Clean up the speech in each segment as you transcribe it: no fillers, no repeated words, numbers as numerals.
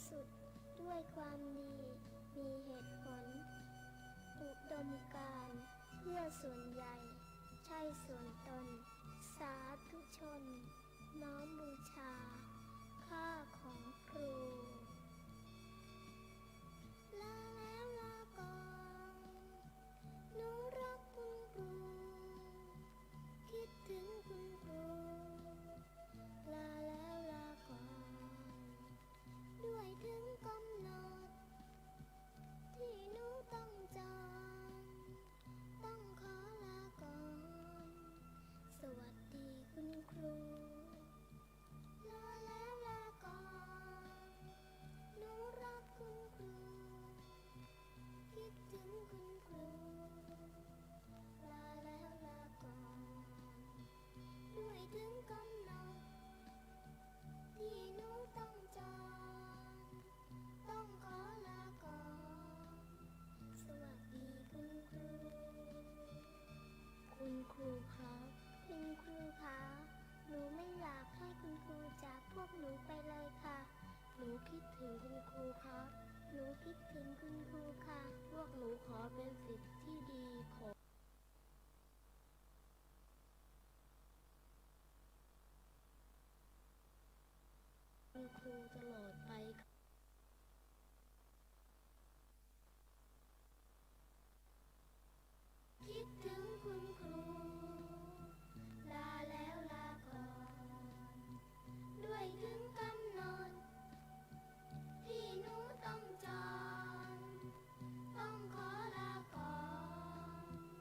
สุดด้วยความดีมีเหตุผลอุดมการณ์เพื่อส่วนใหญ่ใช่ส่วนตนสาธุชนน้อมบูชาค่าของครูลาแล้วลาก่อนหนูรักคุณครูคิดถึงคุณครูลาแล้วลาก่อนด้วยถึงกำหนดที่หนูต้องจองต้องขอลาก่อนสวัสดีคุณครูลาแล้วลาก่อนหนูรักคุณครูคิดถึงคุณครูลาแล้วลาก่อนด้วยถึงกำหนดที่หนูต้องจองต้องขอลาก่อนสวัสดีคุณครูคุณครูครับคุณครูคะหนูไม่อยากให้คุณครูจากพวกหนูไปเลยค่ะหนูคิดถึงคุณครูครับหนูคิดถึงคุณครูค่ะพวกหนูขอเป็นศิษย์ที่ดีของคุณครูตลอดไปคิดถึงคุณครูลาแล้วลาก่อนด้วยถึงกำหนดที่หนูต้องจองต้องขอลาก่อน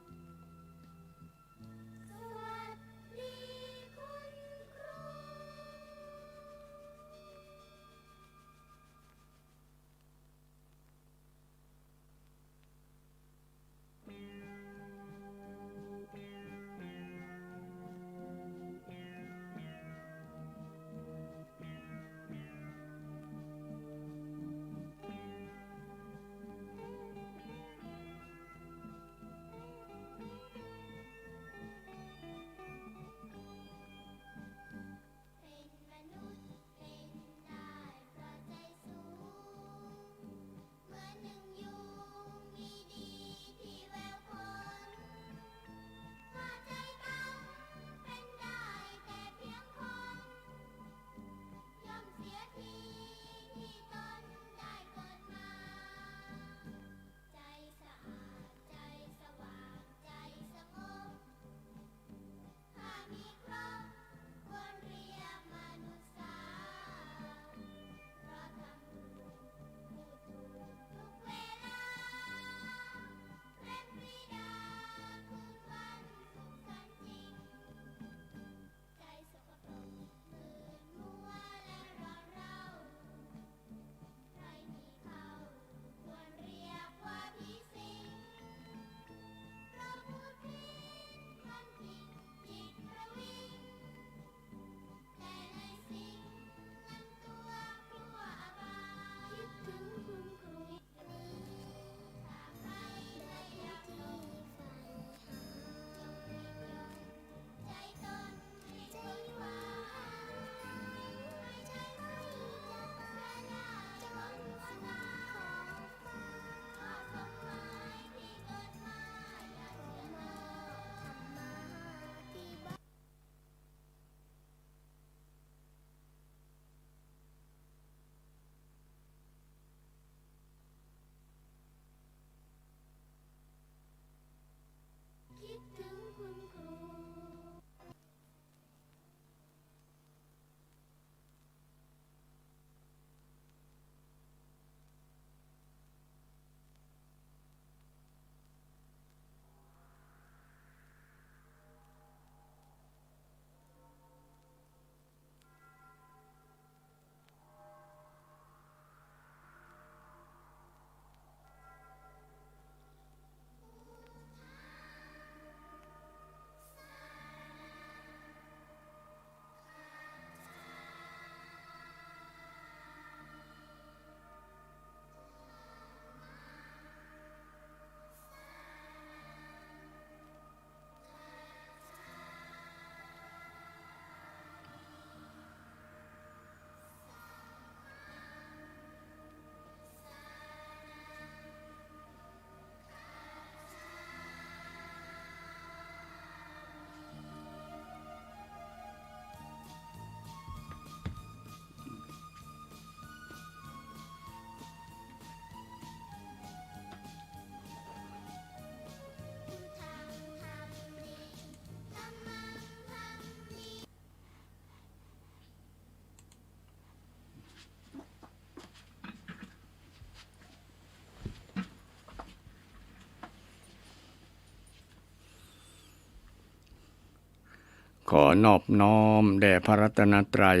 ขอนอบน้อมแด่พระรัตนตรัย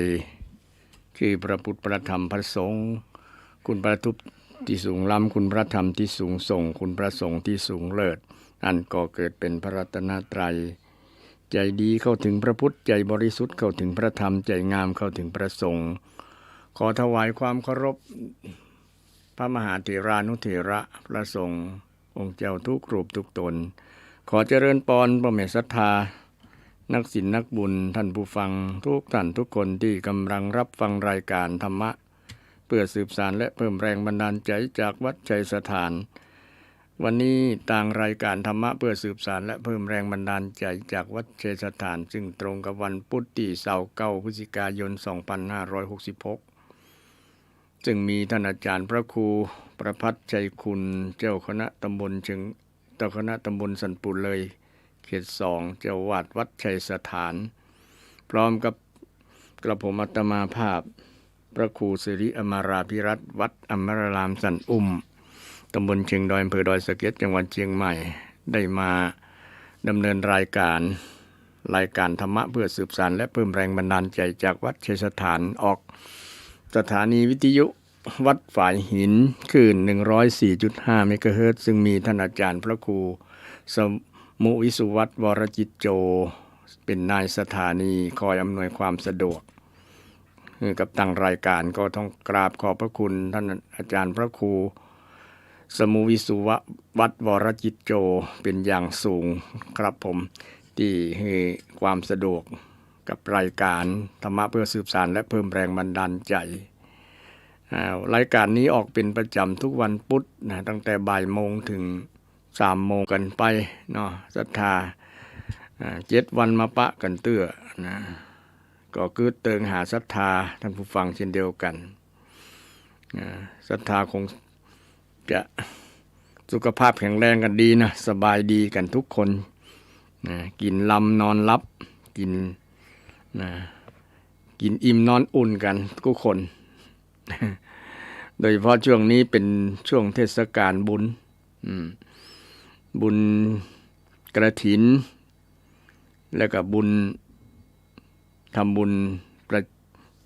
คือพระพุทธพระธรรมพระสงฆ์คุณพระทุกที่สูงล้ำคุณพระธรรมที่สูงส่งคุณพระสงฆ์ที่สูงเลิศอันก่อเกิดเป็นพระรัตนตรัยใจดีเข้าถึงพระพุทธใจบริสุทธิ์เข้าถึงพระธรรมใจงามเข้าถึงพระสงฆ์ขอถวายความเคารพพระมหาเถรานุเถระพระสงฆ์องค์เจ้าทุกรูปทุกตนขอเจริญพรพระเมตศรัทธานักศีลนักบุญท่านผู้ฟังทุกท่านทุกคนที่กำลังรับฟังรายการธรรมะเพื่อสืบสานและเพิ่มแรงบันดาลใจจากวัดชัยสถานวันนี้ต่างรายการธรรมะเพื่อสืบสานและเพิ่มแรงบันดาลใจจากวัดชัยสถานซึ่งตรงกับวันพุธที่29 พฤศจิกายน 2566ซึ่งมีท่านอาจารย์พระครูประภัสชัยคุณเจ้าคณะตำบลสันปุเลยเขต2เจ้าวาดวัดชัยสถานพร้อมกับกระผมอาตมาภาพพระครูสิริอมาราภิรัตน์วัดอมรารามสันอุ้มตำบลเชียงดอยอำเภอดอยสะเก็ดจังหวัดเชียงใหม่ได้มาดำเนินรายการธรรมะเพื่อสืบสานและเพิ่มแรงบันดาลใจจากวัดชัยสถานออกสถานีวิทยุวัดฝายหินคลื่น 104.5 เมกะเฮิรตซ์ซึ่งมีท่านอาจารย์พระครูสมุวิสุวัตรวรจิตโจเป็นนายสถานีคอยอำนวยความสะดวกกับตั้งรายการก็ต้องกราบขอบพระคุณท่านอาจารย์พระครูสมุวิสุวัตรวรจิตโจเป็นอย่างสูงครับผมที่ให้ความสะดวกกับรายการธรรมะเพื่อสืบสานและเพิ่มแรงบันดาลใจรายการนี้ออกเป็นประจำทุกวันพุธนะตั้งแต่บ่ายโมงถึง3 โมงกันไปเนาะศรัทธา7 วันมาปะกันเตื้อนะก็คือเติงหาศรัทธาท่านผู้ฟังเช่นเดียวกันศรัทธาคงจะสุขภาพแข็งแรงกันดีนะสบายดีกันทุกคนนะกินลำนอนลับกินอิ่มนอนอุ่นกันทุกคนโดยเฉพาะช่วงนี้เป็นช่วงเทศกาลบุญกฐินแล้วก็บุญทำบุญประ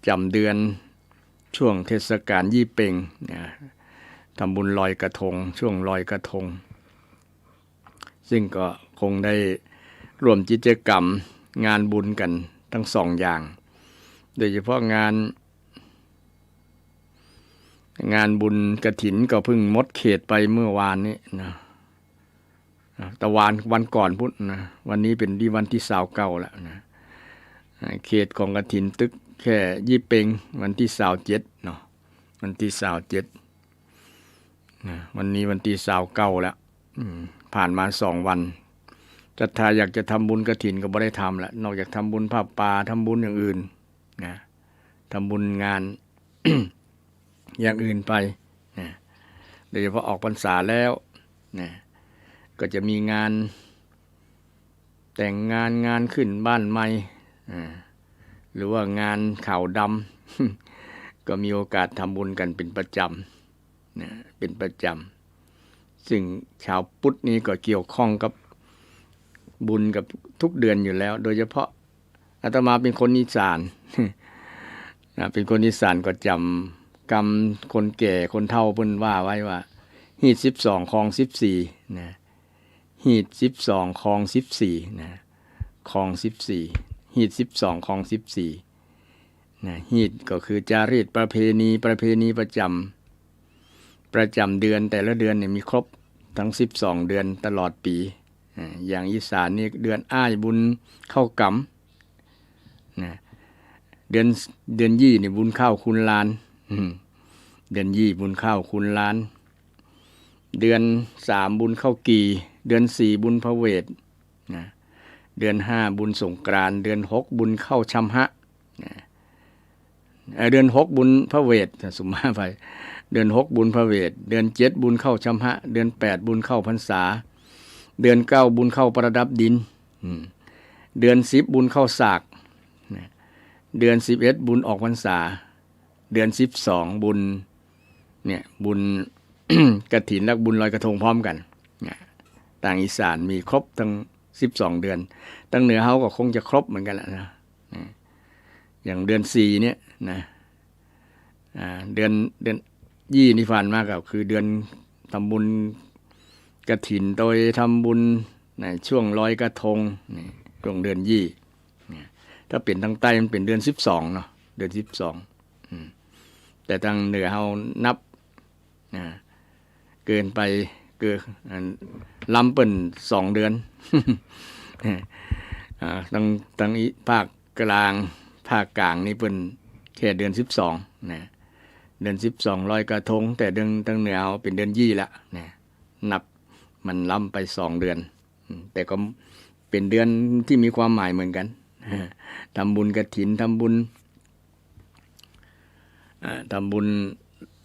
จำเดือนช่วงเทศกาลยี่เป่งทำบุญลอยกระทงช่วงลอยกระทงซึ่งก็คงได้ร่วมกิจกรรมงานบุญกันทั้ง2 อย่างโดยเฉพาะงานบุญกฐินก็เพิ่งหมดเขตไปเมื่อวานนี้นะแต่วันก่อนพุธนะวันนี้เป็นวันที่29แล้วนะเขตของกฐินตึกแค่ยี่เป่งวันที่27เนาะวันที่27นะวันนี้วันที่29แล้วผ่านมา2 วันศรัทธาอยากจะทำบุญกฐินก็บ่ได้ทำแล้วนอกจากทำบุญผ้าป่าทำบุญอย่างอื่นนะทำบุญงาน อย่างอื่นไปนะโดยเฉพาะออกพรรษาแล้วนะก็จะมีงานแต่งงานขึ้นบ้านใหม่หรือว่างานข่าวดำ ก็มีโอกาสทำบุญกันเป็นประจำนะเป็นประจำซึ่งชาวพุทธนี้ก็เกี่ยวข้องกับบุญกับทุกเดือนอยู่แล้วโดยเฉพาะอาตมาเป็นคนอีสาน เป็นคนอีสานก็จำกรรมคนแก่คนเฒ่าเพิ่นว่าไว้ว่าฮีด12คอง14นะฮีด12คอง14นะคอง14ฮีด12คอง14นะฮีดก็คือจารีตประเพณีประจำเดือนแต่ละเดือนเนี่ยมีครบทั้ง12 เดือนตลอดปีอย่างอีสานนี่เดือนอ้ายบุญเข้ากำนะเดือนยี่นี่บุญข้าวคุณลานเดือนยี่บุญข้าวคุณล้าน เดือน3บุญเข้ากี่เดือน4บุญพระเวทนะเดือน5บุญสงกรานต์เดือน6บุญเข้าชัมหะเดือน6บุญพระเวทสมมาไปเดือน6บุญพระเวทเดือน7บุญเข้าชัมหะเดือน8บุญเข้าพรรษาเดือน9บุญเข้าประดับดินเดือน10บุญเข้าสากเดือน11บุญออกพรรษาเดือน12บุญเนี่ยบุญ กฐินและบุญลอยกระทงพร้อมกันต่างอีสานมีครบทั้ง 12 เดือนตั้งเหนือเขาก็คงจะครบเหมือนกันแหละนะอย่างเดือน4เนี่ยนะเดือนยี่นี่ผ่านมาก็คือเดือนทำบุญกฐินโดยทำบุญในช่วงลอยกระทงนี่ช่วงเดือนยี่ถ้าเป็นทางใต้มันเป็นเดือน12เนาะเดือน12แต่ทางเหนือเขานับเกินไปเกินล้ำเปิ่น2 เดือนตั้งภาคกลางภาคกลางนี่เปิ่นแค่เดือน12นะเดือน12ลอยกระทงแต่เดือนทางเหนือเป็นเดือนยี่ละนะนับมันล้ำไป2 เดือนแต่ก็เป็นเดือนที่มีความหมายเหมือนกันทำบุญกฐินทำบุญ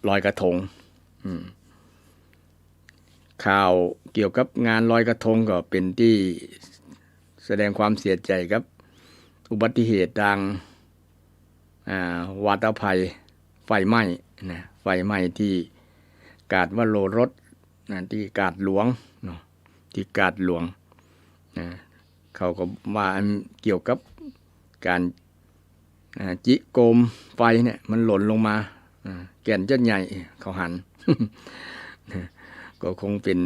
ลอยกระทงข่าวเกี่ยวกับงานลอยกระทงก็เป็นที่แสดงความเสียใจครับอุบัติเหตุทางวาตภัยไฟไหม้นะไฟไหม้ที่กาดวโรรสนะที่กาดหลวงเนาะที่กาดหลวงนะเขาก็ว่าเกี่ยวกับการจิโกมไฟเนี่ยมันหล่นลงมาแก่นจะใหญ่เขาหัน ก็คงเป็น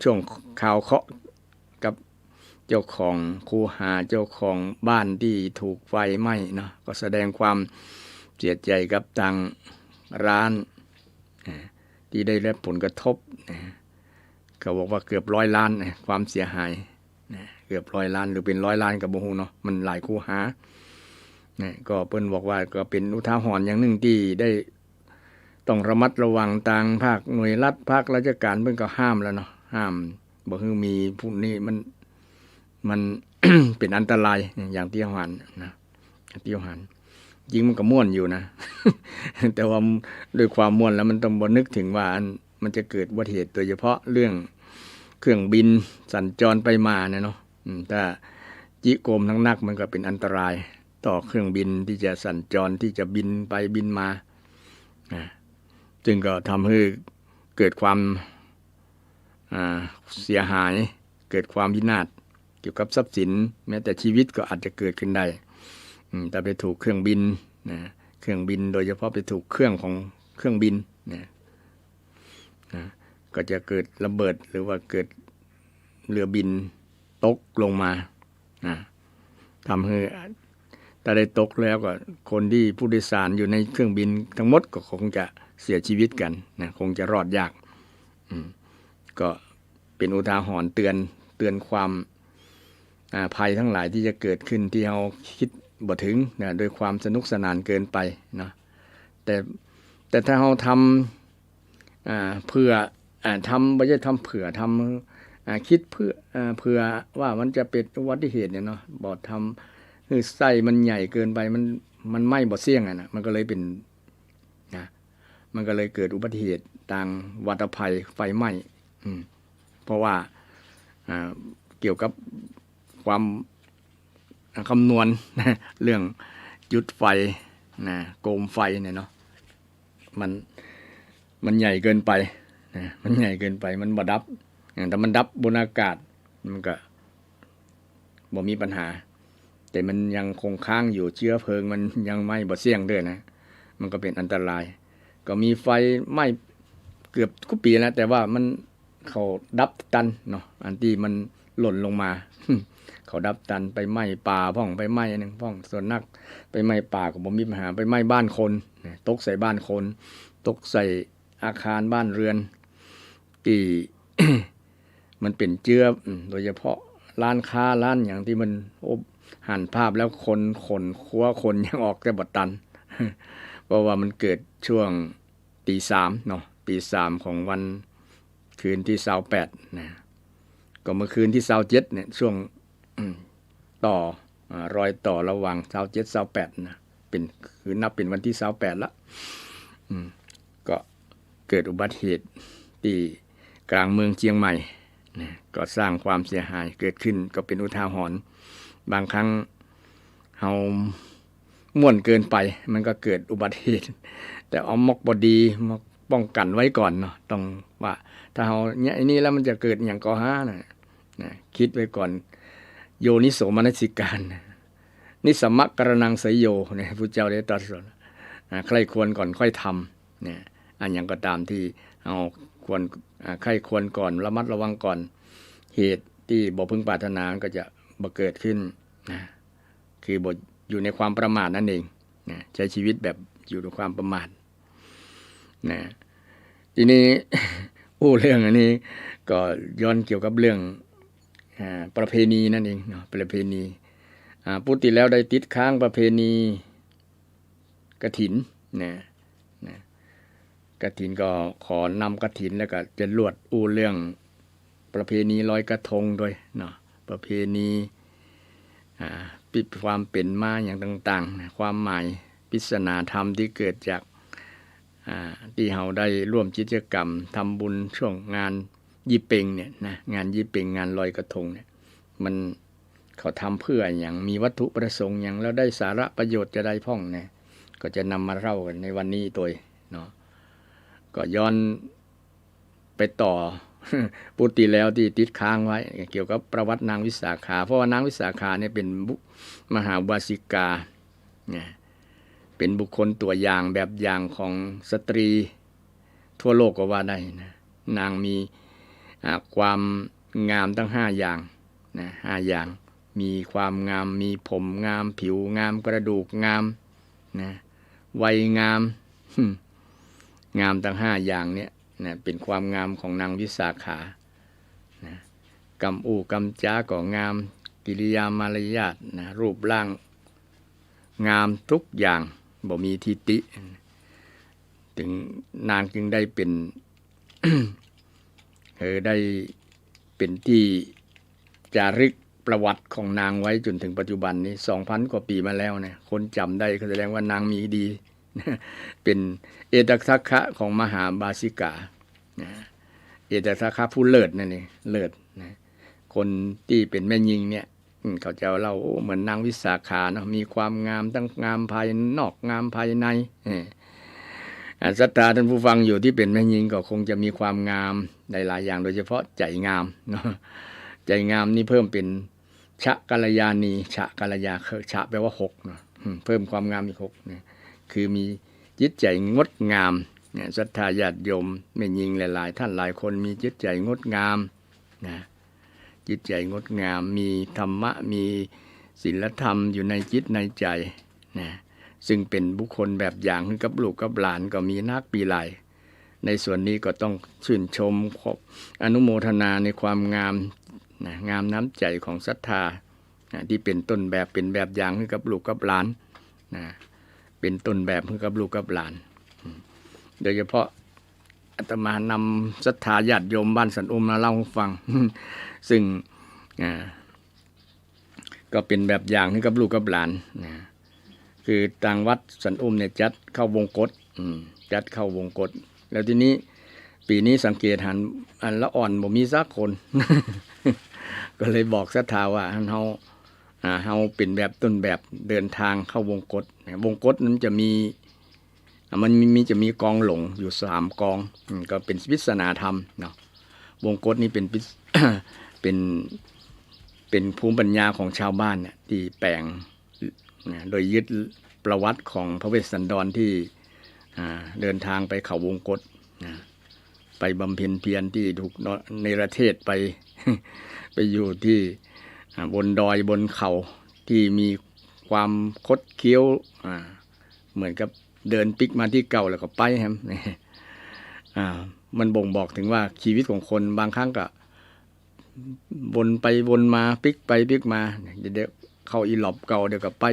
ช่วงข่าวเคาะกับเจ้าของคูหาเจ้าของบ้านที่ถูกไฟไหม้เนาะก็แสดงความเสียใจกับทางร้านที่ได้รับผลกระทบเขาบอกว่าเกือบ100 ล้านความเสียหายเกือบ100 ล้านหรือเป็น100 ล้านกับบ่ฮู้เนาะมันหลายคูหาก็เพิ่นบอกว่าก็เป็นอุทาหรณ์อย่างหนึ่งที่ได้ต้องระมัดระวังทางภาคหน่วยรัฐภาคราชการเพิ่นก็ห้ามแล้วเนาะห้ามบ่ให้มีพวกนี้มัน เป็นอันตรายอย่างที่หันนะที่หันจริงมันก็ม่วนอยู่นะ แต่ว่าด้วยความม่วนแล้วมันต้องบ่นึกถึงว่ามันจะเกิดอุบัติเหตุโดยเฉพาะเรื่องเครื่องบินสัญจรไปมาเนาะถ้าจิโกมทั้งนักมันก็เป็นอันตรายต่อเครื่องบินที่จะสัญจรที่จะบินไปบินมาจึงก็ทำให้เกิดความเสียหายเกิดความพินาศเกี่ยวกับทรัพย์สินแม้แต่ชีวิตก็อาจจะเกิดขึ้นได้แต่ไปถูกเครื่องบินเครื่องบินโดยเฉพาะไปถูกเครื่องของเครื่องบินก็จะเกิดระเบิดหรือว่าเกิดเรือบินตกลงมาทำให้ถ้าได้ตกแล้วก็คนที่ผู้โดยสารอยู่ในเครื่องบินทั้งหมดก็คงจะเสียชีวิตกันคงจะรอดยากก็เป็นอุทาหรณ์เตือนความภัยทั้งหลายที่จะเกิดขึ้นที่เราคิดบ่ถึงโดยความสนุกสนานเกินไปเนาะแต่ถ้าเราทำเพื่อทำไม่ใช่ทำเผื่อทำคิดเพื่อว่ามันจะเป็นอุบัติเหตุเนี่ยเนาะบ่ทำคือไส้มันใหญ่เกินไปมันไหม้บ่เสี่ยงนะมันก็เลยเป็นมันก็เลยเกิดอุบัติเหตุทางวัฏภัยไฟไหม้เพราะว่าเกี่ยวกับความคำนวณเรื่องจุดไฟโกมไฟเนี่ยเนาะมันใหญ่เกินไปมันใหญ่เกินไปมันบ่ดับแต่มันดับบนอากาศมันก็บ่มีปัญหาแต่มันยังคงค้างอยู่เชื้อเพลิงมันยังไหม้บ่เสี่ยงด้วยนะมันก็เป็นอันตรายก็มีไฟไหม้เกือบทุกปีแล้วแต่ว่ามันเขาดับตันเนาะอันที่มันหล่นลงมา เขาดับตันไปไหม้ป่าพ่องไปไหม้นึงพ่องส่วนนักไปไหม้ป่าก็บ่มีปัญหาไปไหม้บ้านคนตกใส่บ้านคนตกใส่อาคารบ้านเรือนที่ มันเป็นเจือโดยเฉพาะร้านค้าร้านอย่างที่มันหันภาพแล้วคนคัวคนยังออกแต่บ่ตัน เพราะว่ามันเกิดช่วงตี3เนาะตี3ของวันคืนที่28นะก็เมื่อคืนที่27เนี่ยช่วงต่อรอยต่อระหว่าง27 28นะเป็นคือนับเป็นวันที่28ละก็เกิดอุบัติเหตุที่กลางเมืองเชียงใหม่นะก็สร้างความเสียหายเกิดขึ้นก็เป็นอุทาหรณ์บางครั้งเฮาม่วนเกินไปมันก็เกิดอุบัติเหตุแต่เอามกบดีมาป้องกันไว้ก่อนเนาะต้องว่าถ้าเฮาเนี่ยไอ้นี่แล้วมันจะเกิดอย่างก่อห้านะ นะคิดไว้ก่อนโยนิโสมนสิการนิสัมมะกรณังสยโยเนี่ยพระเจ้าได้ตรัสใครควรก่อนค่อยทำเนี่ยอันอย่างก็ตามที่เอาควรใครควรก่อนระมัดระวังก่อนเหตุที่บ่พึงปรารถนาก็จะบ่เกิดขึ้นนะคือบ่อยู่ในความประมาทนั่นเองนะใช้ชีวิตแบบอยู่ในความประมาทนะทีนี้ เรื่องอันนี้ก็ย้อนเกี่ยวกับเรื่องประเพณีนั่นเองเนาะประเพณีปุติแล้วได้ติดค้างประเพณีกฐินนะกฐินก็ขอนำกฐินแล้วก็จะลวดเรื่องประเพณีลอยกระทงด้วยเนาะประเพณีปิดความเป็นมาอย่างต่างๆความหมายปริศนาธรรมที่เกิดจากที่เราได้ร่วมกิจกรรมทำบุญช่วงงานยี่เป่งเนี่ยนะงานยี่เป่งงานลอยกระทงเนี่ยมันเขาทำเพื่ออย่างมีวัตถุประสงค์อย่างแล้วได้สาระประโยชน์จะได้พ่องเนี่ยก็จะนำมาเล่ากันในวันนี้ตัวเนาะก็ย้อนไปต่อ ปุติแล้วที่ติดค้างไว้เกี่ยวกับประวัตินางวิสาขาเพราะว่านางวิสาขาเนี่ยเป็นมหาอุบาสิกาเนี่ยเป็นบุคคลตัวอย่างแบบอย่างของสตรีทั่วโลกก็ว่าได้นะนางมีความงามทั้ง5อย่างนะ5อย่างมีความงามมีผมงามผิวงามกระดูกงามนะวัยงาม งามทั้ง5อย่างเนี่ยนะเป็นความงามของนางวิสาขานะกำกำจาก็งามกิริยามารยาทนะรูปร่างงามทุกอย่างบ่มีทิฏฐิถึงนางจึงได้เป็น ได้เป็นที่จารึกประวัติของนางไว้จนถึงปัจจุบันนี้ 2,000 กว่าปีมาแล้วนะคนจำได้ก็แสดงว่านางมีดี เป็นเอตทัคคะของมหาบาสิกาเอตทัคคะผู้เลิศนั่นเองเลิศนะคนที่เป็นแม่ยิงเนี่ยเขาจะเล่าเหมือนนางวิสาขาเนาะมีความงามทั้งงามภายนอกงามภายในศรัทธาท่านผู้ฟังอยู่ที่เป็นแม่ยิงก็คงจะมีความงามในหลายอย่างโดยเฉพาะใจงามเนาะใจงามนี่เพิ่มเป็นชะกัลยาณีชะกัลยาชะแปลว่า6เนาะเพิ่มความงามอีก6เนี่ยคือมีจิตใจงดงามเนี่ยศรัทธาญาติโยมแม่ยิงหลายๆท่านหลายคนมีจิตใจงดงามนะจิตใจงดงามมีธรรมะมีศีลธรรมอยู่ในจิตในใจนะซึ่งเป็นบุคคลแบบอย่างกับลูกกับหลานก็มีนักปีหลายในส่วนนี้ก็ต้องชื่นชมอนุโมทนาในความงามนะงามน้ำใจของศรัทธานะที่เป็นต้นแบบเป็นแบบอย่างให้กับลูกกับหลานนะเป็นต้นแบบให้กับลูกกับหลานโดยเฉพาะอาตมานำศรัทธาญาติโยมบ้านสันอุมมาเล่าให้ฟัง ซึ่งก็เป็นแบบอย่างให้กับลูกกับหลานนะคือทางวัดสันอุมเนี่ยจัดเข้าวงกฏจัดเข้าวงกฏแล้วทีนี้ปีนี้สังเกตหันอันละอ่อนบ่มีสักคน ก็เลยบอกศรัทธาว่าเฮาเป็นแบบต้นแบบเดินทางเข้าวงกฏวงกฏนั้นจะมีกองหลงอยู่3กองก็เป็นวิศนาธรรมเนาะวงกฏนี้เป็น เป็นภูมิปัญญาของชาวบ้านเนี่ยที่แปลงโดยยึดประวัติของพระเวสสันดรที่เดินทางไปเขาวงกฏไปบำเพ็ญเพียรที่ถูกในประเทศไป ไปอยู่ที่บนดอยบนเขาที่มีความคดเคี้ยวเหมือนกับเดินปิกมาที่เก่าแล้วก็ไปครับมันบ่งบอกถึงว่าชีวิตของคนบางครั้งก็วนไปวนมาปิกไปปิกมาเดี๋ยวเข้าอีหลอบเก่าเดี๋ยวก็ไป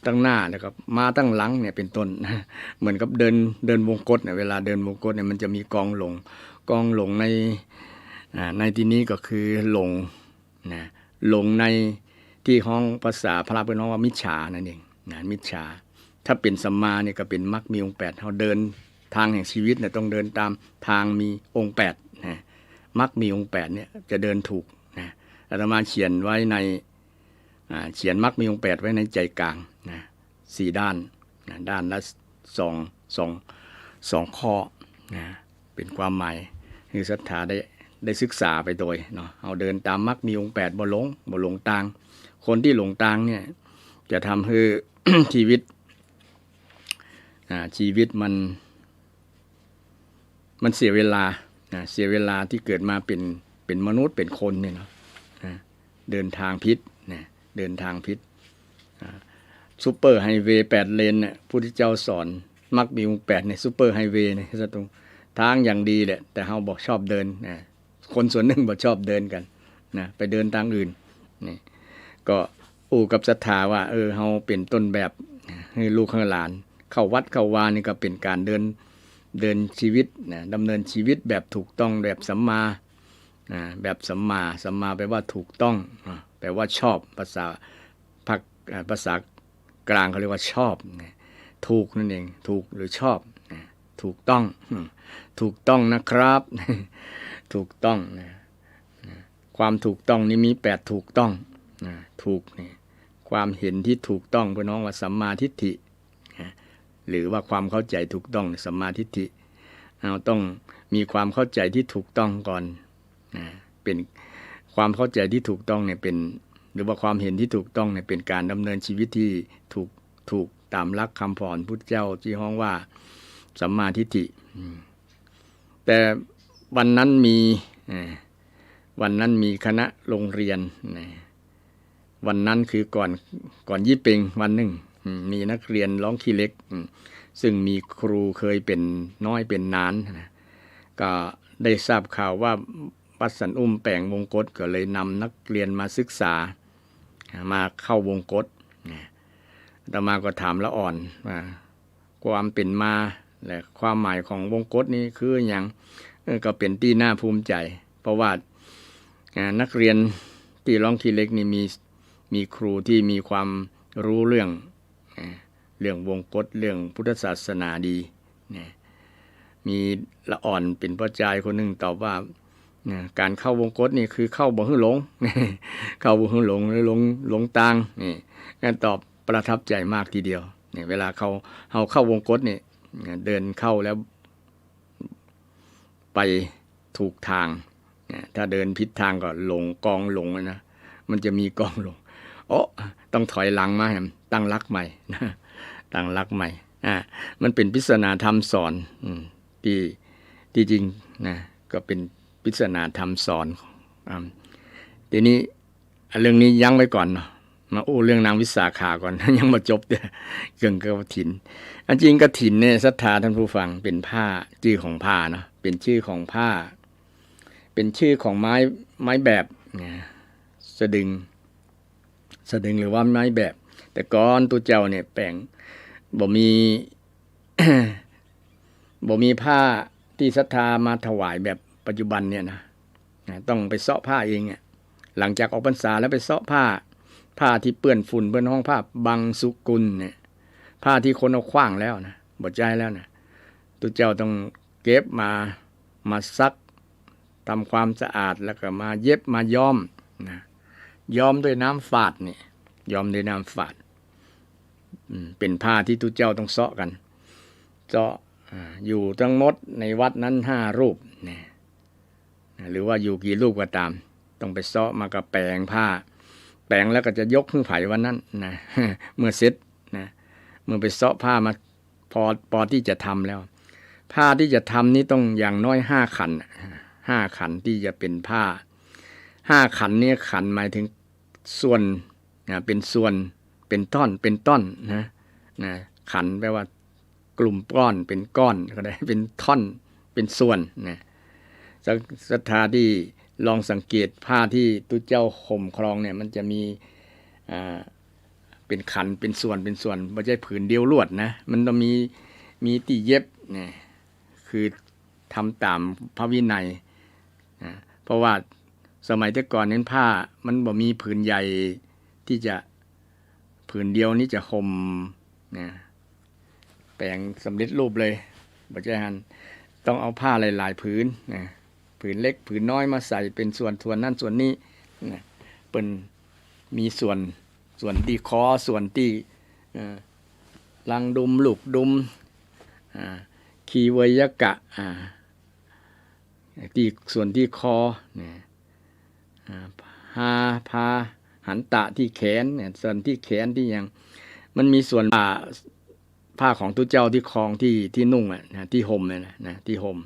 ตั้งหน้าแล้วก็มาตั้งหลังเนี่ยเป็นต้น เหมือนกับเดินวงกฏเนี่ยเวลาเดินวงกฏเนี่ยมันจะมีกองหลงในที่นี้ก็คือหลงในที่ห้องภาษาพระเป็นห้องว่ามิจฉานั่นเองมิจฉาถ้าเป็นสัมมาเนี่ยก็เป็นมรรคมีองค์8เฮาเดินทางแห่งชีวิตเนี่ยต้องเดินตามทางมีองค์8นะมรรคมีองค์8เนี่ยจะเดินถูกนะอาตมาเขียนไว้ในเขียนมรรคมีองค์8ไว้ในใจกลางนะ4ด้านนะด้านละ2ข้อนะเป็นความหมายคือศรัทธา ได้ศึกษาไปโดยเนาะเอาเดินตามมรรคมีองค์8บ่หลงทางคนที่หลงทางเนี่ยจะทำให้ ชีวิตมันเสียเวลาเสียเวลาที่เกิดมาเป็นมนุษย์เป็นคนเนี่ยเนาะเดินทางผิดเดินทางผิดซูเปอร์ไฮเวย์8เลนเนี่ยพุทธเจ้าสอนมักมีองค์8ในซูเปอร์ไฮเวย์เนี่ยตรงทางอย่างดีแหละแต่เฮาบอกชอบเดินคนส่วนหนึ่งบอกชอบเดินกันไปเดินทางอื่นนี่ก็กับศรัทธาว่าเฮาเป็นต้นแบบให้ลูกให้หลานเข้าวัดเข้าวานี่ก็เป็นการเดินชีวิตดำเนินชีวิตแบบถูกต้องแบบสัมมาแบบสัมมาแปลว่าถูกต้องแปลว่าชอบภาษากลางเขาเรียกว่าชอบถูกนั่นเองถูกหรือชอบถูกต้องนะครับถูกต้องความถูกต้องนี้มี8ถูกต้องถูกนี่ความเห็นที่ถูกต้องพี่น้องว่าสัมมาทิฏฐิหรือว่าความเข้าใจถูกต้องสัมมาทิฏฐิเราต้องมีความเข้าใจที่ถูกต้องก่อนเป็นความเข้าใจที่ถูกต้องเนี่ยเป็นหรือว่าความเห็นที่ถูกต้องเนี่ยเป็นการดำเนินชีวิตที่ถูกตามหลักคำสอนพุทธเจ้าที่ฮ้องว่าสัมมาทิฏฐิแต่วันนั้นมีคณะโรงเรียนวันนั้นคือก่อนยี่เป็งวันหนึ่งมีนักเรียนร้องขี้เล็กซึ่งมีครูเคยเป็นน้อยเป็นนานก็ได้ทราบข่าวว่าวัดสันอุ้มแปลงวงกฏก็เลยนำนักเรียนมาศึกษามาเข้าวงกฏอาตมาก็ถามละอ่อนว่าความเป็นมาและความหมายของวงกฏนี้คืออย่างก็เป็นที่น่าภูมิใจเพราะว่านักเรียนที่ร้องขี้เล็กนี่มีครูที่มีความรู้เรื่องวงกฏเรื่องพุทธศาสนาดีมีละอ่อนเป็นพ่อใจคนหนึ่งตอบว่าการเข้าวงกฏนี่คือเข้าบ่ให้หลงเข้าบ่ให้หลงหรือหลงทางนี่การตอบประทับใจมากทีเดียวเวลาเฮาเข้าวงกฏนี่เดินเข้าแล้วไปถูกทางถ้าเดินผิดทางก็หลงกองหลงนะมันจะมีกองหลงต้องถอยหลังมาตั้งหลักใหม่ตั้งหลักใหม่มันเป็นปริศนาธรรมสอนที่จริงนะก็เป็นปริศนาธรรมสอนทีนี้เรื่องนี้ยั้งไว้ก่อนเนาะมาเรื่องนางวิสาขาก่อน ยังมาจบเด้อเกี่ยวกับกฐินอันจริงกฐินเนี่ยศรัทธาท่านผู้ฟังเป็นผ้าชื่อของผ้าเนาะเป็นชื่อของผ้าเป็นชื่อของไม้แบบสะดึงหรือว่าไม้แบบแต่ก่อนตัวเจ้าเนี่ยแปลงบ่มี บ่มีผ้าที่ศรัทธามาถวายแบบปัจจุบันเนี่ยนะต้องไปเสาะผ้าเองหลังจากออกพรรษาแล้วไปเสาะผ้าที่เปื้อนฝุ่นเปื้อนห้องผ้าบังสุกุลเนี่ยผ้าที่คนเอาขว้างแล้วนะบ่ใจแล้วนะตัวเจ้าต้องเก็บมาซักทำความสะอาดแล้วก็มาเย็บมาย้อมนะย้อมด้วยน้ำฝาดนี่ย้อมด้วยน้ำฝาดเป็นผ้าที่ตัวเจ้าต้องเสาะกันเสาะอยู่ทั้งหมดในวัดนั้น5รูปนะหรือว่าอยู่กี่รูปก็ตามต้องไปเสาะมากับแปลงผ้าแปลงแล้วก็จะยกขึ้นไผ่วันนั้นนะ เมื่อเสร็จนะเมื่อไปเสาะผ้ามาพอที่จะทำแล้วผ้าที่จะทำนี้ต้องอย่างน้อย5ขัน5ขันที่จะเป็นผ้า5ขันนี้ขันหมายถึงส่วนเป็นส่วนเป็นต้นนะขันแปลว่ากลุ่มก้อนเป็นก้อนก็ได้เป็นท่อนเป็นส่วนนะศรัทธาที่ลองสังเกตผ้าที่ตุเจ้าห่มครองเนี่ยมันจะมีเป็นขันเป็นส่วนไม่ใช่ผืนเดียวลวดนะมันต้องมีที่เย็บเนี่ยคือทำตามพระวินัยเพราะว่าสมัยแต่ก่อนนั้นผ้ามันบ่มีผืนใหญ่ที่จะผืนเดียวนี้จะห่มนะแปลงสำเร็จรูปเลยบ่ใช่หั่นต้องเอาผ้าหลายๆผืนนะผืนเล็กผืนน้อยมาใส่เป็นส่วนนั้นส่วนนี้นะเป็นมีส่วนที่คอส่วนที่ลังดุมลูกดุมคีเวยกะ ที่ส่วนที่คอเนี่ยพาหันตะที่แขนเนี่ยส่วนที่แขนที่ยังมันมีส่วนผ้าของตุเจ้าที่คล้องที่นุ่งนะที่ห่มเนี่ยนะที่ห่ม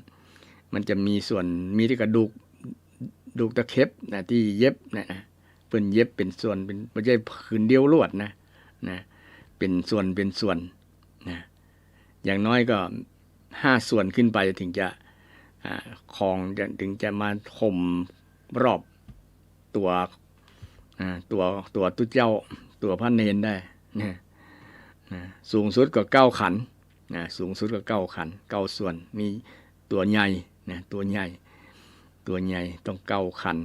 มันจะมีส่วนมีที่กระดูกตะเข็บนะที่เย็บนะเป็นเย็บเป็นส่วนเป็นไม่ใช่ผืนเดียวลวดนะเป็นส่วนนะอย่างน้อยก็5 ส่วนขึ้นไปถึงจะคล้องถึงจะมาห่มรอบตัวตุเจ้าตัวพระเนนได้นะสูงสุดก็9 ขันสูงสุดก็9 ขัน9 ส่วนมีตัวใหญ่นะตัวใหญ่ต้อง9 ขัน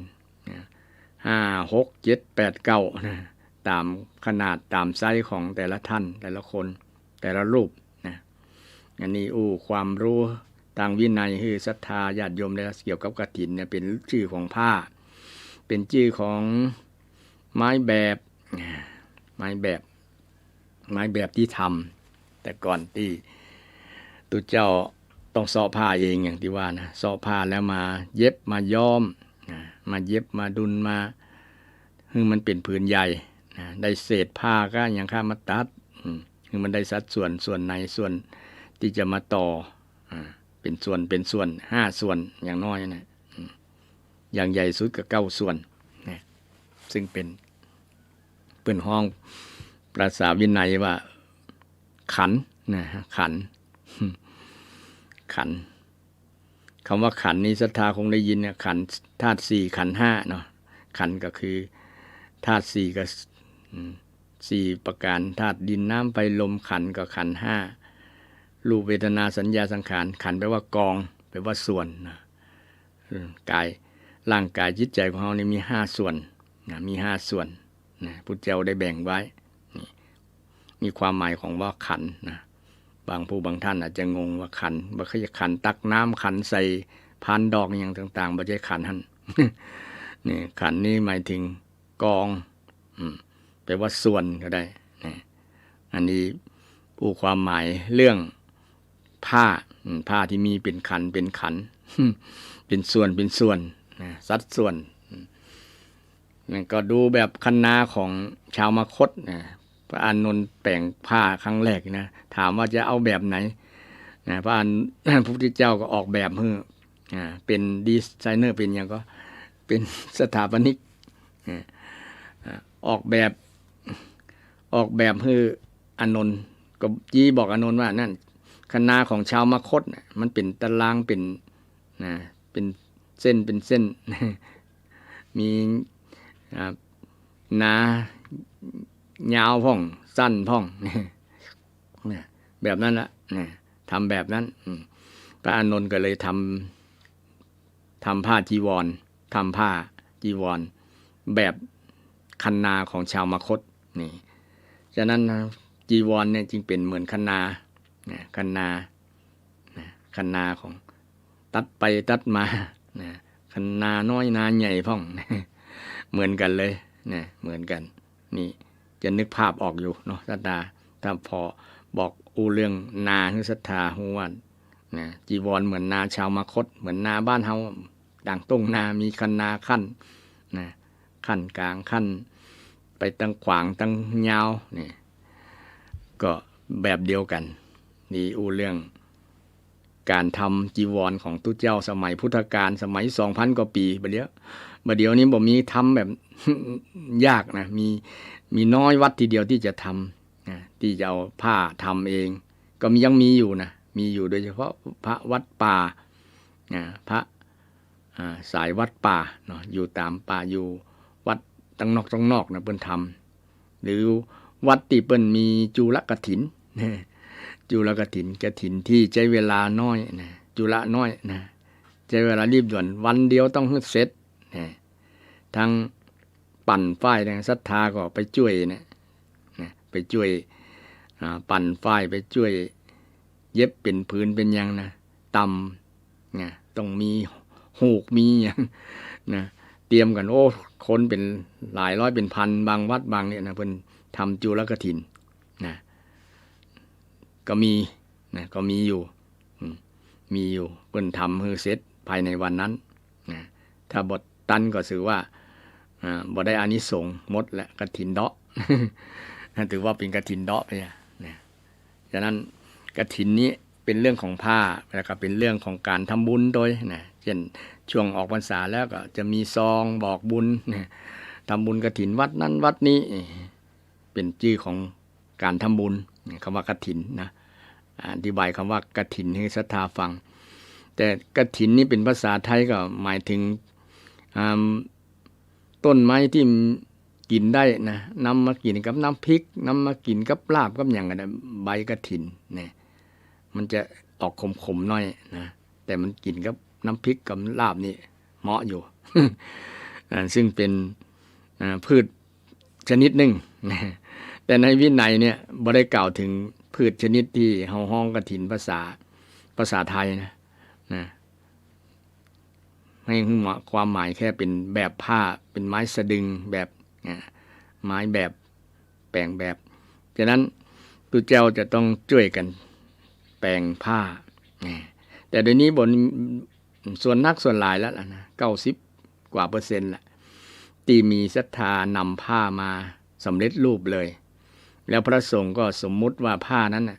5 6 7 8 9นะตามขนาดตามไซส์ของแต่ละท่านแต่ละคนแต่ละรูปนะอันนี้ความรู้ทางวินัยคือศรัทธาญาติโยมได้เกี่ยวกับกฐินเนี่ยเป็นชื่อของผ้าเป็นชื่อของไม้แบบที่ทำแต่ก่อนที่ตุเจ้าต้องซ้อผ้าเองอย่างที่ว่านะซ้อผ้าแล้วมาเย็บมาย้อมมาเย็บมาดุลมาคือมันเป็นผืนใหญ่ได้เศษผ้าก็อย่างข้ามาตัดคือมันได้สัดส่วนในส่วนที่จะมาต่อเป็นส่วน5 ส่วนอย่างน้อยนะอย่างใหญ่สุดก็9 ส่วนนะซึ่งเป็นห้องภาษาวินัยว่าขันนะขันคำว่าขันนี้ศรัทธาคงได้ยินเนี่ยขันธาตุ4ขันธ์5เนาะขันก็คือธาตุ4ก็4 ประการธาตุดินน้ำไฟลมขันก็ขันธ์5รูปเวทนาสัญญาสังขารขันแปลว่ากองแปลว่าส่วนนะกายร่างกายจิตใจของเรานี่มี5 ส่วนนะมี5 ส่วนนะพุทธเจ้าได้แบ่งไว้มีความหมายของว่าขันนะบางท่านอาจจะงงว่าขันว่าเขาจะขันตักน้ำขันใส่พานดอกอย่างต่างๆไม่ใช่ขันหั่น นี่ขันนี้หมายถึงกองแปลว่าส่วนก็ได้นะอันนี้ความหมายเรื่องผ้าที่มีเป็นขันเป็นเป็นส่วนนะสัดส่วนนั่นก็ดูแบบคันนาของชาวมคธนะพระอานนท์แต่งผ้าครั้งแรกนะถามว่าจะเอาแบบไหนนะพระพุทธเจ้าก็ออกแบบให้เป็นดีไซเนอร์เป็นอย่างก็เป็นสถาปนิกออกแบบให้อานนท์ก็บอกอานนท์ว่านั่นคณะของชาวมคธมันเป็นตารางเป็นเส้นมีหนายาวพ่องสั้นพ่องแบบนั้นละทำแบบนั้นพระอานนท์ก็เลยทำผ้าจีวรทำผ้าจีวรแบบคันนาของชาวมคธนี่ฉะนั้นจีวรเนี่ยจึงเป็นเหมือนคันนาคันนาของตัดไปตัดมาคันนาน้อยนาใหญ่พ่องเหมือนกันเลยเหมือนกันนี่จะนึกภาพออกอยู่เนาะศรัทธาถ้าพอบอกเรื่องนาคือศรัทธาฮู้ว่าจีวรเหมือนนาชาวมคธเหมือนนาบ้านเฮาดังตรงนามีคันนาขั้นขั้นกลางขั้นไปตั้งขวางตั้งยาวนี่ก็แบบเดียวกันนี่เรื่องการทำจีวรของตุเจ้าสมัยพุทธกาลสมัย 2,000 กว่าปีบัดเดี๋ยวนี้บ่มีทำแบบ ยากนะมีน้อยวัดทีเดียวที่จะทำที่จะเอาผ้าทำเองก็ยังมีอยู่นะมีอยู่โดยเฉพาะพระวัดป่าพระสายวัดป่าเนาะอยู่ตามป่าอยู่วัดตั้งนอกนะเปิ้นทำหรือวัดที่เปิ้นมีจุลกฐินจุลกฐินที่ใช้เวลาน้อยนะจุลน้อยนะใช้เวลารีบด่วนวันเดียวต้องเสร็จทั้งปั่นฝ้ายทางศรัทธาก็ไปช่วยไปช่วยปั่นฝ้ายไปช่วยเย็บเป็นผืนเป็นยังนะตำต้องมีหูกมีอย่างนะเตรียมกันคนเป็นหลายร้อยเป็นพันบางวัดบางเนี่ยนะเพิ่นทำจุลกฐินนะก็มีอยู่เพิ่นทำให้เสร็จ ภายในวันนั้นนะถ้าบทตันก็ถือว่าบ่ได้อานิสงส์หมดและกฐินเดาะ ถือว่าเป็นกฐินเดาะไปนะฉะนั้นกฐินนี้เป็นเรื่องของผ้าแล้วก็เป็นเรื่องของการทำบุญโดยนะเช่นช่วงออกพรรษาแล้วก็จะมีซองบอกบุญนะทำบุญกฐินวัดนั้นวัดนี้เป็นชื่อของการทำบุญคำว่ากฐินนะอธิบายคำว่ากฐินให้ศรัทธาฟังแต่กฐินนี้เป็นภาษาไทยก็หมายถึงต้นไม้ที่กินได้นะนำมากินกับน้ำพริกนำมากินกับลาบกับอย่างกันใบกฐินเนี่ยมันจะออกขมๆหน่อยนะแต่มันกินกับน้ำพริกกับลาบนี่เหมาะอยู่ ซึ่งเป็นพืชชนิดหนึ่งแต่ในวินัยเนี่ยบ่ได้กล่าวถึงพืชชนิดที่เฮาฮ้องกฐินภาษาไทยนะให้ความหมายแค่เป็นแบบผ้าเป็นไม้สะดึงแบบไม้แบบแปลงแบบฉะนั้นตุเจ้าจะต้องช่วยกันแปลงผ้าแต่เดี๋ยวนี้บนส่วนนักส่วนหลายแล้วนะ90 กว่า%แหละที่มีศรัทธานำผ้ามาสำเร็จรูปเลยแล้วพระสงฆ์ก็สมมุติว่าผ้านั้นนะ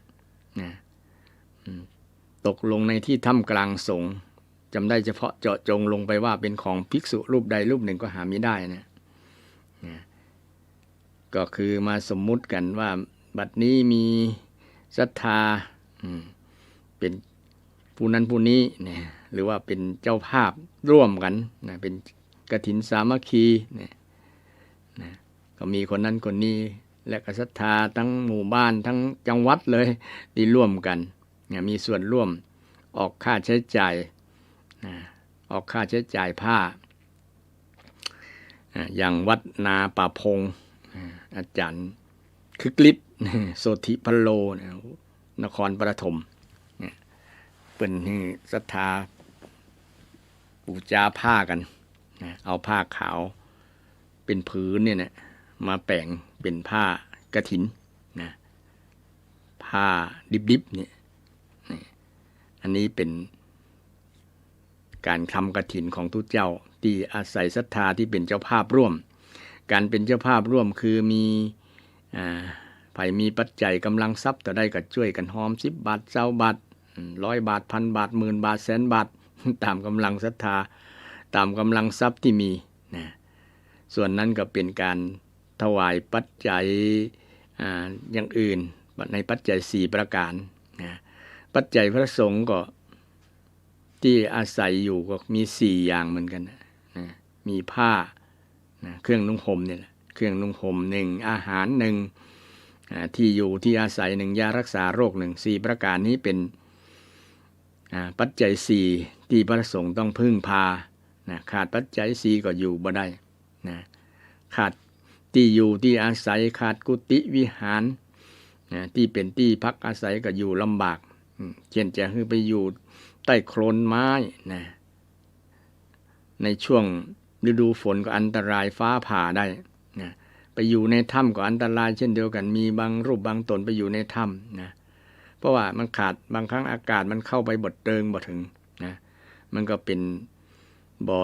ตกลงในที่ถ้ำกลางสงฆ์จำได้เฉพาะเจาะจงลงไปว่าเป็นของภิกษุรูปใดรูปหนึ่งก็หาไม่ได้นะก็คือมาสมมุติกันว่าบัดนี้มีศรัทธาเป็นผู้นั้นผู้นี้เนี่ยหรือว่าเป็นเจ้าภาพร่วมกันนะเป็นกฐินสามัคคีเนี่ยนะก็มีคนนั้นคนนี้และก็ศรัทธาทั้งหมู่บ้านทั้งจังหวัดเลยที่ร่วมกันมีส่วนร่วมออกค่าใช้จ่ายออกค่าใช้จ่ายผ้าอย่างวัดนาป่าพงอาจารย์คึกฤทธิ์โสธิพโลนครปฐมเป็นศรัทธาบูชาผ้ากันเอาผ้าขาวเป็นผืนเนี่ยนะมาแปลงเป็นผ้ากฐินนะผ้าดิบๆเนี่ยอันนี้เป็นการทำกฐินของทุกเจ้าที่อาศัยศรัทธาที่เป็นเจ้าภาพร่วมการเป็นเจ้าภาพร่วมคือมีไผมีปัจจัยกำลังทรัพย์ต่อได้ก็ช่วยกันหอม10 บาท20 บาท100 บาท1,000 บาท10,000 บาท100,000 บาทตามกำลังศรัทธาตามกำลังทรัพย์ที่มีนะส่วนนั้นก็เป็นการถวายปัจจัยอย่างอื่นในปัจจัย4 ประการนะปัจจัยพระสงฆ์ก็ที่อาศัยอยู่ก็มี4 อย่างเหมือนกันนะมีผ้านะเครื่องนุ่งห่มนี่แหละเครื่องนุ่งห่ม1อาหาร1ที่อยู่ที่อาศัย1ยารักษาโรค1 4 ประการนี้เป็นปัจจัย4ที่พระสงฆ์ต้องพึ่งพานะขาดปัจจัย4ก็อยู่บ่ได้นะขาดที่อยู่ที่อาศัยขาดกุฏิวิหารนะที่เป็นที่พักอาศัยก็อยู่ลำบากเช่นจะไปอยู่ใต้โคลนไม้นะในช่วงฤดูฝนก็อันตรายฟ้าผ่าได้นะไปอยู่ในถ้ำก็อันตรายเช่นเดียวกันมีบางรูปบางตนไปอยู่ในถ้ำนะเพราะว่ามันขาดบางครั้งอากาศมันเข้าไปบดเติงบ่ถึงนะมันก็เป็นบ่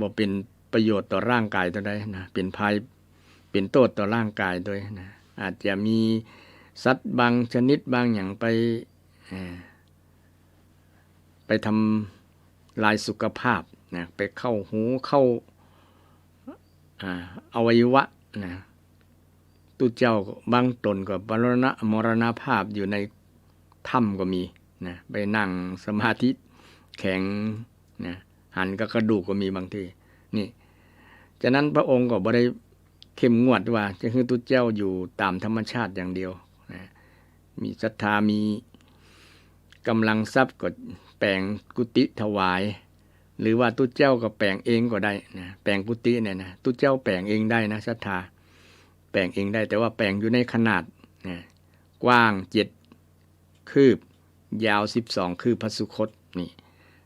บ่เป็นประโยชน์ต่อร่างกายตัวใดนะเป็นภัยเป็นโทษต่อร่างกายด้วยนะอาจจะมีสัตว์บางชนิดบางอย่างไปทำลายสุขภาพนะไปเข้าหูเข้าอวัยวะนะตุเจ้าบางตนก็มรณภาพอยู่ในถ้ำก็มีนะไปนั่งสมาธิแข็งนะหันกับกระดูกก็มีบางทีนี่ฉะนั้นพระองค์ก็บ่ได้เข้มงวดว่าจะคือตุเจ้าอยู่ตามธรรมชาติอย่างเดียวนะมีศรัทธามีกำลังทรัพย์ก็แปลงกุฏิถวายหรือว่าตุเจ้าก็แปลงเองก็ได้นะแปลงกุฏิเนี่ยนะตุเจ้าแปลงเองได้นะศรัทธาแปลงเองได้แต่ว่าแปลงอยู่ในขนาดนะกว้าง7 คืบยาว12 คืบพระสุคตนี่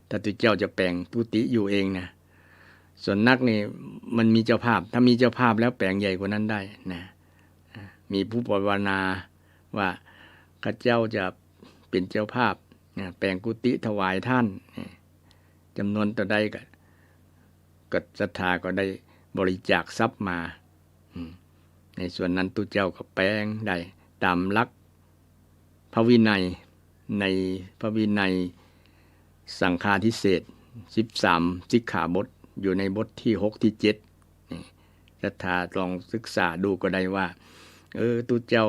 ถ้าตุเจ้าจะแปลงกุฏิอยู่เองนะส่วนนักนี่มันมีเจ้าภาพถ้ามีเจ้าภาพแล้วแปลงใหญ่กว่านั้นได้นะมีผู้ภาวนาว่าข้าเจ้าจะเป็นเจ้าภาพแปลงกุฏิถวายท่าน จำนวนต่อใดก็ศรัทธาก็ได้บริจาคทรัพย์มาในส่วนนั้นตุเจ้าก็แปลงได้ตามหลักพระวินัยในพระวินัยสังฆาทิเศษ13สิกขาบทอยู่ในบทที่6ที่7นี่ศรัทธาลองศึกษาดูก็ได้ว่าตุเจ้า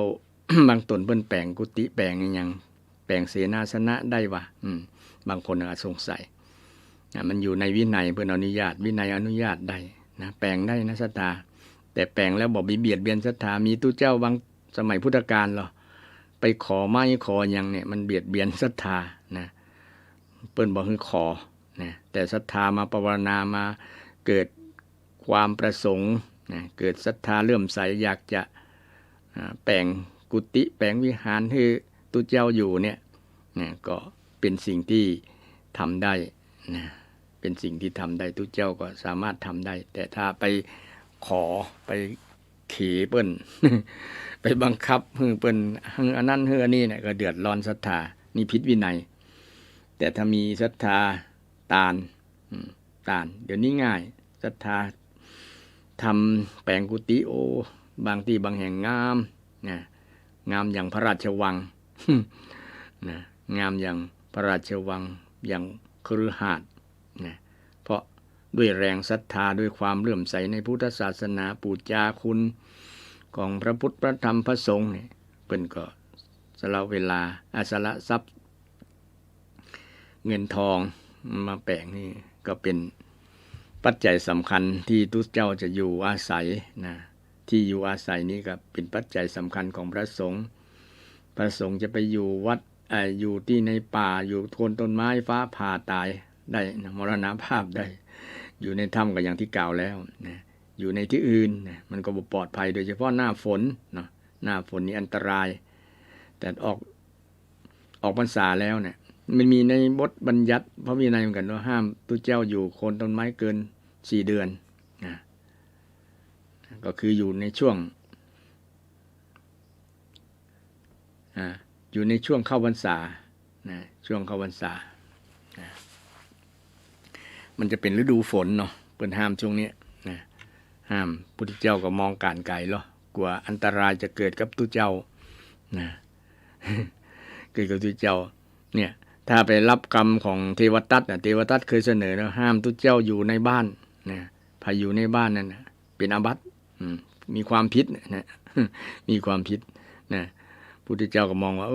บางตนเพิ่นแปลงกุฏิแปลงอีหยังแปลงเสนาสนะได้วะบางคนอาจสงสัยมันอยู่ในวินัยเพิ่นอนุญาตวินัยอนุญาตได้นะแปลงได้นะศรัทธาแต่แปลงแล้วบ่เบียดเบียนศรัทธามีตุเจ้าบางสมัยพุทธกาลหรอไปขอไม้ขอหยังเนี่ยมันเบียดเบียนศรัทธานะเปิ้นบ่คือขอนะแต่ศรัทธามาภาวนามาเกิดความประสงค์นะเกิดศรัทธาเลื่อมใสอยากจะแปลงกุฏิแปลงวิหารให้ตุเจ้าอยู่เนี่ยนะก็เป็นสิ่งที่ทำได้นะเป็นสิ่งที่ทำได้ตุเจ้าก็สามารถทำได้แต่ถ้าไปขอไปขี่เปิ้น ไปบังคับฮือเปิ้นฮืออันนั้นฮืออันนี้เนี่ยก็เดือดร้อนศรัทธานี่ผิดวินัยแต่ถ้ามีศรัทธาตานเดี๋ยวนี้ง่ายศรัทธาทำแปลงกุฏิโอบางที่บางแห่งงามนะงามอย่างพระราชวัง นะงามอย่างพระราชวังอย่างคฤหาสน์นะเพราะด้วยแรงศรัทธาด้วยความเลื่อมใสในพุทธศาสนาปูจาคุณของพระพุทธพระธรรมพระสงฆ์เนี่ยเพิ่นก็สละเวลาสละทรัพย์เงินทองมาแปลงนี่ก็เป็นปัจจัยสำคัญที่ทุกเจ้าจะอยู่อาศัยนะที่อยู่อาศัยนี้ก็เป็นปัจจัยสำคัญของพระสงฆ์พระสงฆ์จะไปอยู่วัดอยู่ที่ในป่าอยู่โคนต้นไม้ฟ้าผ่าตายได้นะมรณภาพได้อยู่ในถ้ำก็อย่างที่กล่าวแล้วนะอยู่ในที่อื่นนะมันก็บ่ปลอดภัยโดยเฉพาะหน้าฝนเนาะหน้าฝนนี่อันตรายแต่ออกพรรษาแล้วเนี่ยมันมีในบทบัญญัติพระวินัยเหมือนกันว่าห้ามตุเจ้าอยู่โคนต้นไม้เกิน4เดือนนะก็คืออยู่ในช่วงอยู่ในช่วงเข้าพรรษานะช่วงเข้าพรรษานะมันจะเป็นฤดูฝนเนาะเพิ่นห้ามช่วงนี้นะห้ามพุทธเจ้าก็มองการไกลหรอกลัวอันตรายจะเกิดกับตุเจ้านะ เกิดกับตุเจ้าเนี่ยถ้าไปรับกรรมของเทวทัตเทวทัตเคยเสนอแล้วห้ามตุเจ้าอยู่ในบ้านนะพาอยู่ในบ้านนั่นนะเป็นอาบัติมีความผิดนะ มีความผิดนะพุทธเจ้าก็มองว่า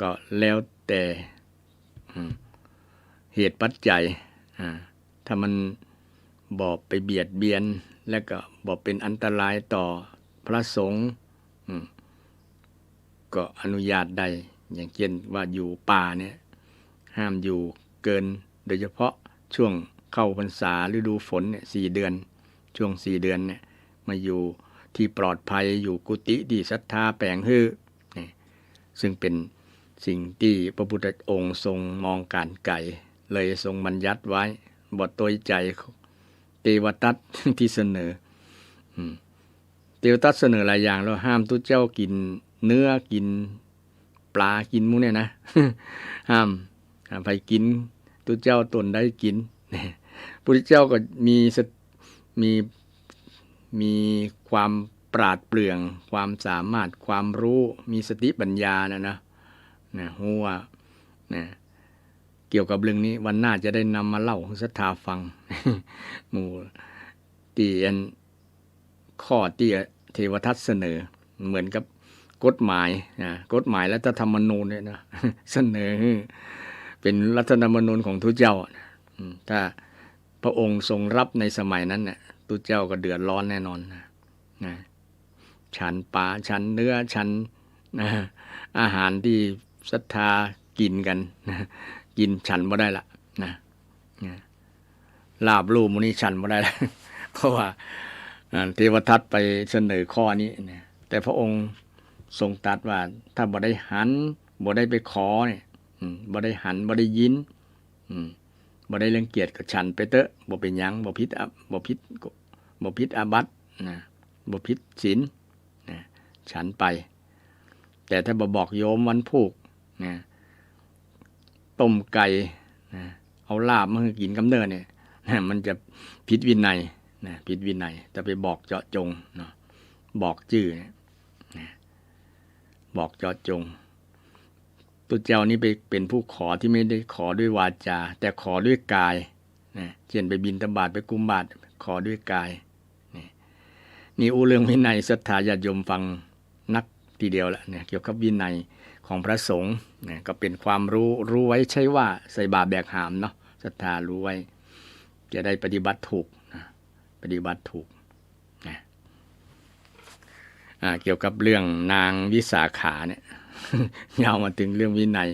ก็แล้วแต่เหตุปัจจัยถ้ามันบ่ไปเบียดเบียนและก็บ่เป็นอันตรายต่อพระสงฆ์ก็อนุญาตได้อย่างเช่นว่าอยู่ป่าเนี่ยห้ามอยู่เกินโดยเฉพาะช่วงเข้าพรรษาฤดูฝนเนี่ย4 เดือนช่วง4 เดือนเนี่ยมาอยู่ที่ปลอดภัยอยู่กุฏิที่ศรัทธาแปลงฮื้อนี่ซึ่งเป็นสิ่งที่พระพุทธองค์ทรงมองการไกลเลยทรงบัญญัติไว้บทตัวใจเทวทัตที่เสนอเทวทัตเสนอหลายอย่างแล้วห้ามทุกเจ้ากินเนื้อกินปลากินมุเนี่ยนะ ห้ามไปกินทุกเจ้าตนได้กินพุทธเจ้าก็มีความปราดเปรื่องความสามารถความรู้มีสติปัญญานะฮู้ว่านะเกี่ยวกับเรื่องนี้วันหน้าจะได้นำมาเล่าให้ศรัทธาฟัง หมู่ที่ข้อที่เทวทัตเสนอเหมือนกับกฎหมายกฎหมายรัฐธรรมนูญเนี่ยนะ เสนอเป็นรัฐธรรมนูญของทุกเจ้าถ้าพระองค์ทรงรับในสมัยนั้นเนี่ยทุกเจ้าก็เดือดร้อนแน่นอนนะฉันปลาฉันเนื้อฉันอาหารที่ศรัทธากินกันนะกินฉันบ่ได้ละนะลาบลู่มื้อนี้ฉันบ่ได้ละ เพราะว่าเทวทัตไปเสนอข้อนี้นะแต่พระองค์ทรงตรัสว่าถ้าบ่ได้หันบ่ได้ไปขอเนี่ยบ่ได้หันบ่ได้ยินบ่ได้รังเกียจก็ฉันไปเถอะบ่เป็นหยังบ่ผิดอาบัตินะบ่ผิดศีลนะฉันไปแต่ถ้าบ่บอกโยมวันผูกนะต้มไก่นะเอา เอาลาบมาให้กินกำเนิดเนี่ยมันจะผิดวินัยนะผิดวินัยแต่ไปบอกเจาะจงเนาะบอกชื่อเนี่ยบอกเจาะจงตัวเจ้านี้ไปเป็นผู้ขอที่ไม่ได้ขอด้วยวาจาแต่ขอด้วยกายนะเช่นไปบิณฑบาตไปกุมบาตขอด้วยกายนี่เรื่องวินัยศรัทธาญาติโยมฟังนักทีเดียวละเนี่ยเกี่ยวกับวินัยของพระสงฆ์เนี่ยก็เป็นความรู้ไว้ใช่ว่าใส่บาตรแบกหามเนาะศรัทธารู้ไว้จะได้ปฏิบัติถูกนะปฏิบัติถูกนะเกี่ยวกับเรื่องนางวิสาขาเนี่ย ยาวมาถึงเรื่องวินัย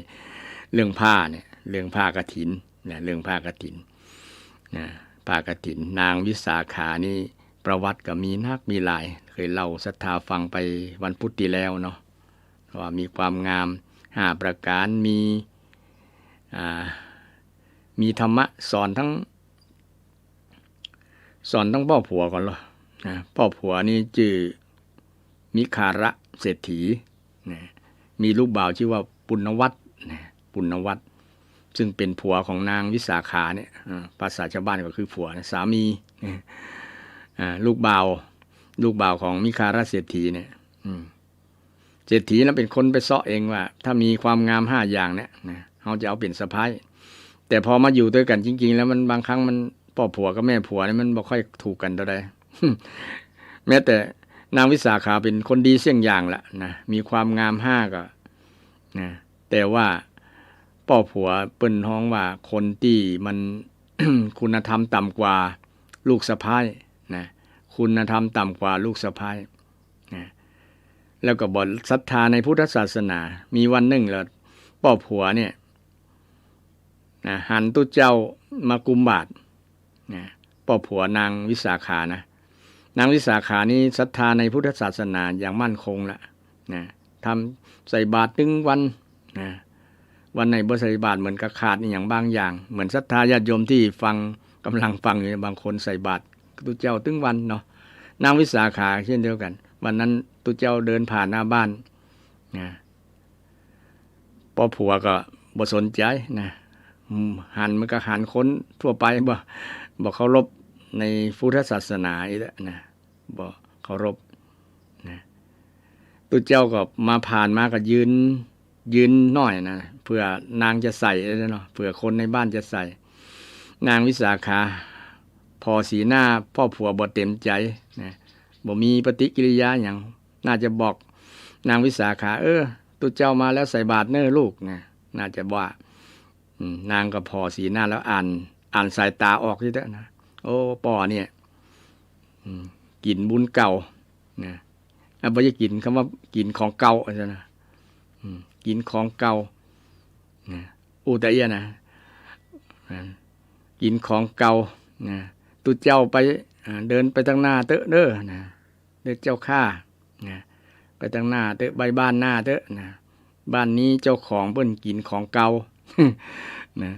เรื่องผ้าเนี่ยเรื่องผ้ากฐินเนี่ยเรื่องผ้ากฐินนะผ้ากฐินนางวิสาขานี่ประวัติก็มีนักมีหลายเคยเล่าศรัทธาฟังไปวันพุธที่แล้วเนาะว่ามีความงาม5ประการมีธรรมะสอนทั้งพ่อผัวก่อนเหรอนะพ่อผัวนี่ชื่อมิคาระเศรษฐีนะมีลูกบ่าวชื่อว่าปุณณวัฒน์นะปุณณวัฒน์ซึ่งเป็นผัวของนางวิสาขาเนี่ยภาษาชาวบ้านก็คือผัวนะสามีลูกบ่าวของมิคาระเศรษฐีเนี่ยเศรษฐีนั้นเป็นคนไปเสาะเองว่าถ้ามีความงาม5อย่างเนี่ยนะเขาจะเอาเป็นสะพ้ายแต่พอมาอยู่ด้วยกันจริงๆแล้วมันบางครั้งมันพ่อผัวกับแม่ผัวนี่มันบ่ค่อยถูกกันเท่าใด แม้แต่นางวิสาขาเป็นคนดีเสี่ยงอย่างละนะมีความงาม5ก็นะแต่ว่าพ่อผัวเปิ้นฮ้องว่าคนที่มัน คุณธรรมต่ำกว่าลูกสะพ้ายนะคุณธรรมต่ำกว่าลูกสะพ้ายนะแล้วก็บ่ศรัทธาในพุทธศาสนามีวันหนึ่งแล้วพ่อผัวเนี่ยนะหันตุเจ้ามากุมบาตรนะพ่อผัวนางวิสาขานะนางวิสาขานี้ศรัทธาในพุทธศาสนาอย่างมั่นคงละนะทำใส่บาตรถึงวันนะวันไหนบ่ใส่บาตรเหมือนกับขาดอย่างบางอย่างเหมือนศรัทธาญาติโยมที่ฟังกำลังฟังอยู่บางคนใส่บาตรตุเจ้าถึงวันเนาะนางวิสาขาเช่นเดียวกันวันนั้นตุเจ้าเดินผ่านหน้าบ้านนะพ่อผัวก็บ่สนใจนะหันมันก็หันคนทั่วไปบ่เคารพในพุทธศาสนาอีกแล้วนะบ่เคารพนะตุเจ้าก็มาผ่านมาก็ยืนน้อยนะเพื่อนางจะใส่เนาะเผื่อคนในบ้านจะใส่นางวิสาขาพอสีหน้าพ่อผัวบ่เต็มใจนะบ่มีปฏิกิริยาอย่างน่าจะบอกนางวิสาขาตุเจ้ามาแล้วใส่บาตรเน้อลูกนะน่าจะว่านางก็พอสีหน้าแล้วอ่านสายตาออกที่เด้อนะโอ้ป่อเนี่ยกินบุญเก่านะบ่จะกินคำว่ากินของเก่าใช่นะกินของเก่านะแต่เอี้ยนะกินของเก่านะตุเจ้าไปเดินไปทางหน้าเตอะเด้อนะเด้อเจ้าข้านะไปทางหน้าเตอะใบบ้านหน้าเตอะนะบ้านนี้เจ้าของเพิ่นกินของเก่า นะ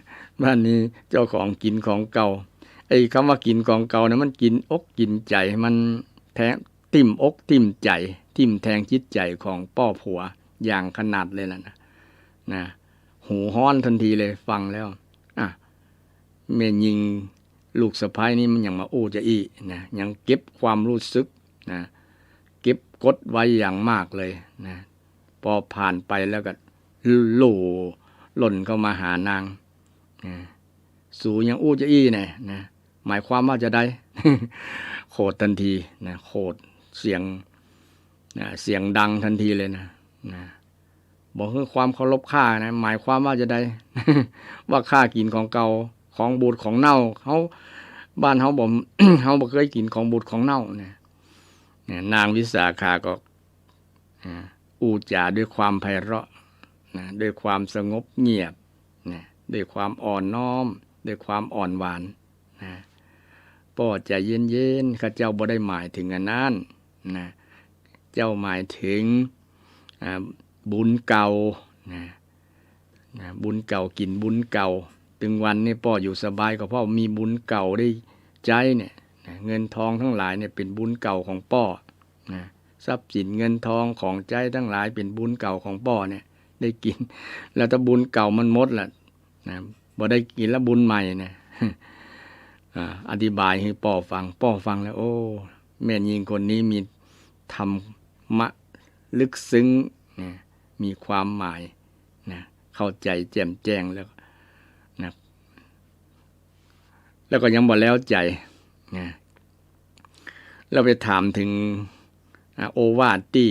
บ้านนี้เจ้าของกินของเก่าไอ้คำว่ากินของเก่านะมันกินอกกินใจมันแทงทิ่มอกทิ่มใจทิ่มแทงจิตใจของพ่อผัวอย่างขนาดเลยล่ะนะหูฮ้อนทันทีเลยฟังแล้วแม่ยิงลูกสะใภ้นี่มันยังมาจะอีนะยังเก็บความรู้สึกนะเก็บกดไว้อย่างมากเลยนะพอผ่านไปแล้วก็หล่นเข้ามาหานางนะสู่ยังจะอีเนี่ยนะหมายความว่าจะได้ โคตรทันทีนะโคตรเสียงดังทันทีเลยนะบอกคือความเคารพข้านะหมายความว่าจะได้ ว่าข้ากินของเก่าของบูดของเน่าเขาบ้านเขาบอก เขาบ่เคยกินของบูดของเน่าเนี่ยนางวิสาขาก็จาด้วยความไพเราะนะด้วยความสงบเงียบนะด้วยความอ่อนน้อมด้วยความอ่อนหวานนะพ่อใจเย็นๆข้าเจ้าบ่ได้หมายถึงอันนั้นนะเจ้าหมายถึงบุญเก่านะบุญเก่ากินบุญเก่าถึงวันนี้พ่ออยู่สบายก็เพราะมีบุญเก่าได้ใจเนี่ยเงินทองทั้งหลายเนี่ยเป็นบุญเก่าของพ่อนะทรัพย์สินเงินทองของใจทั้งหลายเป็นบุญเก่าของพ่อเนี่ยได้กินแล้วถ้าบุญเก่ามันหมดล่ะนะ บ่ได้กินแล้วบุญใหม่เนี่ย อธิบายให้ป้อฟังแล้วโอ้แม่หญิงคนนี้มีธรรมะลึกซึ้งนะมีความหมายนะเข้าใจแจ่มแจ้งแล้วนะแล้วก็ยังบ่แล้วใจนะเราไปถามถึงโอวาทที่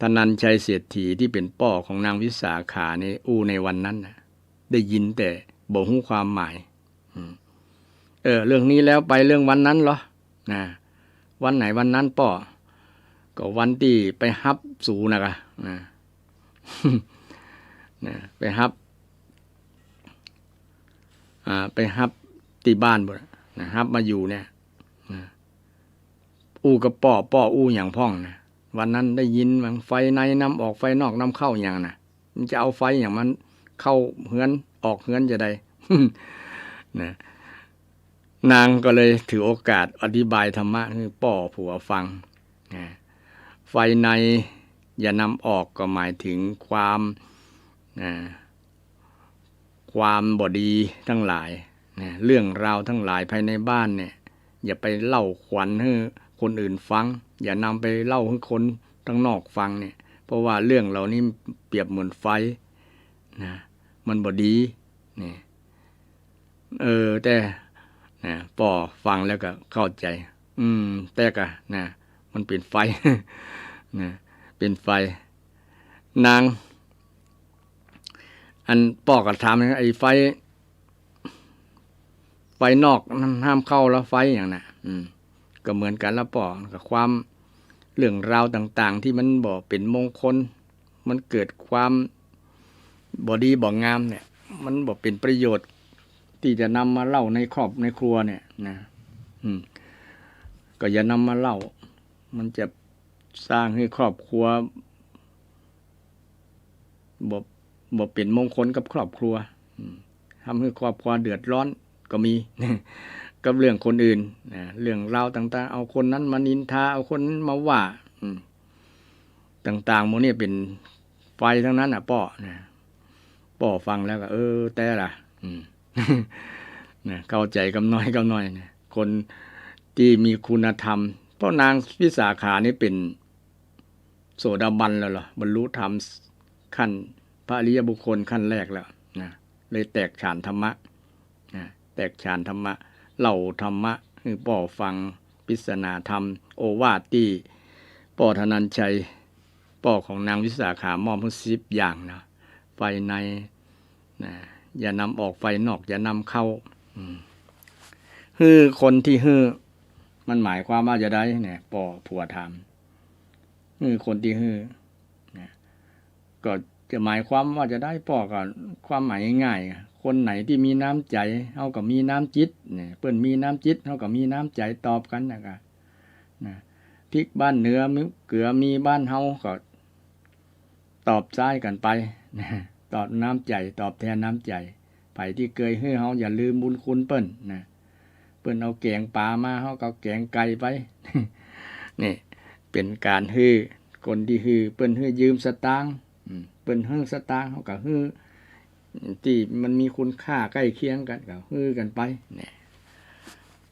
ธนัญชัยเศรษฐีที่เป็นป้อของนางวิสาขาในในวันนั้นนะได้ยินแต่บ่ฮู้ความหมายเรื่องนี้แล้วไปเรื่องวันนั้นเหรอนะวันไหนวันนั้นป้อก็วันที่ไปฮับสูนะนะไปฮับที่บ้านบ่นะฮับมาอยู่เนี่ยนะกับป้ออย่างพ่องนะวันนั้นได้ยินมันไฟในนำออกไฟนอกนำเข้าอย่างนะมันจะเอาไฟอย่างมันเข้าเฮือนออกเฮือนจะได้ นะนางก็เลยถือโอกาสอธิบายธรรมะให้ป้อผัวฟังนะไฟในอย่านำออกก็หมายถึงความบ่ดีทั้งหลายนะเรื่องราวทั้งหลายภายในบ้านเนี่ยอย่าไปเล่าขวัญให้คนอื่นฟังอย่านำไปเล่าให้คนข้างนอกฟังเนี่ยเพราะว่าเรื่องเหล่านี้เปรียบเหมือนไฟนะมันบ่ดีนี่แต่นะป้อฟังแล้วก็เข้าใจแต่ก็นะมันเป็นไฟ นะเป็นไฟนางอันป้อก็ถามไอ้ไฟนอกนั้นห้ามเข้าแล้วไฟอย่างน่ะก็เหมือนกันแล้วป้อกับความเรื่องราวต่างๆที่มันบ่เป็นมงคลมันเกิดความบ่ดีบ่งามเนี่ยมันบ่เป็นประโยชน์ที่จะนำมาเล่าในครัวเนี่ยนะก็อย่านำมาเล่ามันจะสร้างให้ครอบครัวบ่เป็นมงคลกับครอบครัวทำให้ครอบครัวเดือดร้อนก็มี กับเรื่องคนอื่นนะเรื่องราวต่างๆเอาคนนั้นมานินทาเอาคนนั้นมาว่าต่างๆหมดเนี่ยเป็นไฟทั้งนั้นป้อนะป้อฟังแล้วก็แต่ล่ะนะเข้าใจกำน้อยนะคนที่มีคุณธรรมเพราะนางวิสาขานี่เป็นโสดาบันแล้วเหรอบรรลุธรรมขั้นพระอริยบุคคลขั้นแรกแล้วนะเลยแตกฉานธรรมะนะแตกฉานธรรมะเล่าธรรมะให้ป้อฟังปริศนาธรรมโอวาทที่ป้อธนัญชัยป้อของนางวิสาขามอบให้10อย่างนะไฟในนะอย่านำออกไฟนอกอย่านำเข้าคนที่มันหมายความว่าจะได้เนี่ยป้อผัวถามคนที่นะก็จะหมายความว่าจะได้ป้อก็ความหมายง่ายๆคนไหนที่มีน้ำใจเฮาก็มีน้ำจิตเนี่ยเปิ้นมีน้ำจิตเฮาก็มีน้ำใจตอบกันนะพริกบ้านเหนือมีเกลือมีบ้านเฮาก็ตอบซ้ายกันไปนะตอบน้ำใจตอบแทนน้ำใจไผที่เคยเฮาอย่าลืมบุญคุณเปิ้นนะเปิ้นเอาแกงปลามาเฮาก็แกงไก่ไป นี่เป็นการคนที่เปิ้นยืมสตางค์เปิ้นสตางค์เฮาก็ที่มันมีคุณค่าใกล้เคียงกันก็กันไปเนี่ย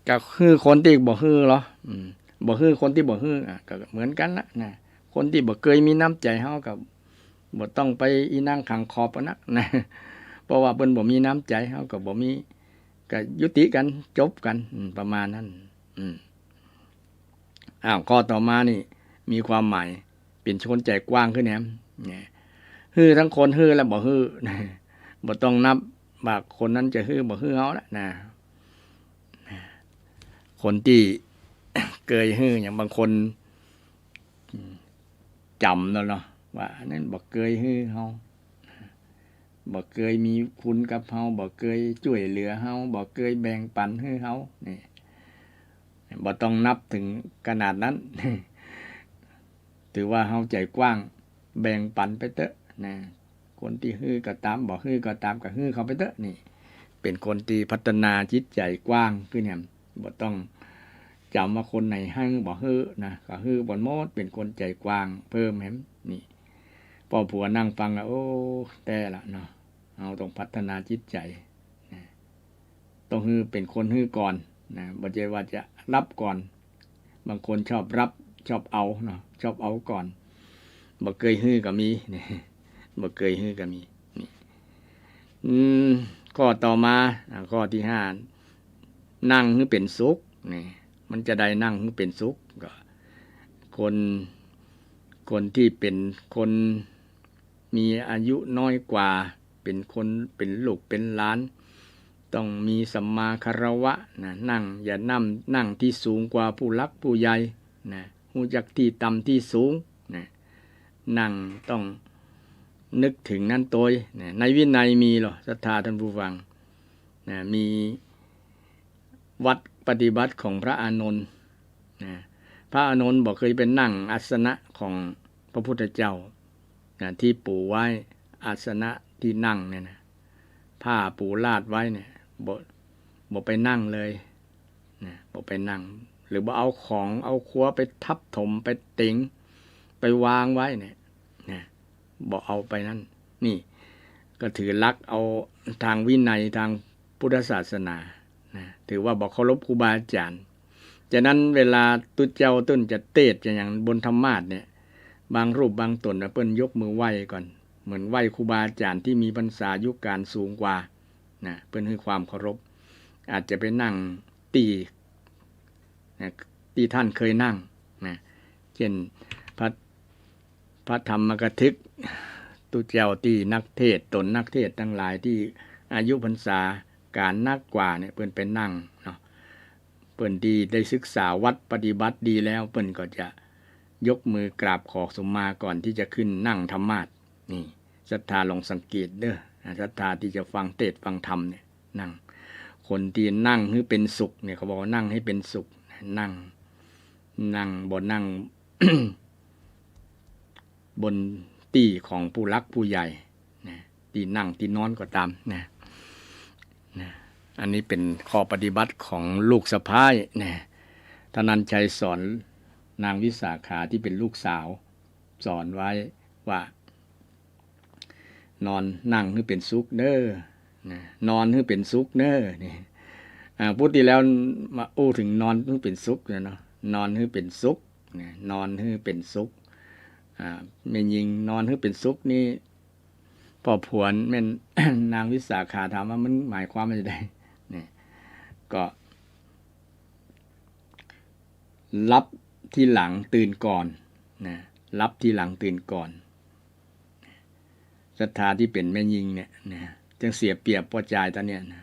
ก็คนที่บ่เหรอบ่คนที่บ่ก็เหมือนกันละนะคนที่บ่เคยมีน้ำใจเฮาก็บ่ต้องไปอีนั่งขังขอบนักนะเพราะว่าเพิ่นบ่มีน้ำใจเฮาก็บ่มีก็ยุติกันจบกันประมาณนั้นข้อต่อมานี่มีความหมายเป็นคนใจกว้างขึ้นแหมเนี่ยทั้งคนและบ่บ่ต้องนับว่าคนนั้นจะบ่เฮาละนะคนที่เคยอย่างบางคนจำแล้วเนาะว่านั่นบ่เคยเฮาบ่เคยมีคุณกับเฮาบ่เคยช่วยเหลือเฮาบ่เคยแบ่งปันให้เฮานี่บ่ต้องนับถึงขนาดนั้น ถือว่าเฮาใจกว้างแบ่งปันไปเถอะนะคนที่ก็ตามบ่ก็ตามก็เขาไปเถอะนี่เป็นคนที่พัฒนาจิตใจกว้างขึ้นแหมบ่ต้องจำว่าคนไหนบ่นะก็บ่หมดเป็นคนใจกว้างเพิ่มแหมนี่พอผัวนั่งฟังแล้วโอ้แต่ละเนาะ เราต้องพัฒนาจิตใจนะต้องฮือเป็นคนฮือก่อนนะบ่ใช่ว่าจะรับก่อนบางคนชอบรับชอบเอาเนาะชอบเอาก่อนบ่เคยฮือก็มีนี่บ่เคยฮือก็มีนี่ข้อต่อมาข้อที่5นั่งฮือเป็นสุขนี่มันจะได้นั่งฮือเป็นสุขก็คนที่เป็นคนมีอายุน้อยกว่าเป็นคนเป็นลูกเป็นหลานต้องมีสัมมาคารวะนะนั่งอย่านั่งที่สูงกว่าผู้หลักผู้ใหญ่นะรู้จักที่ต่ำที่สูงนะนั่งต้องนึกถึงนั้นตัวนะในวินัยมีหรอศรัทธาท่านผู้ฟังนะมีวัดปฏิบัติของพระอานนท์นะพระอานนท์บอกเคยเป็นนั่งอาสนะของพระพุทธเจ้านะที่ปูไว้อาสนะที่นั่งเนี่ยนะผ้าปูลาดไว้เนี่ยบ่ไปนั่งเลยนะบ่ไปนั่งหรือบ่เอาของเอาครัวไปทับถมไปติงไปวางไว้เนี่ยนะบ่เอาไปนั่นนี่ก็ถือลักเอาทางวินัยทางพุทธศาสนานะถือว่าบ่เคารพครูบาอาจารย์ฉะนั้นเวลาตุเจ้าต้นจะเทศน์อย่างบนธรรมาสน์เนี่ยบางรูปบางตนเปิ้นยกมือไหว้ก่อนเหมือนไหว้ครูบาอาจารย์ที่มีพรรษายุการสูงกว่านะเปิ้นให้ความเคารพอาจจะไปนั่งที่ท่านเคยนั่งนะเช่นพระธรรมกถึกตุเจ้าที่นักเทศตนนักเทศทั้งหลายที่อายุพรรษาการนักกว่าเนี่ยเปิ้นไปนั่งเนาะเปิ้นดีได้ศึกษาวัดปฏิบัติดีแล้วเปิ้นก็จะยกมือกราบขอสมมาก่อนที่จะขึ้นนั่งธรรมาสน์นี่ศรัทธาลองสังเกตเด้อศรัทธาที่จะฟังเทศน์ฟังธรรมเนี่ยนั่งคนที่นั่งให้เป็นสุขเนี่ยเขาบอกว่านั่งให้เป็นสุขนั่งบ่นั่ง บนที่ของผู้รักผู้ใหญ่นะที่นั่งที่นอนก็ตามนะอันนี้เป็นข้อปฏิบัติของลูกสะพ้ายนะธนัญชัยสอนนางวิสาขาที่เป็นลูกสาวสอนไว้ว่านอนนั่งให้เป็นสุขเด้อนะนอนให้เป็นสุขเด้อนี่พูดที่แล้วมาอู้ถึงนอนให้เป็นสุขเนาะนอนให้เป็นสุขนะนอนให้เป็นสุขแม่ยิงนอนให้เป็นสุขนี่พ่อผวนแม่น นางวิสาขาถามว่ามันหมายความว่าจะได้นี่ก็รับที่หลังตื่นก่อนนะรับที่หลังตื่นก่อนศรัทธาที่เป็นแม่ยิงเนี่ยนะจึงเสียเปรียบพ่อจ่ายตอนเนี้ยนะ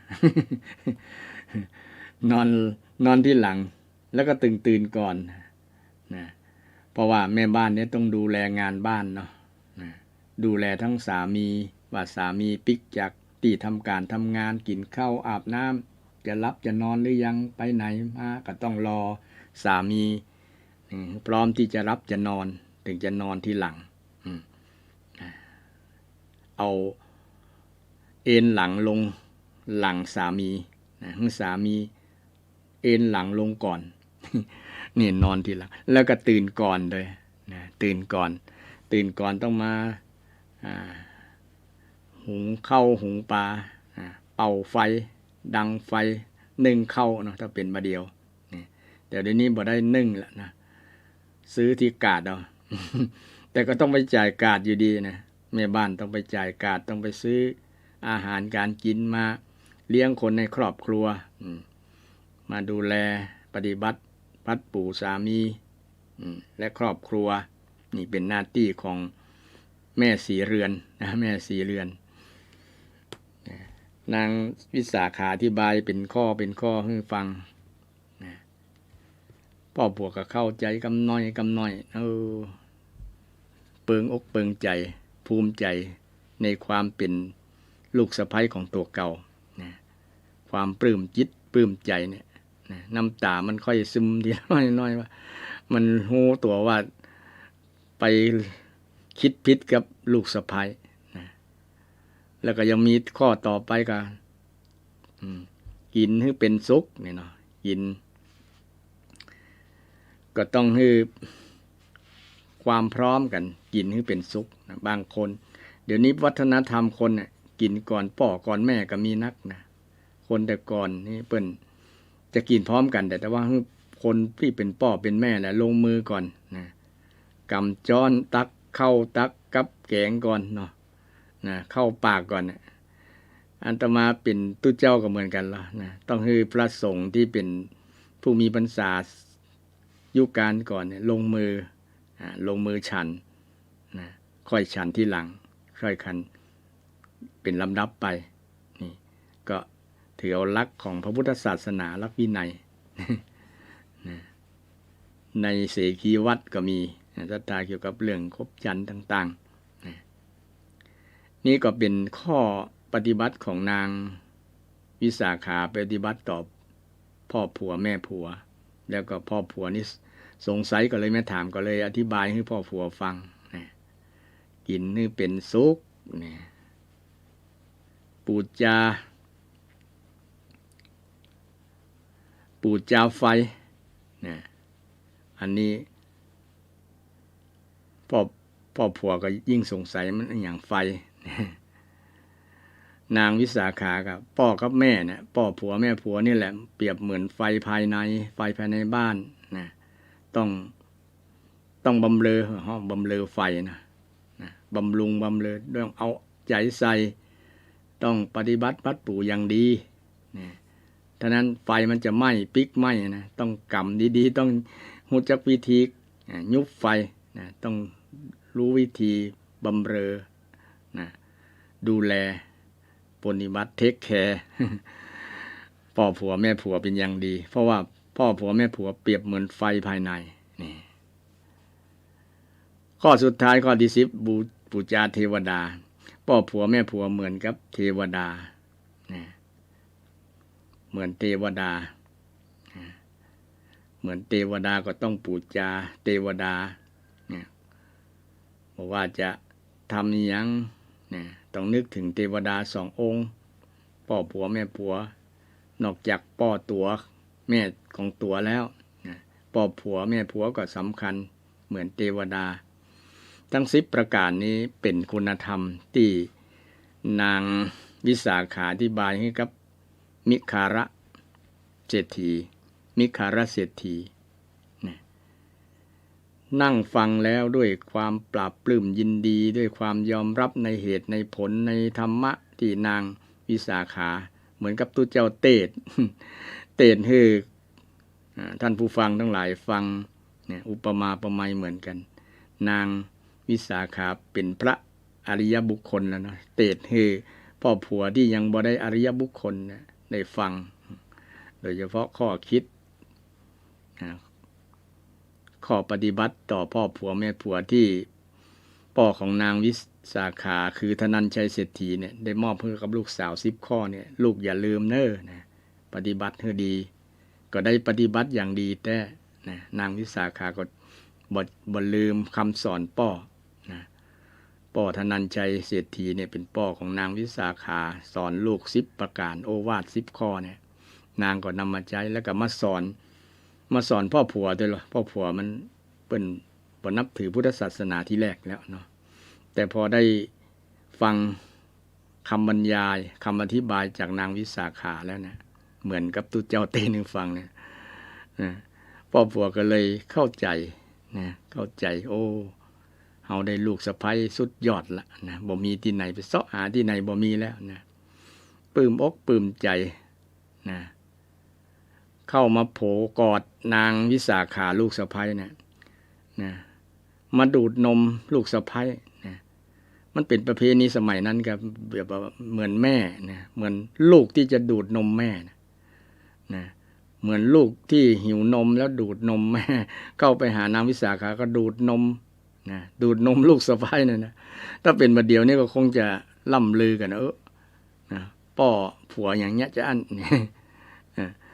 นอนที่หลังแล้วก็ตื่นก่อนนะเพราะว่าแม่บ้านเนี่ยต้องดูแลงานบ้านเนาะนะดูแลทั้งสามีว่าสามีปิกจากที่ทำการทำงานกินข้าวอาบน้ำจะรับจะนอนหรือยังไปไหนมาก็ต้องรอสามีพร้อมที่จะรับจะนอนถึงจะนอนที่หลังเอาเอนหลังลงหลังสามีให้สามีเอนหลังลงก่อน นี่นอนทีหลังแล้วก็ตื่นก่อนเลยนะตื่นก่อนต้องมาหุงข้าวหุงปลาเป่าไฟดังไฟนึ่งข้าวเนาะถ้าเป็นมาเดียวนี่แต่เดี๋ยวนี้บ่ได้นึ่งแล้วนะซื้อที่กาดเอา แต่ก็ต้องไปจ่ายกาดอยู่ดีนะแม่บ้านต้องไปจ่ายกาดต้องไปซื้ออาหารการกินมาเลี้ยงคนในครอบครัวมาดูแลปฏิบัติพัดปู่สามีและครอบครัวนี่เป็นหน้าที่ของแม่สีเรือนนะแม่สีเรือนนางวิสาขาอธิบายเป็นข้อให้ฟังนะพ่อผัวก็เข้าใจกำน้อยเปิงอกเปิงใจภูมิใจในความเป็นลูกสะใภ้ของตัวเก่านะความปลื้มจิตปลื้มใจเนี่ยน้ำตามันค่อยซึมทีน้อยว่ามันรู้ตัวว่าไปคิดผิดกับลูกสะใภ้นะแล้วก็ยังมีข้อต่อไปก็กินให้เป็นสุขเนี่ยเนาะกินก็ต้องให้ความพร้อมกันกินให้เป็นสุขนะบางคนเดี๋ยวนี้วัฒนธรรมคนเนี่ย กินก่อนพ่อก่อนแม่ก็มีนักนะคนแต่ก่อนนี่เปิ้นจะกินพร้อมกันแต่ว่าคนที่เป็นพ่อเป็นแม่แหละลงมือก่อนนะกำจ้อนตักเข้าตักกับแกงก่อนเนาะนะเข้าปากก่อนนะอันตมาเป็นตู้เจ้าก็เหมือนกันละนะต้องให้พระสงฆ์ที่เป็นผู้มีพรรษายุคการก่อนเนี่ยลงมือฉันนะค่อยฉันที่หลังค่อยคันเป็นลำดับไปนี่ก็ถือเอาลักษณ์ของพระพุทธศาสนาลักษณ์วินัย ในเสกีวัดก็มีศรัทธาเกี่ยวกับเรื่องคบจันทร์ต่างๆนี่ก็เป็นข้อปฏิบัติของนางวิสาขาปฏิบัติต่อพ่อผัวแม่ผัวแล้วก็พ่อผัวนี่สงสัยก็เลยแม่ถามก็เลยอธิบายให้พ่อผัวฟังนะกินนี่เป็นสุขนะปูจาไฟนะอันนี้พ่อผัวก็ยิ่งสงสัยมันอย่างไฟนางวิสาขากับพ่อกับแม่เนี่ยพ่อผัวแม่ผัวนี่แหละเปรียบเหมือนไฟภายในบ้านนะต้องบำเรอไฟนะบำรุงบำเรอต้องเอาใจใส่ต้องปฏิบัติพัดปู่อย่างดีนะฉะนั้นไฟมันจะไหม้ปิกไหม้นะต้องกำดีๆต้องรู้จักวิธียุบไฟนะต้องรู้วิธีบำเรอนะดูแลปฏิบัติเทคแคร์พ่อผัวแม่ผัวเป็นอย่างดีเพราะว่าพ่อผัวแม่ผัวเปรียบเหมือนไฟภายในนี่ข้อสุดท้ายข้อที่10บูชาเทวดาพ่อผัวแม่ผัวเหมือนกับเทวดาเหมือนเทวดาก็ต้องบูชาเทวดาบอกว่าจะทำอย่างต้องนึกถึงเทวดา2 องค์พ่อผัวแม่ผัวนอกจากพ่อตัวแม่ของตัวแล้วพ่อผัวแม่ผัวก็สำคัญเหมือนเทวดาทั้ง10 ประการนี้เป็นคุณธรรมที่นางวิสาขาอธิบายให้กับมิคาระเศรษฐีนั่งฟังแล้วด้วยความปราบปลื้มยินดีด้วยความยอมรับในเหตุในผลในธรรมะที่นางวิสาขาเหมือนกับตู้เจ้าเตศให้ท่านผู้ฟังทั้งหลายฟังอุปมาประไมยเหมือนกันนางวิสาขาเป็นพระอริยบุคคลแล้วนะเตศให้พ่อผัวที่ยังบ่ได้อริยบุคคลได้ฟังโดยเฉพาะข้อคิดข้อปฏิบัติต่อพ่อผัวแม่ผัวที่พ่อของนางวิสาขาคือธนัญชัยเศรษฐีเนี่ยได้มอบให้กับลูกสาว10 ข้อเนี่ยลูกอย่าลืมเน้อนะปฏิบัติให้ดีก็ได้ปฏิบัติอย่างดีแต่นางวิสาขาก็บ่ลืมคำสอนพ่อธนัญชัยเศรษฐีเนี่ยเป็นพ่อของนางวิสาขาสอนลูก10 ประการโอวาท10 ข้อเนี่ยนางก็นำมาใช้แล้วก็มาสอนพ่อผัวด้วยหรอพ่อผัวมันเป็นบ่นับถือพุทธศาสนาที่แรกแล้วเนาะแต่พอได้ฟังคำบรรยายคำอธิบายจากนางวิสาขาแล้วนะเหมือนกับตู้เจ้าเต้นึงฟังเนี่ยพ่อผัวก็เลยเข้าใจโอ้เฮาได้ลูกสะใภ้สุดยอดละนะบ่มีที่ไหนไปเสาะหาที่ไหนบ่มีแล้วนะปลื้มอกปลื้มใจนะเข้ามาโผกอดนางวิสาขาลูกสะใภ้นะมาดูดนมลูกสะใภ้นะมันเป็นประเพณีสมัยนั้นครับแบบเหมือนแม่นะเหมือนลูกที่จะดูดนมแม่นะเหมือนลูกที่หิวนมแล้วดูดนมแม่เข้าไปหานางวิสาขาก็ดูดนมลูกสะใภ้นะถ้าเป็นมาเดียวนี่ก็คงจะล่ำลือกันนะพ่อผัวอย่างเงี้ยจะอัน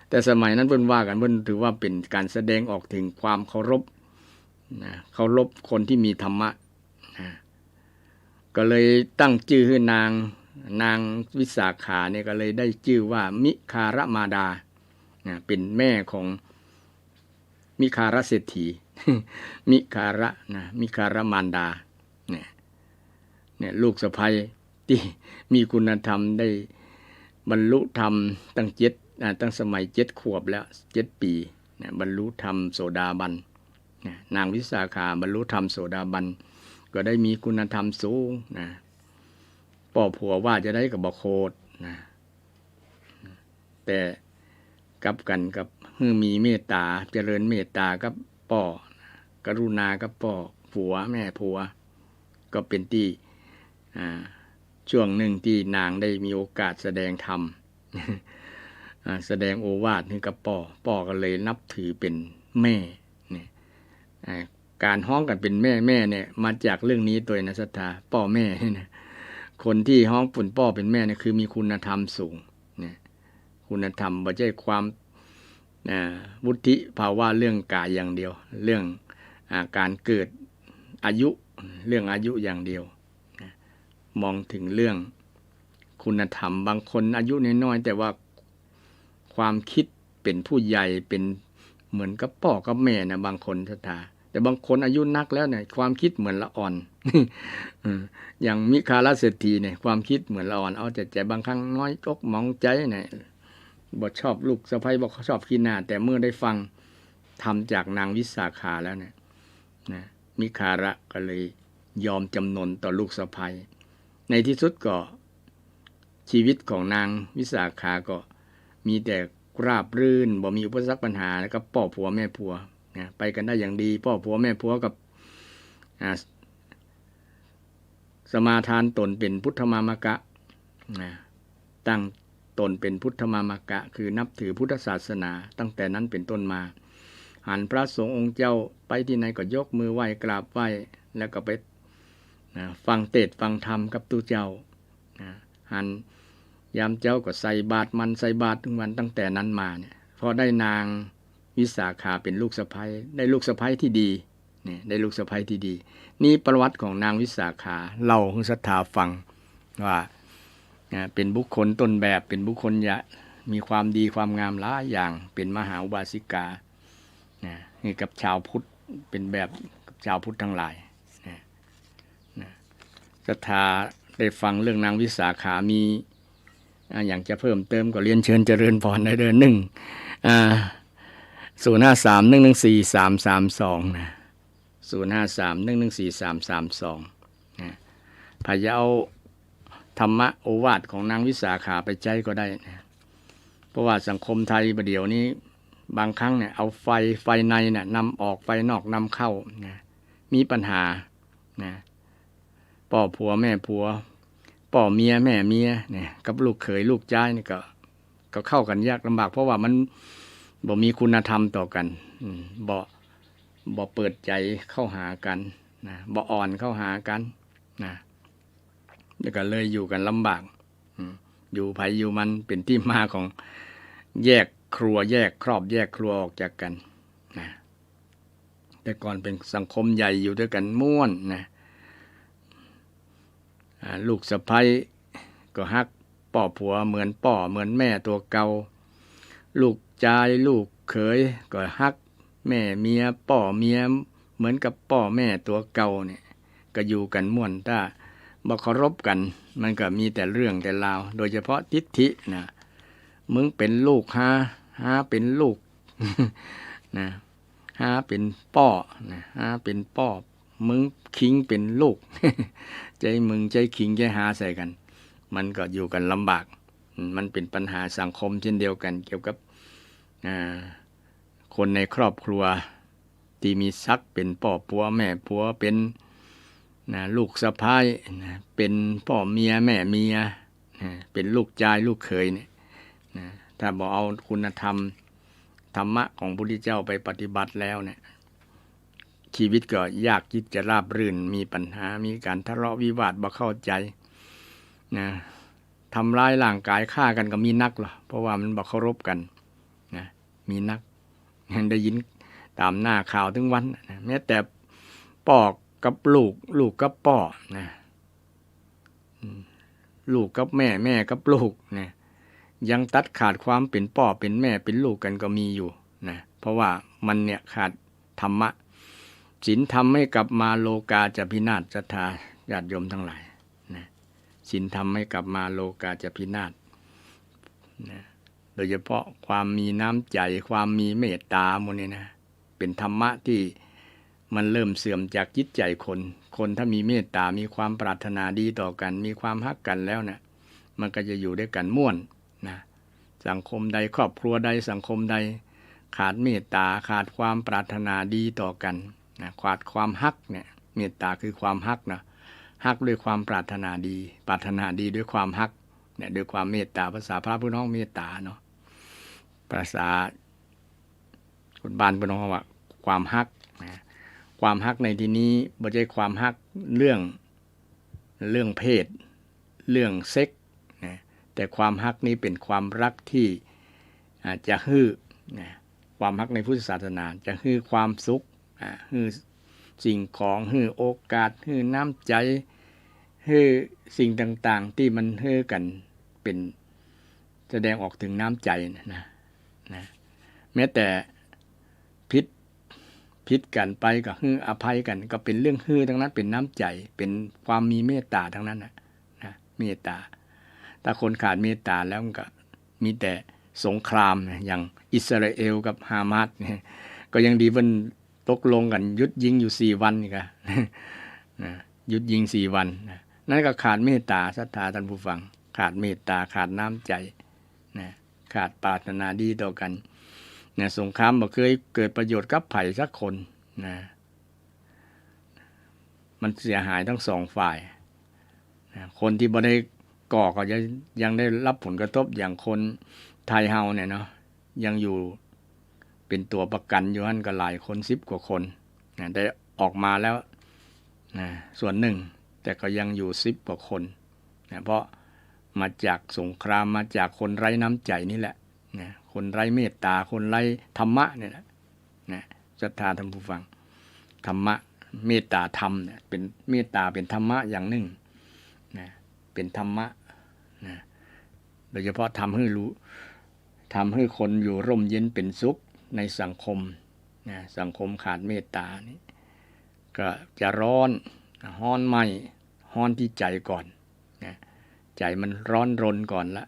แต่สมัยนั้นเพิ่นว่ากันเพิ่นถือว่าเป็นการแสดงออกถึงความเคารพคนที่มีธรรมะก็เลยตั้งชื่อให้นางวิสาขาเนี่ยก็เลยได้ชื่อว่ามิคารมาดาเป็นแม่ของมิคารเศรษฐี มิคารมารดาเนี่ยลูกสะใภ้ ที่มีคุณธรรมได้บรรลุธรรมตั้งสมัย7 ขวบแล้ว7 ปีนะบรรลุธรรมโสดาบันนะนางวิสาขาบรรลุธรรมโสดาบันก็ได้มีคุณธรรมสูงนะป่อผัวว่าจะได้กับบ่โคตรนะแต่กลับกันกับมีเมตตาเจริญเมตตากับป่อกรุณากับป่อผัวแม่ผัวก็เป็นที่ช่วงหนึ่งที่นางได้มีโอกาสแสดงธรรม แสดงโอวาทให้กับป่อก็เลยนับถือเป็นแม่เนี่ยการฮ้องกันเป็นแม่เนี่ยมาจากเรื่องนี้ตัวนะศรัทธาป่อแม่เนี่ยคนที่ฮ้องปุ่นป่อเป็นแม่เนี่ยคือมีคุณธรรมสูงเนี่ยคุณธรรมไม่ใช่ความวุฒิภาวะเรื่องกายอย่างเดียวเรื่องการเกิดอายุเรื่องอายุอย่างเดียวมองถึงเรื่องคุณธรรมบางคนอายุน้อยๆแต่ว่าความคิดเป็นผู้ใหญ่เป็นเหมือนกับพ่อกับแม่นะบางคนศรัทธาแต่บางคนอายุนักแล้วเนี่ยความคิดเหมือนละอ่อน อย่างมิคาลเศรษฐีเนี่ยความคิดเหมือนละอ่อนเอาแต่บางครั้งน้อยอกมองใจเนี่ยบ่ชอบลูกสะใภ้บ่ชอบขี้หน้าแต่เมื่อได้ฟังทำจากนางวิสาขาแล้วเนี่ยนะมิคาระก็เลยยอมจำนนต่อลูกสะใภ้ในที่สุดก็ชีวิตของนางวิสาขาก็มีแต่ราบรื่นบ่มีอุปสรรคปัญหาแล้วก็พ่อผัวแม่ผัวนะไปกันได้อย่างดีพ่อผัวแม่ผัวกับสมาทานตนเป็นพุทธมามกะตั้งตนเป็นพุทธมามกะคือนับถือพุทธศาสนาตั้งแต่นั้นเป็นต้นมาหันพระสงฆ์องค์เจ้าไปที่ไหนก็ยกมือไหว้กราบไหว้แล้วก็ไปฟังเทศน์ฟังธรรมกับตู้เจ้าหันยามเจ้าก็ใส่บาตรมันใส่บาตรทุกวันตั้งแต่นั้นมาเนี่ยพอได้นางวิสาขาเป็นลูกสะใภ้ได้ลูกสะใภ้ที่ดีเนี่ยได้ลูกสะใภ้ที่ดีนี่ประวัติของนางวิสาขาเล่าให้ศรัทธาฟังว่าเป็นบุคคลต้นแบบเป็นบุคคลมีความดีความงามหลายอย่างเป็นมหาอุบาสิกานี่กับชาวพุทธเป็นแบบกับชาวพุทธทั้งหลายศรัทธาได้ฟังเรื่องนางวิสาขามีอย่างจะเพิ่มเติมก็เรียนเชิญเจริญพรในเดือน053114332นะ053114332นะพยายามธรรมะโอวาทของนางวิสาขาไปใจก็ได้นะเพราะว่าสังคมไทยประเดี๋ยวนี้บางครั้งเนี่ยเอาไฟในเนี่ยนำออกไฟนอกนำเข้านะมีปัญหานะพ่อผัวแม่ผัวพ่อเมียแม่เมียเนี่ยกับลูกเขยลูกจ้ายนี่ก็เข้ากันยากลำบากเพราะว่ามันบ่มีคุณธรรมต่อกันบ่เปิดใจเข้าหากันนะบ่อ่อนเข้าหากันนะแล้วก็เลยอยู่กันลำบากอยู่ไผอยู่มันเป็นที่มาของแยกครัวแยกครอบแยกครัวออกจากกันนะแต่ก่อนเป็นสังคมใหญ่อยู่ด้วยกันม่วนนะลูกสะใภ้ก็ฮักพ่อผัวเหมือนพ่อเหมือนแม่ตัวเก่าลูกชายลูกเขยก็ฮักแม่เมียพ่อเมียเหมือนกับพ่อแม่ตัวเก่าเนี่ยก็อยู่กันม่วนถ้าบ่เคารพกันมันก็มีแต่เรื่องแต่ราวโดยเฉพาะทิฏฐินะมึงเป็นลูกหาเป็นลูก นะหาเป็นพ่อนะหาเป็นพ่อมึงคิงเป็นลูก ใจมึงใจคิงใจหาใส่กันมันก็อยู่กันลำบากมันเป็นปัญหาสังคมเช่นเดียวกันเกี่ยวกับคนในครอบครัวที่มีศักดิ์เป็นพ่อผัวแม่ผัวเป็นลูกสะใภ้เป็นพ่อเมียแม่เมียเป็นลูกชายลูกเขยเนี่ยถ้าบอกเอาคุณธรรมธรรมะของพระพุทธเจ้าไปปฏิบัติแล้วเนี่ยชีวิตก็ยากที่จะราบรื่นมีปัญหามีการทะเลาะวิวาทบ่เข้าใจทำร้ายร่างกายฆ่ากันก็มีนักหรอเพราะว่ามันบ่เคารพกันนะมีนักได้ยินตามหน้าข่าวถึงวันนะแม้แต่พ่อกับลูกกับพ่อนะลูกกับแม่กับลูกนะยังตัดขาดความเป็นพ่อเป็นแม่เป็นลูกกันก็มีอยู่นะเพราะว่ามันเนี่ยขาดธรรมะศีลธรรมไม่กลับมาโลกาจะพินาศศรัทธาญาติโยมทั้งหลายนะ ศีลธรรมไม่กลับมาโลกาจะพินาศนะโดยเฉพาะความมีน้ำใจความมีเมตตาหมดนี่นะเป็นธรรมะที่มันเริ่มเสื่อมจากจิตใจคนถ้ามีเมตตามีความปรารถนาดีต่อกันมีความฮักกันแล้วนะมันก็จะอยู่ด้วยกันม่วนนะสังคมใดครอบครัวใดสังคมใดขาดเมตตาขาดความปรารถนาดีต่อกันนะขาดความฮักเนี่ยเมตตาคือความฮักนะฮักด้วยความปรารถนาดีปรารถนาดีด้วยความฮักเนี่ยด้วยความเมตตาภาษาพระพุทธองค์เมตตาเนาะภาษาคนบ้านพุทธองค์ว่าความฮักนะความฮักในที่นี้ไม่ใช่ความฮักเรื่องเพศเรื่องเซ็กนะแต่ความฮักนี้เป็นความรักที่จะฮื้อนะความฮักในพุทธศาสนาจะฮื้อความสุขฮื้อสิ่งของฮื้อโอกาสฮื้อน้ำใจฮื้อสิ่งต่างๆที่มันฮื้อกันเป็นแสดงออกถึงน้ำใจนะแม้แต่พิษกันไปก็ฮื้ออภัยกันก็เป็นเรื่องฮื้อทั้งนั้นเป็นน้ำใจเป็นความมีเมตตาทั้งนั้นนะเมตตาถ้าคนขาดเมตตาแล้วมันก็มีแต่สงครามอย่างอิสราเอลกับฮามาสเนี่ยก็ยังดีมันตกลงกันหยุดยิงอยู่4 วันนี่ก็หยุดยิง4 วันนั่นก็ขาดเมตตาศรัทธาท่านผู้ฟังขาดเมตตาขาดน้ำใจขาดปรารถนาดีต่อกันสงครามบ่เคยเกิดประโยชน์กับไผสักคนมันเสียหายทั้ง2 ฝ่ายคนที่บ่ได้ก่อก็ยังได้รับผลกระทบอย่างคนไทยเฮาเนี่ยเนาะยังอยู่เป็นตัวประกันอยู่นั่นก็หลายคน10 กว่าคนได้ออกมาแล้วส่วนหนึ่งแต่ก็ยังอยู่10 กว่าคนเพราะมาจากสงครามมาจากคนไร้น้ำใจนี่แหละคนไร้เมตตาคนไร้ธรรมะเนี่ยนะศรัทธาท่านผู้ฟังธรรมะเมตตาธรรมเนี่ยเป็นเมตตาเป็นธรรมะอย่างหนึ่งเป็นธรรมะโดยเฉพาะทำให้คนอยู่ร่มเย็นเป็นสุขในสังคมสังคมขาดเมตตานี่ก็จะร้อนไหม้ฮ้อนที่ใจก่อนใจมันร้อนรนก่อนละ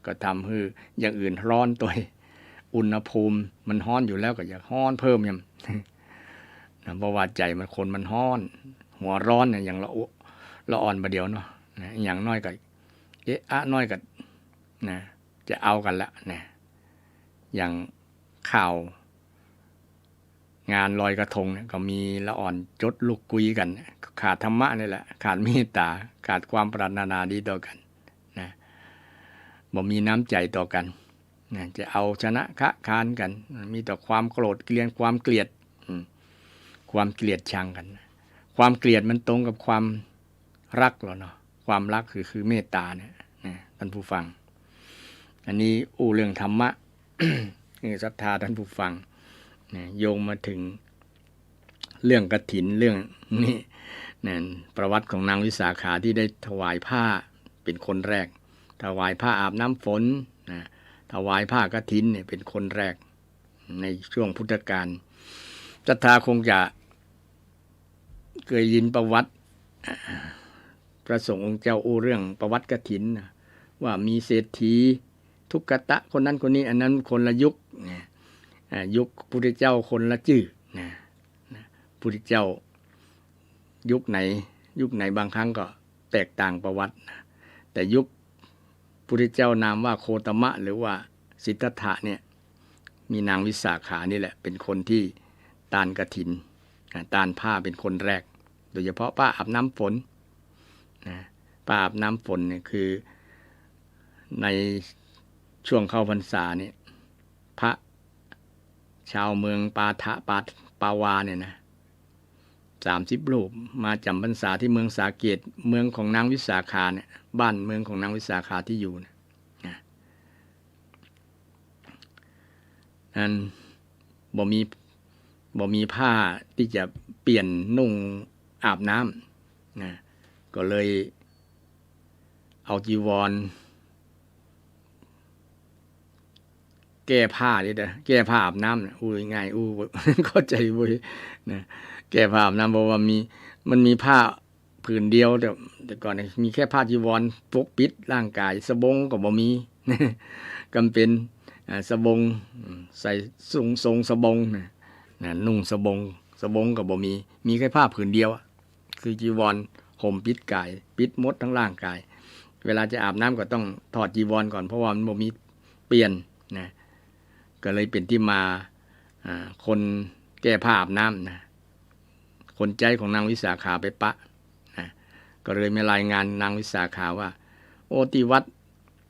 ก็ทำให้อย่างอื่นร้อนตัวอุณหภูมิมันฮ้อนอยู่แล้วก็อยากฮ้อนเพิ่มยังเพราะว่าใจมันคนมันฮ้อนหัวร้อนเนี่ยอย่างละอ่อนประเดี๋ยวเนาะอย่างน้อยก็น้อยก็จะเอากันละอย่างข่าวงานลอยกระทงก็มีละอ่อนจดลูกกุยกันขาดธรรมะนี่แหละขาดเมตตาขาดความปรารถนาดีต่อกันบ่มีน้ำใจต่อกันจะเอาชนะค้านกันมีแต่ความโกรธเกลียดความเกลียดชังกันความเกลียดมันตรงกับความรักหรอเนาะความรักคือเมตตาเนี่ยท่านผู้ฟังอันนี้เรื่องธรรมะ ศรัทธาท่านผู้ฟังโยงมาถึงเรื่องกฐินเรื่องนี้ประวัติของนางวิสาขาที่ได้ถวายผ้าเป็นคนแรกถวายผ้าอาบน้ำฝนถวายผ้ากฐินเนี่ยเป็นคนแรกในช่วงพุทธกาลศรัทธาคงจะเคยยินประวัติพระสงฆ์องค์เจ้าเรื่องประวัติกฐินว่ามีเศรษฐีทุกกตะคนนั้นคนนี้อันนั้นคนละยุคยุคพุทธเจ้าคนละชื่อพุทธเจ้ายุคไหนบางครั้งก็แตกต่างประวัติแต่ยุคพุทธเจ้านามว่าโคตมะหรือว่าสิทธัตถะเนี่ยมีนางวิสาขานี่แหละเป็นคนที่ตานกฐินตานผ้าเป็นคนแรกโดยเฉพาะผ้าอาบน้ำฝนผ้าอาบน้ำฝนเนี่ยคือในช่วงเข้าพรรษาเนี่ยพระชาวเมืองปาวาเนี่ยนะ30 รูปมาจำพรรษาที่เมืองสาเกตเมืองของนางวิสาขาเนี่ยบ้านเมืองของนางวิสาขาที่อยู่นั้นบ่มีผ้าที่จะเปลี่ยนนุ่งอาบน้ำก็เลยเอาจีวรแก้ผ้าดิแก้ผ้าอาบน้ำง่ายเข้าใจแก้ผ้าอาบน้ำเพราะว่ามันมีผ้า ผืนเดียวแต่ก่อนเนี่ยมีแค่ผ้าจีวรปกปิดร่างกายสบงก็บ่มี กำเป็นสบงใส่ทรงสบงนุ่งสบงก็บ่มีแค่ผ้าผืนเดียวคือจีวรห่มปิดกายปิดหมดทั้งร่างกายเวลาจะอาบน้ำก็ต้องถอดจีวรก่อนเพราะว่ามันบ่มีเปลี่ยนนะก็เลยเป็นที่มาคนแก้ผ้าอาบน้ำนะคนใจของนางวิสาขาไปปะนะก็เลยไม่รายงานนางวิสาขาว่าโอติวัด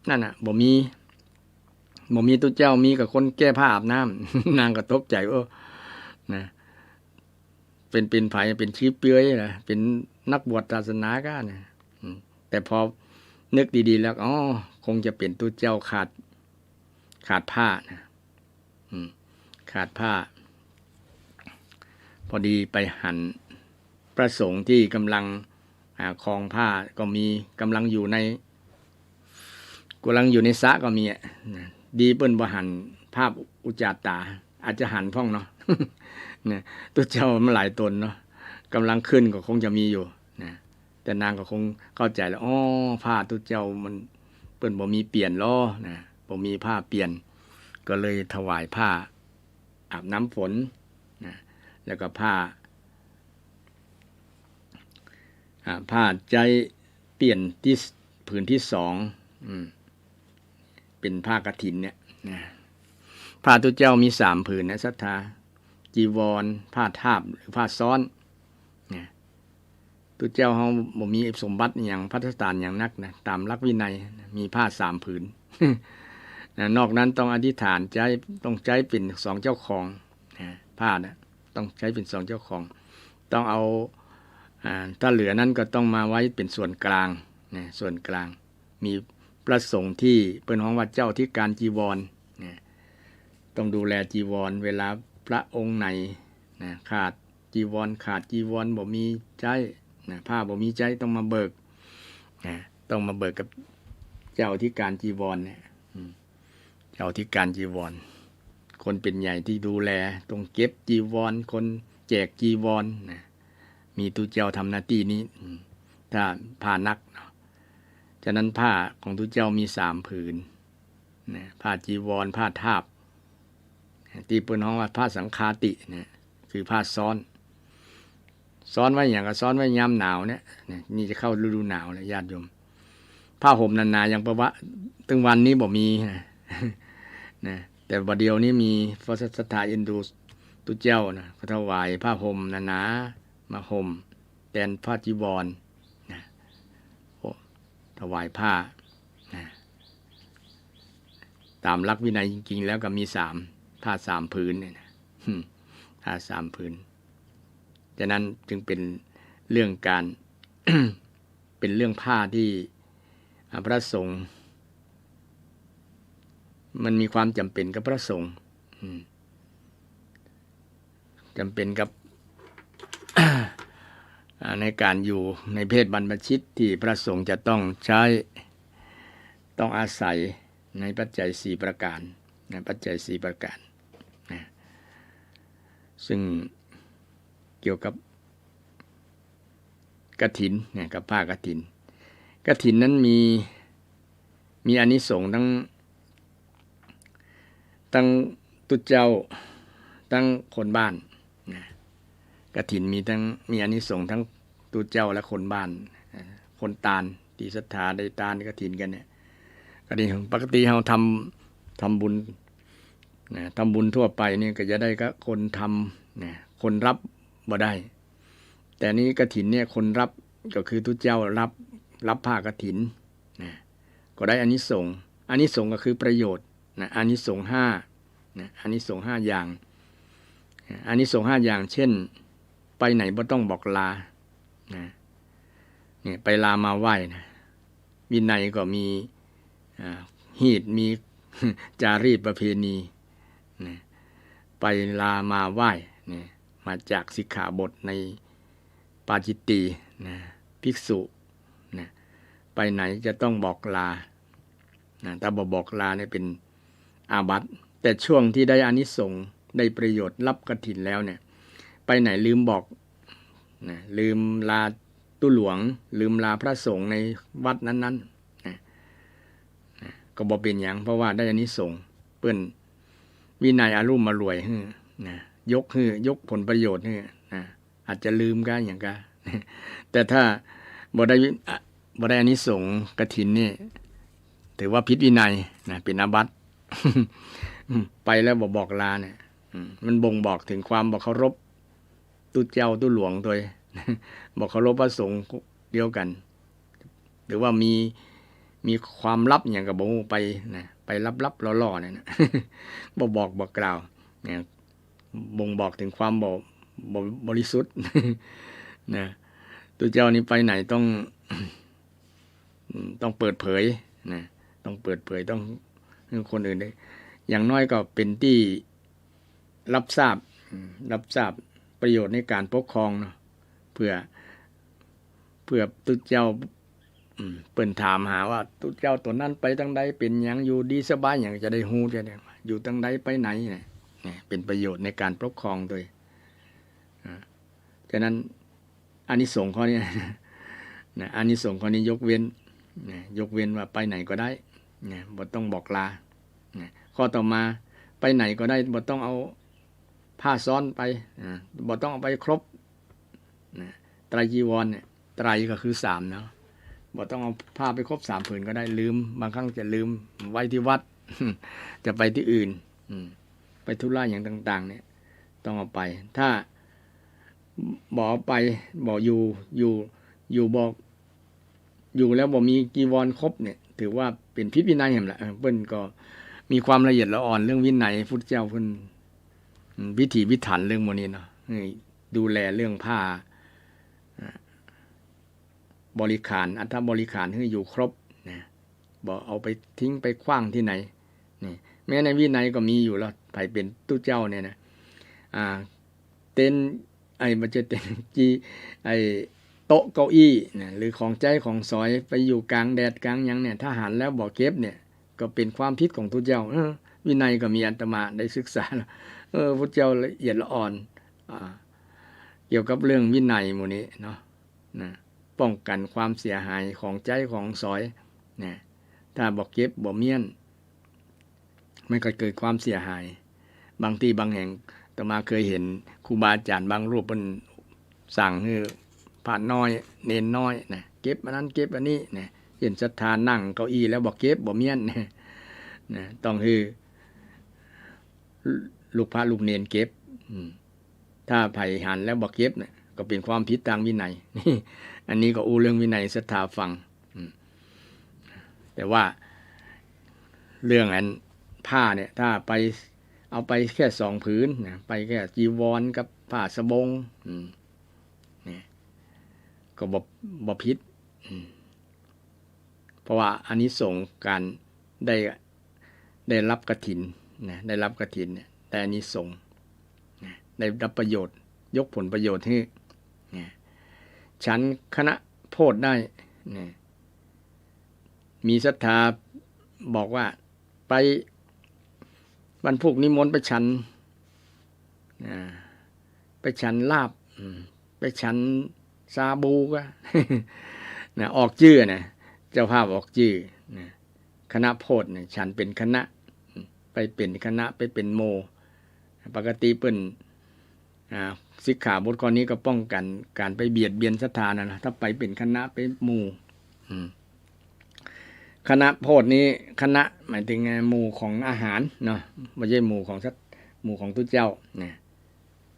นั่นน่ะบ่มีตัวเจ้ามีกับคนแก้ผ้าอาบน้ำ นางก็ตกใจนะเป็นไผเป็นชี้เปื้อยนะเป็นนักบวชศาสนาก็นะแต่พอนึกดีๆแล้วคงจะเป็นตัวเจ้าขาดผ้านะขาดผ้าพอดีไปหันพระสงฆ์ที่กำลังคลองผ้าก็มีกำลังอยู่ในสระก็มีดีเปิ้นบ่หันภาพอุจจาตาอาจจะหันพ่องเนาะ เนี่ยตัวเจ้ามันหลายตนเนาะกำลังขึ้นก็คงจะมีอยู่นะแต่นางก็คงเข้าใจแล้วผ้าตัวเจ้ามันเปิ้นบ่มีเปลี่ยนล้อนะบ่มีผ้าเปลี่ยนก็เลยถวายผ้าอาบน้ำฝนนะแล้วก็ผ้าใจเปลี่ยนที่ผืนที่2เป็นผ้ากฐินเนี่ยนะผ้าตัวเจ้ามี3ผืนนะศรัทธาจีวรผ้าทาบหรือผ้าซ้อนนะตัวเจ้าเฮาบ่มีสมบัติอย่างภัตตาญอย่างนักนะตามหลักวินัยมีผ้า3ผืน นะนอกนั้นต้องอธิษฐานใจต้องใจเป็น2เจ้าของนะผ้านะต้องใช้เป็น2เจ้าของต้องเอาถ้าเหลือนั้นก็ต้องมาไว้เป็นส่วนกลางนะส่วนกลางมีพระสงฆ์ที่เป็นของวัดเจ้าที่การจีวรนะต้องดูแลจีวรเวลาพระองค์ไหนนะขาดจีวรบ่มีใจนะผ้าบ่มีใจต้องมาเบิกนะต้องมาเบิกกับเจ้าที่การจีวรเนี่ยเจ้าที่การจีวรคนเป็นใหญ่ที่ดูแลต้องเก็บจีวรคนแจกจีวรนะมีตุเจ้าทำหน้าที่นี้ถ้าผ้านักเนาะฉะนั้นผ้าของตุเจ้ามี3ผืนนะผ้าจีวรผ้าทาบที่เปิ้นฮ้องว่าผ้าสังฆาตินะคือผ้าซ้อนไว้อย่างก็ซ้อนไว้ยามหนาวเนี่ยนี่จะเข้าฤดูหนาวแล้วญาติโยมผ้าห่มหนาๆอย่างประวะตึงวันนี้บ่มีนะแต่บัดเดียวนี้มีพระศรัทธาเอ็นดูตุเจ้านะเขาถวายผ้าห่มหนาๆมาห่มแทนผ้าจีวรนะถวายผ้านะตามหลักวินัยจริงๆแล้วก็มีผ้า3ผืนเนี่ยนะผ้า3ผืนฉะนั้นจึงเป็นเรื่องการ เป็นเรื่องผ้าที่พระสงฆ์มันมีความจำเป็นกับพระสงฆ์จำเป็นกับ ในการอยู่ในเพศบรรพชิตที่พระสงฆ์จะต้องใช้ต้องอาศัยในปัจจัย4ประการในปัจจัย4ประการนะซึ่งเกี่ยวกับกฐินเนี่ยกับผ้ากฐินนั้นมีอานิสงส์ทั้งตุเจ้าทั้งคนบ้านนะกฐินมีอานิสงส์ทั้งตุเจ้าและคนบ้านคนตาลที่ศรัทธาได้ตาลกฐินกันเนี่ยกฐินปกติเราทำบุญนะทำบุญทั่วไปนี่ก็จะได้ก็คนทำนะคนรับบ่ได้แต่นี้กฐินเนี่ยคนรับก็คือตุเจ้ารับผ้ากฐินนะก็ได้อานิสงส์ก็คือประโยชน์นะอานิสงส์5นะอานิสงส์5อย่างอานิสงส์5อย่างเช่นไปไหนบ่ต้องบอกลานะเนี่ยไปลามาไหว้นะวินัยก็มีหีดมี จารีตประเพณีนะไปลามาไหว้นะมาจากสิกขาบทในปาจิตตีนะภิกษุนะไปไหนจะต้องบอกลานะถ้าบอกลาเนี่ยเป็นอาบัติแต่ช่วงที่ได้อานิสงส์ได้ประโยชน์รับกฐินแล้วเนี่ยไปไหนลืมบอกนะลืมลา ตู้หลวงลืมลาพระสงฆ์ในวัดนั้นๆนะก็บ่เป็นหยังเพราะว่าได้อานิสงส์เปิ้นวินัยอารุ่มมารวยนะยกผลประโยชน์นะอาจจะลืมกันอย่างกันแต่ถ้าบ่ได้อานิสงส์กฐินนี่ถือว่าผิดวินัยนะเป็นอาบัติ ไปแล้วบ่บอกลาเนี่ยมันบ่งบอกถึงความบ่เคารพตู้เจ้าตู้หลวงตัว บ่เคารพพระสงฆ์เดียวกันหรือว่ามีความลับอย่างกับบ่ฮู้ไปนะไปลับๆล่อๆเนี่ยนะ บ่บอกบ่กล่าวเนี่ยบ่งบอกถึงความบ่บริสุทธิ์ นะตู้เจ้านี้ไปไหนต้องเปิดเผยนะต้องเปิดเผยต้องให้คนอื่นได้อย่างน้อยก็เป็นที่รับทราบประโยชน์ในการปกครองเนาะเพื่อตุ๊เจ้าเปิ้นถามหาว่าตุ๊เจ้าตัวนั้นไปทางใดเป็นหยังอยู่ดีสบายหยังจะได้ฮู้จะได้อยู่ทางใดไปไหนเนี่ยเป็นประโยชน์ในการปกครองโดยฉะนั้นอานิสงส์ข้อนี้นะอานิสงส์ข้อนี้ยกเว้นว่าไปไหนก็ได้บ่ต้องบอกลาข้อต่อมาไปไหนก็ได้บ่ต้องเอาผ้าซ้อนไปบ่ต้องเอาไปครบไตรจีวรเนี่ยไตรก็คือ3เนาะบ่ต้องเอาผ้าไปครบ3ผืนก็ได้ลืมบางครั้งจะลืมไว้ที่วัด จะไปที่อื่นไปธุระอย่างต่างๆเนี่ยต้องเอาไปถ้าบ่เอาไปบ่อยู่บอกอยู่แล้วบ่มีจีวรครบเนี่ยถือว่าเป็นผิดวินัยแห่งละเพิ่นก็มีความละเอียดละอ่อนเรื่องวินัยพุทธเจ้าเพิ่นวิถีวิถันเรื่องพวกนี้เนาะดูแลเรื่องผ้าบริขารอัฐบริขารให้อยู่ครบนะบ่เอาไปทิ้งไปขว้างที่ไหนนี่แม้ในวินัยก็มีอยู่แล้วไผเป็นตู้เจ้าเนี่ยนะเต็นบ่จะเต็นโต๊ะเก้าอี้นะหรือของใจของสอยไปอยู่กลางแดดกลางหยังเนี่ยถ้าหันแล้วบ่เก็บเนี่ยก็เป็นความผิดของตู้เจ้าวินัยก็มีอาตมาได้ศึกษาแล้วพุทธเจ้าละเอียดละอ่อนเกี่ยวกับเรื่องวินัยหมู่นี้เนาะนะป้องกันความเสียหายของใจของสอยนะถ้าบ่เก็บบ่เมียนมันก็เกิดความเสียหายบางที่บางแห่งอาตมาเคยเห็นครูบาอาจารย์บางรูปเพิ่นสั่งให้พระน้อยเนนน้อยนะเก็บอันนั้นเก็บอันนี้นะเห็นศรัทธานั่งเก้าอี้แล้วบ่เก็บบ่เมียนนะต้องให้ลูกพระลูกเนนเก็บถ้าไผหันแล้วบ่เก็บเนี่ยก็เป็นความผิดทางวินัยนี่อันนี้ก็อู้เรื่องวินัยศรัทธาฟังแต่ว่าเรื่องอันผ้าเนี่ยถ้าไปเอาไปแค่2ผืนนะไปแค่จีวรกับผ้าสบงนี่ก็บ่ผิดเพราะว่าอานิสงส์การได้รับกฐินนะได้รับกฐินเนี่ยแต่อานิสงส์ได้รับประโยชน์ยกผลประโยชน์ให้ฉันคณะโพธิได้มีศรัทธาบอกว่าไปบรรพุกนิมนต์ไปฉันลาบไปฉันซาบูก็นะออกชื่อนะเจ้าภาพออกชื่อนะคณะโพธิเนี่ยฉันเป็นคณะไปเป็นคณะไปเป็นโมปกติเปิ้นสิกขาบทข้อนี้ก็ป้องกันการไปเบียดเบียนศรัทธานะถ้าไปเป็นคณะไปหมู่คณะโพธินี้คณะหมายถึงหมู่ของอาหารเนาะไม่ใช่หมู่ของทุเจ้านะ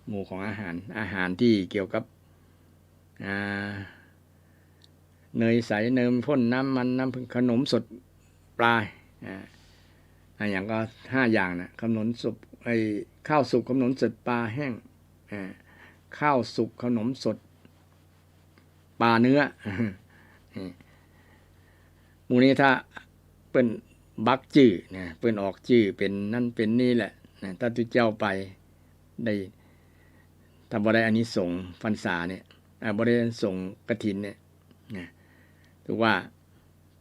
หมู่ของอาหารที่เกี่ยวกับเนยใสเนยพ่นน้ำมันน้ำผึ้งขนมสดปลาอย่างก็5อย่างนะขนมสุกข้าวสุกขนมสดปลาแห้งข้าวสุกขนมสดปลาเนื้อหมู่นี้ถ้าเปิ้นบักจื้อนะเปิ้นออกจื้อเป็นนั่นเป็นนี่แหละนะถ้าทุเจ้าไปได้ถ้าบ่ได้อานิสงส์พรรษาเนี่ยบ่ได้ส่งกฐินเนี่ยนะถือว่า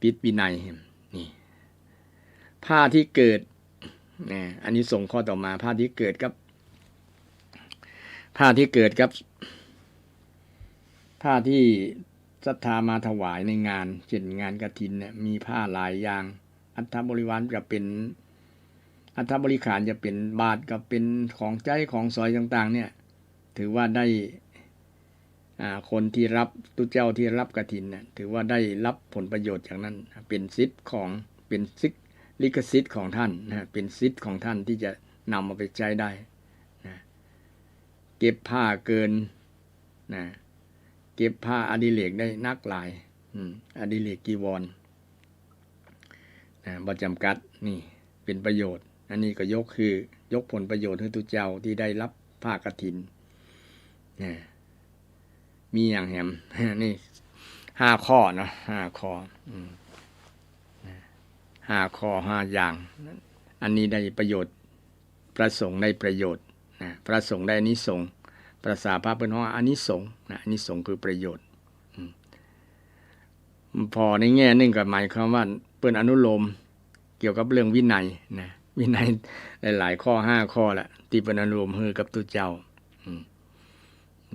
ผิดวินัยนี่ผ้าที่เกิดอานิสงส์ข้อต่อมาผ้าที่เกิดกับผ้าที่ ศรัทธามาถวายในงานเช่นงานกฐินเนี่ยมีผ้าหลายอย่างอัฐบริวารจะเป็นอัฐบริขารจะเป็นบาทก็เป็นของใจของสอยต่างๆเนี่ยถือว่าได้คนที่รับตุเจ้าที่รับกฐินเนี่ยถือว่าได้รับผลประโยชน์จากนั้นเป็นสิทธิ์ของเป็นสิทธิ์ลิขสิทธิ์ของท่านนะเป็นสิทธิ์ของท่านที่จะนำมาไปใช้ได้นะเก็บผ้าเกินนะเก็บผ้าอดิเรกได้นักหลายอดิเรกกีวรนะบ่จำกัดนี่เป็นประโยชน์อันนี้ก็ยกผลประโยชน์ให้ตุเจ้าที่ได้รับผ้ากฐินนะมีอย่างแหมนี่5 ข้อเนาะ5 ข้อ5 ข้อ5 อย่างอันนี้ได้ประโยชน์พระสงฆ์ได้ประโยชน์นะพระสงฆ์ได้อานิสงส์ภาษาพระเป็นว่าอานิสงส์นะอานิสงส์คือประโยชน์พอในแง่นึงก็หมายความว่าเปิ้นอนุโลมเกี่ยวกับเรื่องวินัยนะวินัยหลายๆข้อ5 ข้อละที่เปิ้นอนุโลมให้กับตุเจ้า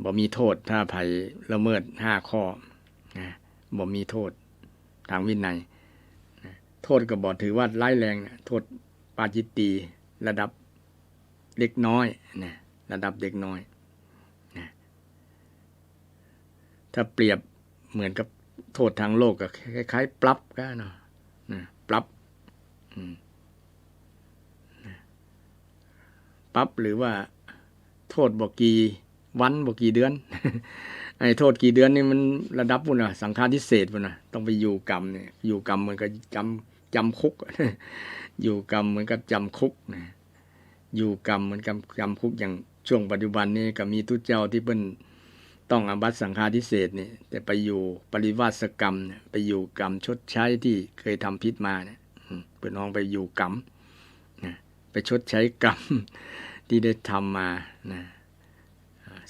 บ่มีโทษถ้าไผละเมิด5 ข้อนะบ่มีโทษทางวินัยนะโทษก็บ่ถือว่าร้ายแรงนะโทษปาจิตตีระดับเด็กน้อยนะระดับเด็กน้อยนะถ้าเปรียบเหมือนกับโทษทางโลกก็คล้ายๆปรับก็เนาะนะปรับปรับหรือว่าโทษบ่กี่วันบ่กี่เดือน ไอ้โทษกี่เดือนนี่มันระดับพุ่นน่ะสังฆาทิเศษพุ่นน่ะต้องไปอยู่กรรมเนี่ยอยู่กรรมเหมือนกับจำคุก อยู่กรรมเหมือนกับจำคุกนะอยู่กรรมเหมือนกับจำคุกอย่างช่วงปัจจุบันนี้ก็มีทุเจ้าที่เพิ่นต้องอาบัติสังฆาทิเศษนี่แต่ไปอยู่ปริวาสกรรมเนี่ยไปอยู่กรรมชดใช้ที่เคยทำผิดมาเนี่ยเพิ่นน้องไปอยู่กรรมนะไปชดใช้กรรมที่ได้ทำมานะ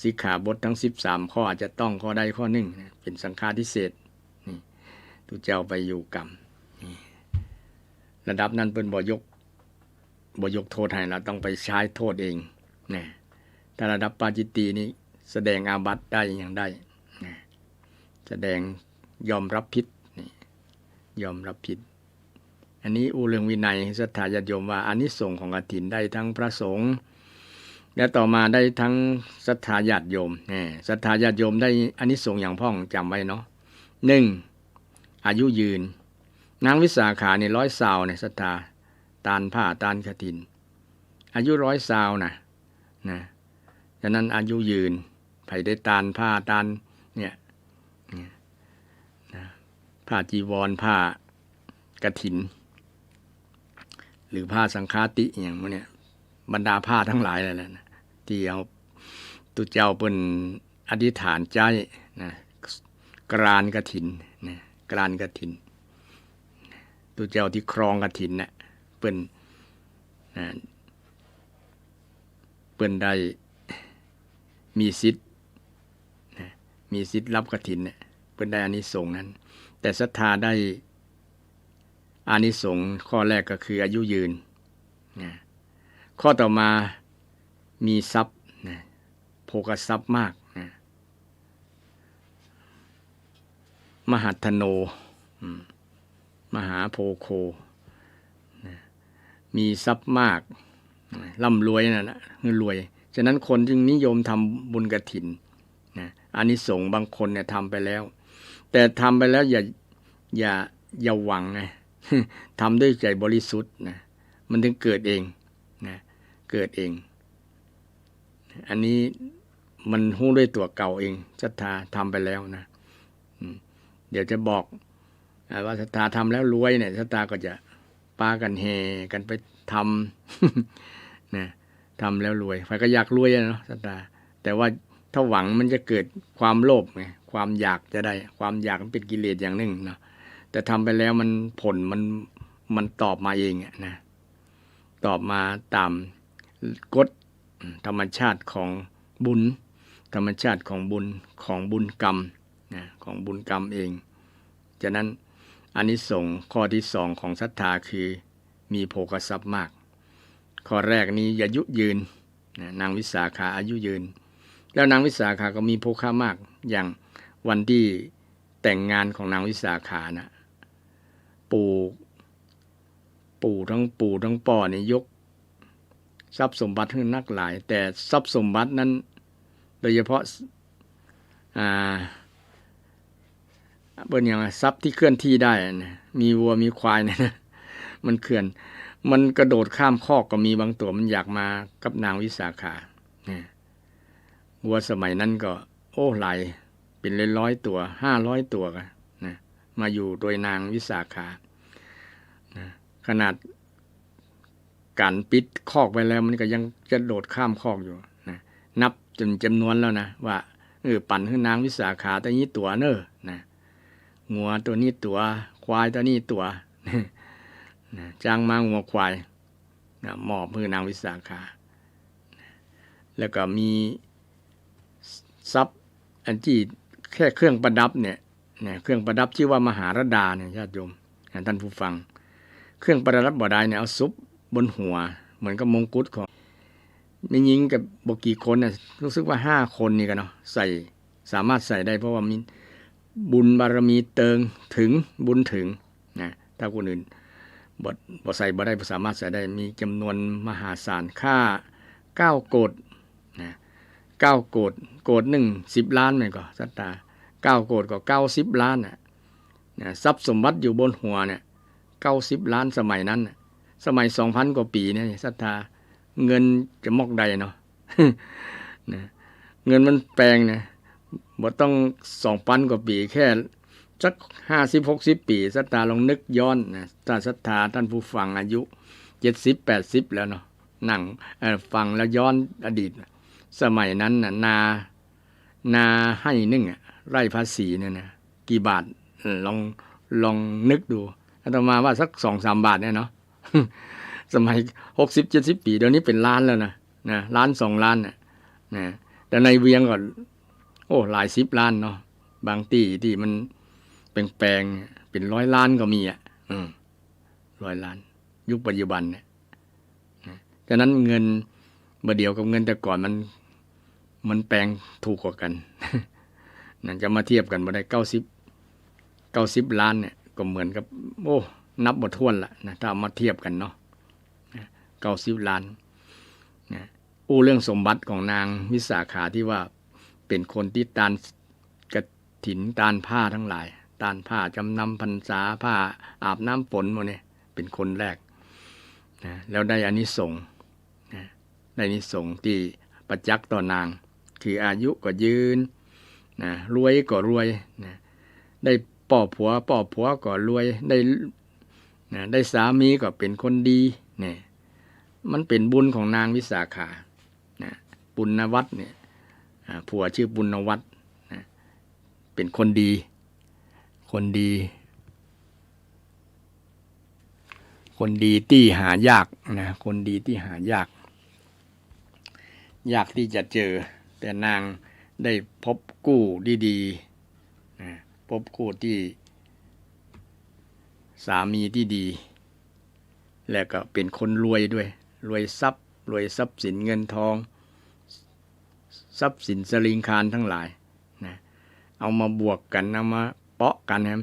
สิกขาบททั้ง13 ข้ออาจจะต้องข้อใดข้อหนึ่งนะเป็นสังฆาทิเศษนี่ทุเจ้าไปอยู่กรรมระดับนั้นเพิ่นบ่ยกโทษให้เราต้องไปใช้โทษเองนะถ้าระดับปาจิตตีนี้แสดงอาบัติได้อย่างได้นะแสดงยอมรับผิดนี่ยอมรับผิดอันนี้เรื่องวินัยศรัทธาญาติโยมว่าอานิสงส์ของกฐินได้ทั้งพระสงฆ์และต่อมาได้ทั้งศรัทธาญาติโยมศรัทธาญาติโยมได้อานิสงส์อย่างพ่องจำไว้เนาะ1อายุยืนนางวิสาขาเนี่ย100 สาวเนี่ยศรัทธาตานผ้าตานกฐินอายุ100 สาวนะฉะนั้นอายุยืนไผได้ตานผ้าตานเนี่ยผ้าจีวรผ้ากฐินหรือผ้าสังฆาติอย่างพวกเนี่ยบรรดาผ้าทั้งหลายเลยนะที่เอาตุเจ้าเปิ้นอธิษฐานใจนะกรานกฐินนะกรานกฐินตุเจ้าที่ครองกฐินน่ะเปิ้นได้มีสิทธิ์มีสิทธิ์รับกฐินเนี่ยเปิ้นได้อานิสงส์นั้นแต่ศรัทธาได้อานิสงส์ข้อแรกก็คืออายุยืนนะข้อต่อมามีทรัพย์นะโภคทรัพย์มากนะมหัตถโนมหาโภโคนะมีทรัพย์มากร่ำรวยนั่นแหละรวยฉะนั้นคนจึงนิยมทำบุญกฐินนะอานิสงส์บางคนเนี่ยทำไปแล้วแต่ทำไปแล้วอย่าหวังไง ทำด้วยใจบริสุทธิ์นะมันถึงเกิดเองนะเกิดเองอันนี้มันหู้ด้วยตัวเก่าเองศรัทธาทำไปแล้วนะเดี๋ยวจะบอกว่าศรัทธาทำแล้วรวยเนี่ยศรัทธาก็จะปากันแห่กันไปทำนะทำแล้วรวยใครก็อยากรวยเนาะศรัทธาแต่ว่าถ้าหวังมันจะเกิดความโลภไงความอยากจะได้ความอยากมันเป็นกิเลสอย่างหนึ่งเนาะแต่ทำไปแล้วมันผลมันตอบมาเองนะตอบมาตามกฎธรรมชาติของบุญธรรมชาติของบุญกรรมนะของบุญกรรมเองฉะนั้นอานิสงส์ข้อที่2ของศรัทธาคือมีโภคทรัพย์มากข้อแรกนี้อายุยืนนางวิสาขาอายุยืนแล้วนางวิสาขาก็มีโภคะมากอย่างวันที่ แต่งงานของนางวิสาขานะปู่ทั้งป่อนี่ยกทรัพย์สมบัติให้นักหลายแต่ทรัพย์สมบัตินั้นโดยเฉพาะเบิ่นอย่างทรัพย์ที่เคลื่อนที่ได้นะมีวัวมีควายนะมันเคลื่อนมันกระโดดข้ามคอกก็มีบางตัวมันอยากมากับนางวิสาขาวัวสมัยนั้นก็หลายเป็นร้อยตัว500ตัวกันนะมาอยู่โดยนางวิสาขานะขนาดการปิดคอกไปแล้วมันก็ยังจะโดดข้ามคอกอยู่นะนับจนจำนวนแล้วนะว่าปั่นให้นางวิสาขาตัวนี้ตัวเนอะนะงัวตัวนี้ตัวควายตัวนี้ตัวนะจ้างมางัวควายนะมอบให้นางวิสาขาแล้วก็มีทรัพย์อันที่แค่เครื่องประดับเนี่ยเครื่องประดับชื่อว่ามหารดาเนี่ยญาติโยมท่านผู้ฟังเครื่องประดับบ่ได้เนี่ยเอาซุบบนหัวเหมือนกับมงกุฎของไม่ยิงกับบกี่คนน่ะรู้สึกว่า5คนนี่กันเนาะใส่สามารถใส่ได้เพราะว่ามีบุญบารมีเติงถึงบุญถึงนะถ้าคนอื่นบ่ใส่บ่ได้บ่สามารถใส่ได้มีจำนวนมหาศาลค่า9โกฏนะ9โกฏหนึ่ง10 ล้านมั้ยก็สัตตา9โกฏก็90 ล้านน่ะทรัพย์สมบัติอยู่บนหัวเนี่ย90 ล้านสมัยนั้นสมัย 2,000 กว่าปีเนี่ยศรัทธาเงินจะมอกใดเนาะ นะเงินมันแปลงนะบ่ต้อง 2,000 กว่าปีแค่สัก 50-60 ปีศรัทธาลองนึกย้อนนะถ้าศรัทธาท่านผู้ฟังอายุ70-80แล้วเนาะนั่งฟังแล้วย้อนอดีตสมัยนั้นน่ะนาให้นึงไร่ภาษีเนี่ยนะกี่บาทลองนึกดูอาตมาว่าสัก 2-3 บาทเนี่ยเนาะ สมัย60-70 ปีเดี๋ยวนี้เป็นล้านแล้วนะล้าน2ล้านนะแต่ในเวียงก็หลาย10 ล้านเนาะบางที่มันแปลงเป็น100 ล้านก็มี100 ล้านยุคปัจจุบันเนี่ยฉะนั้นเงินบ่เดียวกับเงินแต่ก่อนมันแปลงถูกกว่ากัน นั่นจะมาเทียบกันบ่ได้90 ล้านเนี่ยก็เหมือนกับนับบ่ถ้วนละนะถ้ามาเทียบกันเนาะ90 ล้านนะเรื่องสมบัติของนางวิสาขาที่ว่าเป็นคนที่ตานกฐินตานผ้าทั้งหลายตานผ้าจำนำพรรษาผ้าอาบน้ำฝนหมดเนี่ยเป็นคนแรกนะแล้วได้อานิสงส์นะได้อานิสงส์ที่ประจักษ์ต่อนางคืออายุก็ยืนนะรวยก็รวยนะได้ป่อผัวก็รวยได้สามีก็เป็นคนดีเนี่ยมันเป็นบุญของนางวิสาขานะปุณณวัฒน์เนี่ยผัวชื่อปุณณวัฒน์นะเป็นคนดีที่หายากนะคนดีที่หายากที่จะเจอแต่นางได้พบกู้ดีๆนะพบกู้ที่สามีที่ดีแล้วก็เป็นคนรวยด้วยรวยทรัพย์สินเงินทองทรัพย์สินสลิงคารทั้งหลายนะเอามาบวกกันเอามาเปาะกันนะ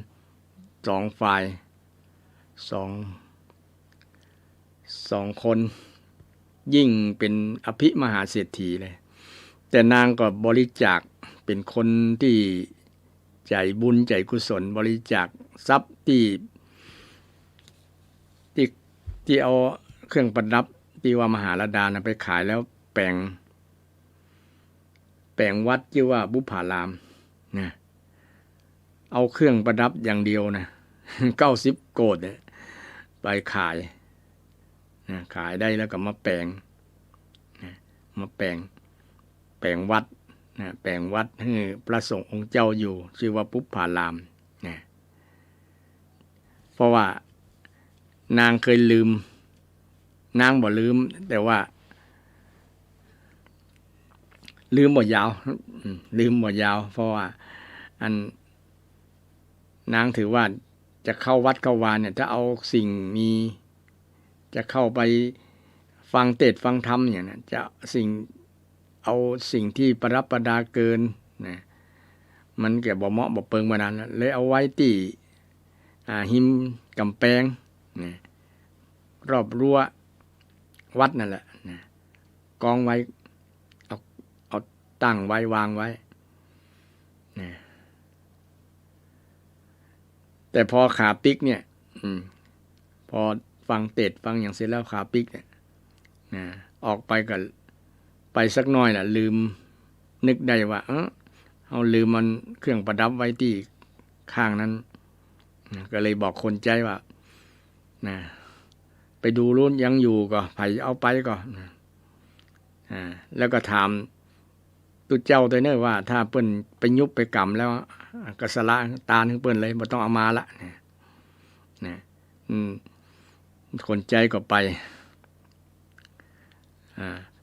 2ฝ่าย2คนยิ่งเป็นอภิมหาเศรษฐีเลยแต่นางก็บริจาคเป็นคนที่ใจบุญใจกุศลบริจาคทรัพย์ที่เอาเครื่องประดับที่ว่ามหาราดานะไปขายแล้วแปลงวัดชื่อว่าบุพารามนะเอาเครื่องประดับอย่างเดียวนะ90 โกฏเนี่ยไปขายนะขายได้แล้วก็มาแปลงวัดนะแปลงวัดให้พระสงฆ์องค์เจ้าอยู่ชื่อว่าบุพารามนะเพราะว่านางเคยลืมนางบ่ลืมแต่ว่าลืมบ่ยาวเพราะว่านางถือว่าจะเข้าวัดเข้าวาเนี่ยถ้าเอาจะเข้าไปฟังเทศน์ฟังธรรมอย่างนั้นจะเอาสิ่งที่ประดับประดาเกินนะ มันแก่บ่เหมาะบ่เปิงมานานแล้วเลยเอาไว้ที่หิมกำแพงนะรอบรั้ววัดนั่นแหละนะกองไว้เอาตั้งไว้วางไว้นะแต่พอขาปิกเนี่ยพอฟังเทศน์ฟังอย่างเสร็จแล้วขาปิกเนี่ยนะออกไปก็ไปสักหน่อยน่ะลืมนึกได้ว่าเอาลืมมันเครื่องประดับไว้ที่ข้างนั้นนะก็เลยบอกคนใจว่านะไปดูรุ่นยังอยู่ก็ไผเอาไปก็นะแล้วก็ถามตุเจ้าตัวเนอว่าถ้าเปิ้นไปยุบไปกำแล้วก็สละตาถึงเปิ้นเลยบ่ต้องเอามาละนะคนใจก็ไป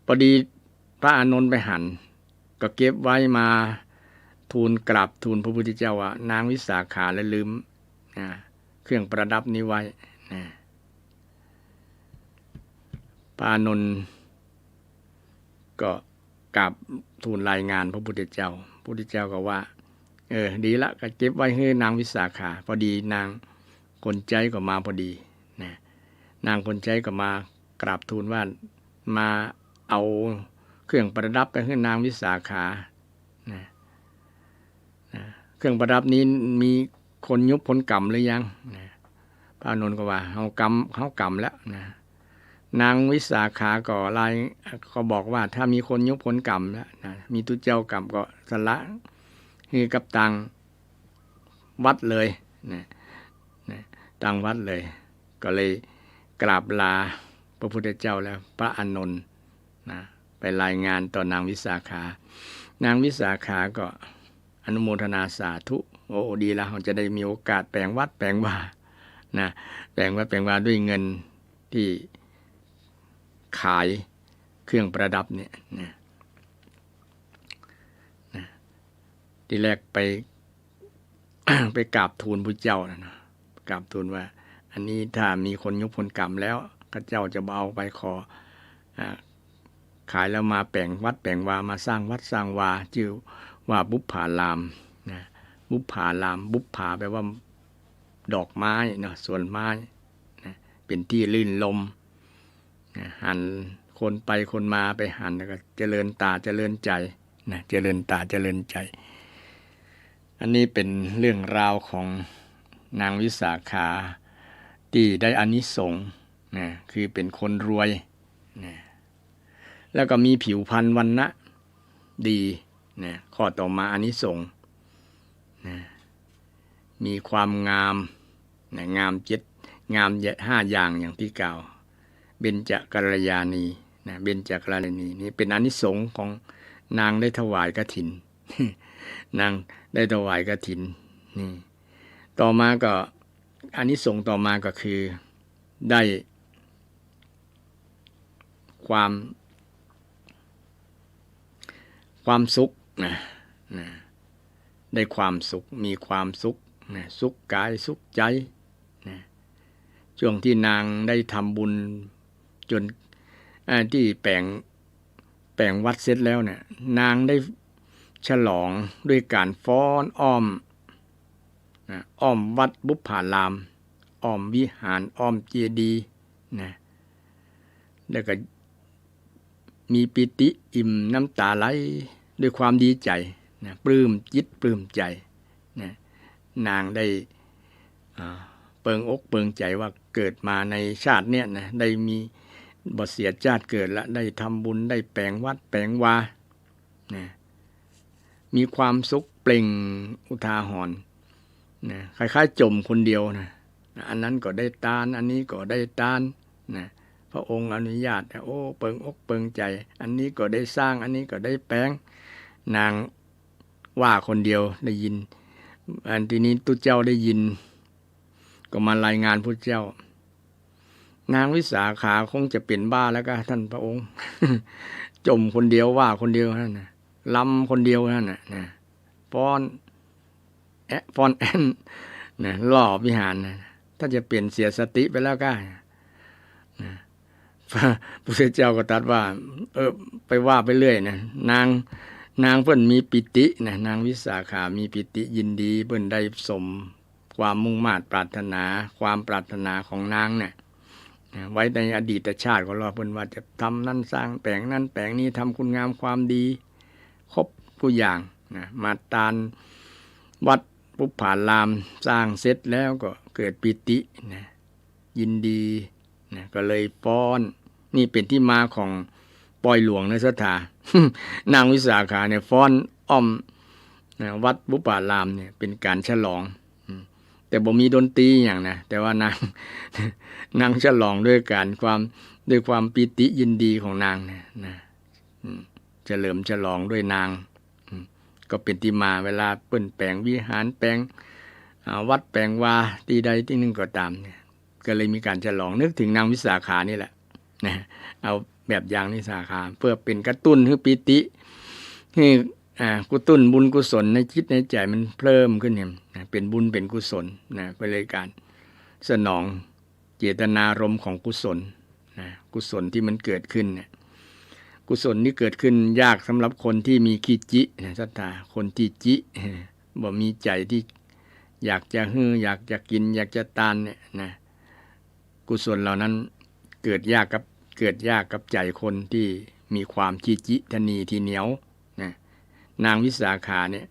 พอดีพระอานนท์ไปหันก็เก็บไว้มาทูลกราบทูลพระพุทธเจ้าว่านางวิสาขาและลืมเครื่องประดับนี้ไว้พระอานนท์ก็กราบทูลรายงานพระพุทธเจ้าพระพุทธเจ้าก็ว่าดีละก็เก็บไว้ให้นางวิสาขาพอดีนางคนใจก็มาพอดีนางคนใจก็มากราบทูลว่ามาเอาเครื่องประดับไปให้นางวิสาขาเครื่องประดับนี้มีคนยุบผลกรรมหรือยังพระอานนท์ก็ว่าเขากรรมแล้วนางวิสาขาก็บอกว่าถ้ามีคนยุบผลกรรมแล้วมีตุเจ้ากรรมก็สละคือกับตังวัดเลยตังวัดเลยก็เลยกราบลาพระพุทธเจ้าแล้วพระอานนท์ไปรายงานต่อนางวิสาขานางวิสาขาก็อนุโมทนาสาธุโอ้ดีแล้วเราจะได้มีโอกาสแปลงวัดแปลงวาแปลงวัดแปลงวาด้วยเงินที่ขายเครื่องประดับเนี่ยที่แรกไป ไปกราบทูลพระเจ้านะกราบทูลว่าอันนี้ถ้ามีคนยุบผลกรรมแล้วข้าเจ้าจะเอาไปขอขายแล้วมาแปลงวัดแปลงวามาสร้างวัดสร้างวาชื่อว่าบุพผารามบุพผารามบุพผาแปลว่าดอกไม้นะส่วนไม้เป็นที่ลื่นลมหันคนไปคนมาไปหันแล้วก็เจริญตาเจริญใจเจริญตาเจริญใจอันนี้เป็นเรื่องราวของนางวิสาขาที่ได้อานิสงส์คือเป็นคนรวยแล้วก็มีผิวพรรณวรรณะดีข้อต่อมาอานิสงส์มีความงามงามงาม5อย่างอย่างที่กล่าวเบญจกัลยาณีเบญจกัลยาณีนี่เป็นอานิสงส์ของนางได้ถวายกฐิน นางได้ถวายกฐินนี่ต่อมาก็อานิสงส์ต่อมาก็คือได้ความสุขได้ความสุขมีความสุขสุขกายสุขใจช่วงที่นางได้ทำบุญจนที่แปลงวัดเสร็จแล้วเนี่ยนางได้ฉลองด้วยการฟ้อนอ้อมวัดบุพผารามอ้อมวิหารอ้อมเจดีย์แล้วก็มีปิติอิ่มน้ำตาไหลด้วยความดีใจปลื้มจิตปลื้มใจนางได้เปิงอกเปิงใจว่าเกิดมาในชาติเนี้ยได้มีบ่เสียชาติเกิดละได้ทำบุญได้แปลงวัดแปลงวามีความสุขเปล่งอุทาหรณ์คล้ายๆจมคนเดียวอันนั้นก็ได้ตานอันนี้ก็ได้ตานพระองค์อนุญาตโอ้เปิงอกเปิงใจอันนี้ก็ได้สร้างอันนี้ก็ได้แปลงนางว่าคนเดียวได้ยินอันทีนี้ตุเจ้าได้ยินก็มารายงานพระเจ้านางวิสาขาคงจะเป็นบ้าแล้วก็ท่านพระองค์ จมคนเดียวว่าคนเดียวนั่นลำคนเดียวนั่นฟ้อนแอนล่อวิหารถ้าจะเปลี่ยนเสียสติไปแล้วก็พระพุทธเจ้าก็ตรัสว่าไปว่าไปเรื่อยน นางเพิ่นมีปิตินะนางวิสาขามีปิติยินดีเพิ่นได้สมความมุ่งมา่ปรารถนาความปรารถนาของนางเนี่ยไว้ในอดีตชาติของเราเพิ่นว่าจะทำนั่นสร้างแปลงนั่นแปลงนี้ทำคุณงามความดีครบทุกอย่างนะมาตานวัดปุพพารามสร้างเสร็จแล้วก็เกิดปิตินะยินดีนะก็เลยฟ้อนนี่เป็นที่มาของปอยหลวงในสถาน างวิสาขาเนี่ยฟ้อนอ้อมนะวัดปุพพารามเนี่ยเป็นการฉลองแต่บ่มีดนตรีอย่างนะแต่ว่านาง นางฉลองด้วยความปิติยินดีของนางนะเฉลิมฉลองด้วยนางก็เป็นที่มาเวลาเปิ้นแปลงวิหารแปลงวัดแปลงวาที่ใดที่หนึ่งก็ตามเนี่ยก็เลยมีการฉลองนึกถึงนางวิสาขานี่แหละนะเอาแบบอย่างวิสาขาเพื่อเป็นกระตุ้นให้ปิติให้กุตุ้นบุญกุศลในจิตในใจมันเพิ่มขึ้นเนี่ยเป็นบุญเป็นกุศลนะไปเลยการสนองเจตนารมณ์ของกุศลนะกุศลที่มันเกิดขึ้นเนี่ยกุศลที่เกิดขึ้นยากสำหรับคนที่มีขี้จินะศรัทธาคนที่จิบ่มีใจที่อยากจะฮื้ออยากจะกินอยากจะตานเนี่ยนะกุศลเหล่านั้นเกิดยากกับใจคนที่มีความขี้จิทนีทีเหนียวนะนางวิสาขาเนี่ย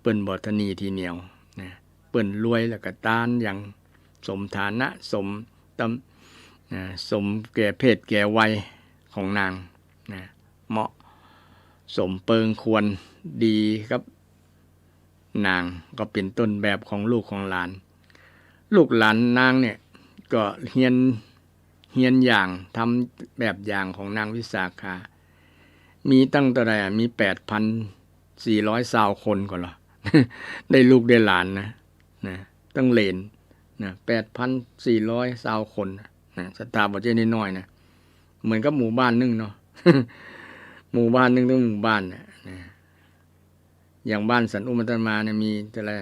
เปิ้นบ่ทนีทีเหนียวนะเปิ้นรวยแล้วก็ตานอย่างสมฐานะสมแก่เพศแก่วัยของนางนะเหมาะสมเปิงควรดีครับนางก็เป็นต้นแบบของลูกของหลานลูกหลานนางเนี่ยก็เฮียนอย่างทำแบบอย่างของนางวิสาขามีตั้งแต่ไหนมี 8,420 คนก่อนเหรอ ได้ลูกได้หลานนะตั้งเหลนนะ 8,420 คนนะสตาบ่ใช่น้อยๆนะเหมือนกับหมู่บ้านนึงเนาะ หมู่บ้านนึงต้องหมู่บ้านนะอย่างบ้านสันอุมัตมาเนี่ยมีเท่าไหร่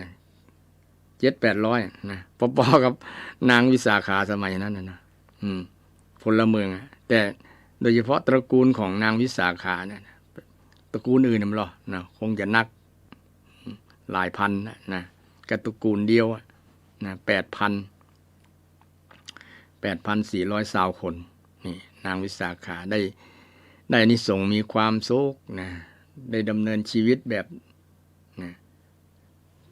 700-800นะพอๆกับนางวิสาขาสมัยนั้นนะพลเมืองแต่โดยเฉพาะตระกูลของนางวิสาขาเนี่ยตระกูลอื่นมันหรอนะคงจะนักหลายพันนะกับตระกูลเดียวนะ8,420 คนนี่นางวิสาขาได้อานิสงส์มีความสุขนะได้ดำเนินชีวิตแบบนะ